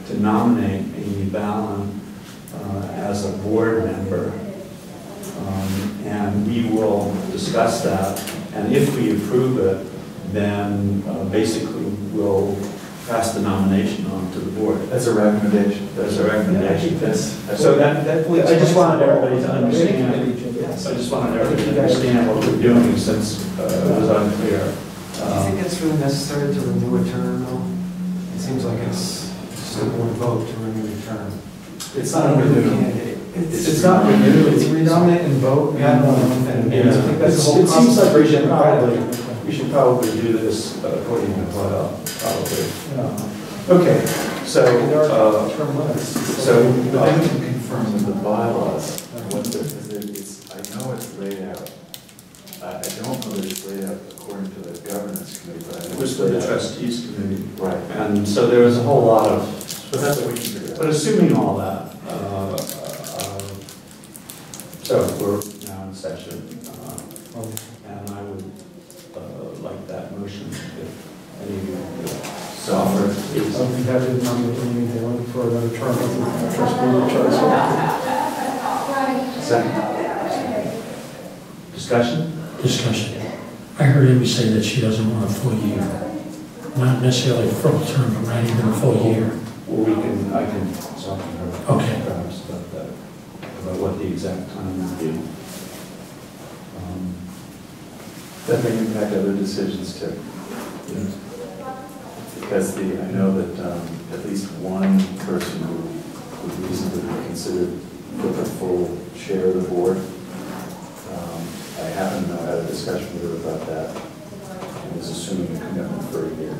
to nominate Amy Ballin as a board member. And we will discuss that, and if we approve it, then basically we'll pass the nomination on to the board. That's a recommendation. That's a recommendation. That's So I just wanted everybody to understand. I just wanted everybody to understand what we're doing since it was unclear. Do you think it's really necessary to renew a term, though? It seems like it's just a board vote to renew a term. It's not renewed. It's not renewed, it's renominate and vote. Yeah. I think that's the whole It seems like concept. we should probably do this according to Doyle, probably. Yeah. Okay, so, Term limits. So, but then we can confirm with the bylaws, what I know it's laid out. I don't know that it's laid out according to the governance committee, but I know it was it's for laid the out. trustees committee. Right. And so there was a whole lot of, But that's what we can figure out. but assuming all that, so we're now in session, and I would like that motion if any of you would offer it, please. I'll be happy to nominate Amy Ballin for another term as a trustee of Charter. Second. Discussion? Discussion. I heard Amy say that she doesn't want a full year. Not necessarily a full term, but not even a full year. Well, I can talk to her. Okay. Perhaps about that, about what the exact time would be. That may impact other decisions too. Because I know that at least one person who would reasonably be considered for the full share of the board. I happen to have had a discussion with her about that. I was assuming a commitment for a year.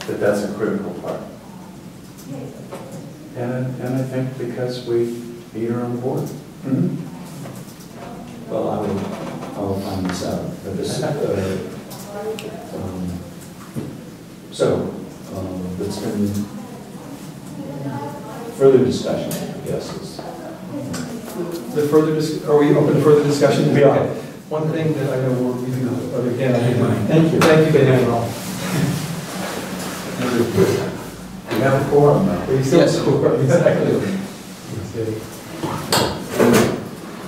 But that's a critical part. And I think because we need her on the board. Mm-hmm. Well, I'll find this out. But this, it's been further discussion, I guess. The further, are we open to further discussion? We are. Okay. One thing that I know we do, again, Thank you. Thank you, Daniel. We have a quorum now. We still have a quorum, exactly.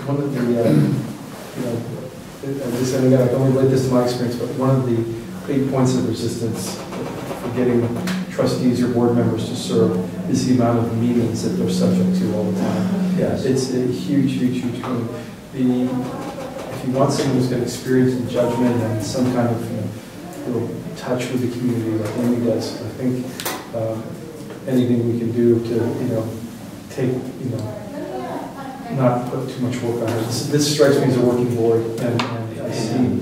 One of the, and this, and again, I don't relate this to my experience, but one of the big points of resistance for getting trustees or board members to serve is the amount of meetings that they're subject to all the time. Yes. It's a huge, huge, huge thing. If you want someone who's got experience in judgment and some kind of real touch with the community like Amy does, I think anything we can do to, take, not put too much work on her. This strikes me as a working board, and I see,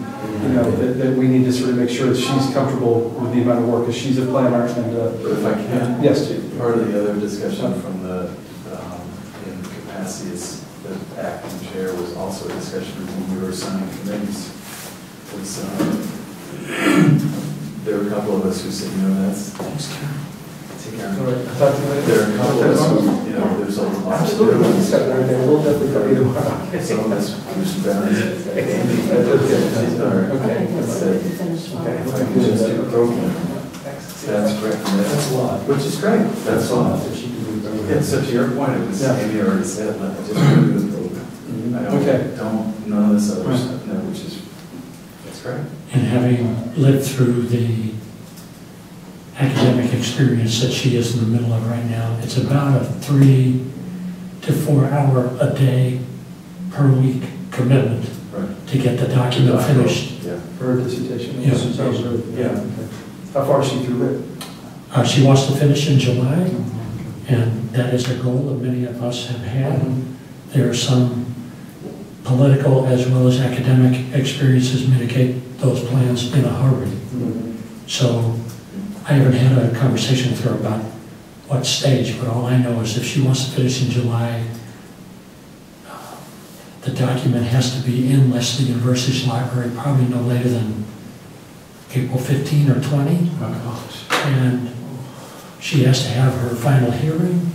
that we need to sort of make sure that she's comfortable with the amount of work, because she's a planner, and, But if I can, yes, Chief. part of the other discussion from the, in capacity as the acting chair was also a discussion when we were assigning committees. Was, there were a couple of us who said, that's, take care of it. I'll talk to you later. There are a couple of us who, there's a lot to do. Absolutely. We'll definitely cover you tomorrow. Some of us, Commissioner Barron's, Okay. if I can just do a program. That's correct. That's a lot. Which is great. That's a lot. That she can do very well. Yeah, so to your point, it was, Yeah. Amy already said, let me just review the program. I Okay. don't, none of this other Right. stuff, no, which is, that's great. And having lived through the academic experience that she is in the middle of right now, it's about a 3 to 4 hour a day per week commitment Right. to get the document finished. Yeah. For her dissertation? Yeah. Sounds good. Yeah. Okay. How far is she through it? She wants to finish in July, and that is a goal that many of us have had. There are some political as well as academic experiences mitigate those plans in a hurry. So I haven't had a conversation with her about what stage, but all I know is if she wants to finish in July, the document has to be in Leicester University's library probably no later than April 15 or 20. Oh, gosh. And she has to have her final hearing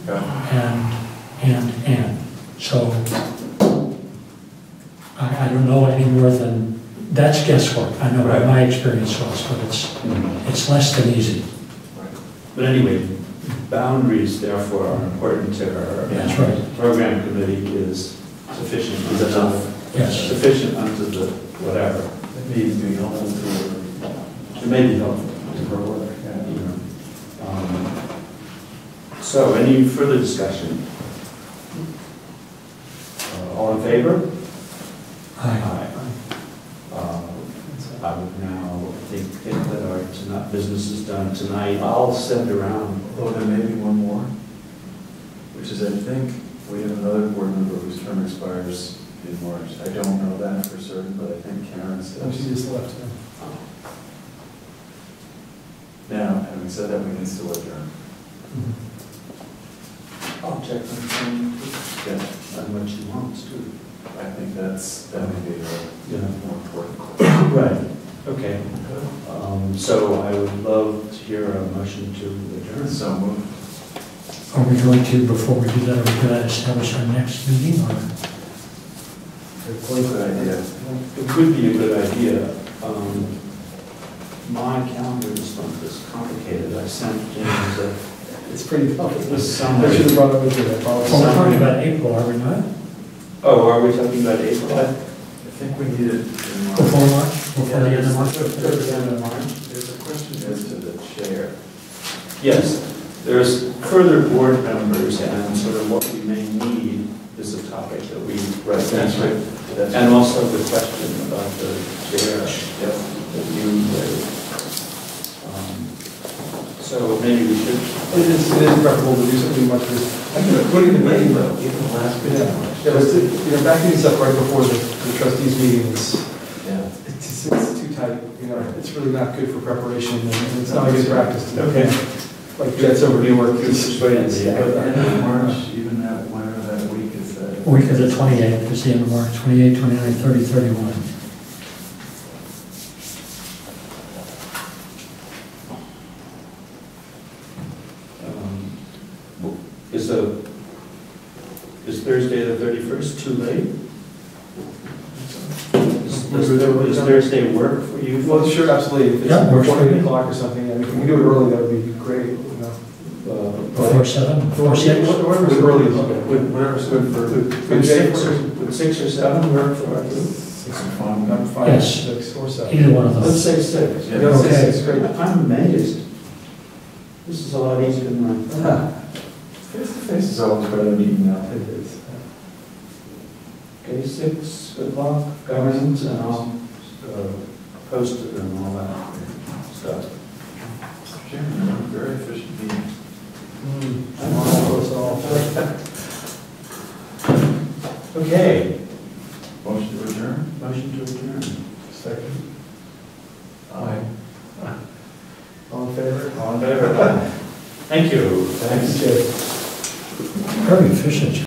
and. So I don't know any more than, that's guesswork. I know what my experience was, but it's less than easy. But anyway, boundaries therefore are important to her. That's and right. the program committee is sufficient. Is enough. Yes. Sufficient unto the whatever. It may be helpful to, It may be helpful. to her work, yeah. You know. So any further discussion? All in favor? Aye. I would now think that our business is done tonight. I'll send around. Oh, there may be one more, which is, I think, we have another board member whose term expires in March. I don't know that for certain, but I think Karen Oh, says. she just left. Now, having said that, we can still adjourn. I'll check on him. Yeah, On what she wants to. I think that may be Yeah. more important. Right, okay. So I would love to hear a motion to adjourn. So moved. Are we going to, before we do that, are we going to establish our next meeting or? Good idea. It could be a good idea. My calendar is complicated. I sent James It's pretty tough. a I summary. should have brought it with you. I Well, apologize. we're talking about April, are we not? Oh, are we talking about April? I think we need it in March. Before March? Before the end of March? There's a question as to the chair. Yes, there's further board members and sort of what we may need is a topic that we recommend. And also the question about the chair that you raised. So maybe we should. It is preferable to do something much this. I think putting the meeting though, Even the last bit. yeah, backing these up right before the trustees meeting is, Yeah. it's too tight, it's really not good for preparation and it's not a good practice. Okay. Like that's over New York, it's But end of March, even that, whenever that week is that. Week of the 28th is the end of March, 28, 29, 30, 31. Is Thursday the 31st too late? Does Thursday work for you? Well, sure, absolutely. If it's Yeah, works before for 8 me. o'clock or something, if we can do it early, that would be great, Before 7, before 6? Whatever's early is okay. Whatever's good for. Would 6 or 7 work for us? 6 is fine. I'm fine, Yes. 6 or 7. Either one of Let's those. say 6. Yeah. Yeah, Okay. 6 is great. I'm amazed. This is a lot easier than I thought. Face to face is always better than meeting now. It is. Okay, 6 o'clock, governance, and I'll post it and all that stuff. Mr. Chairman, very efficient meeting. Okay, Motion to adjourn? motion to adjourn. Second. Aye. All in favor? All in favor? Thank you. Thanks. Jay. Very efficient.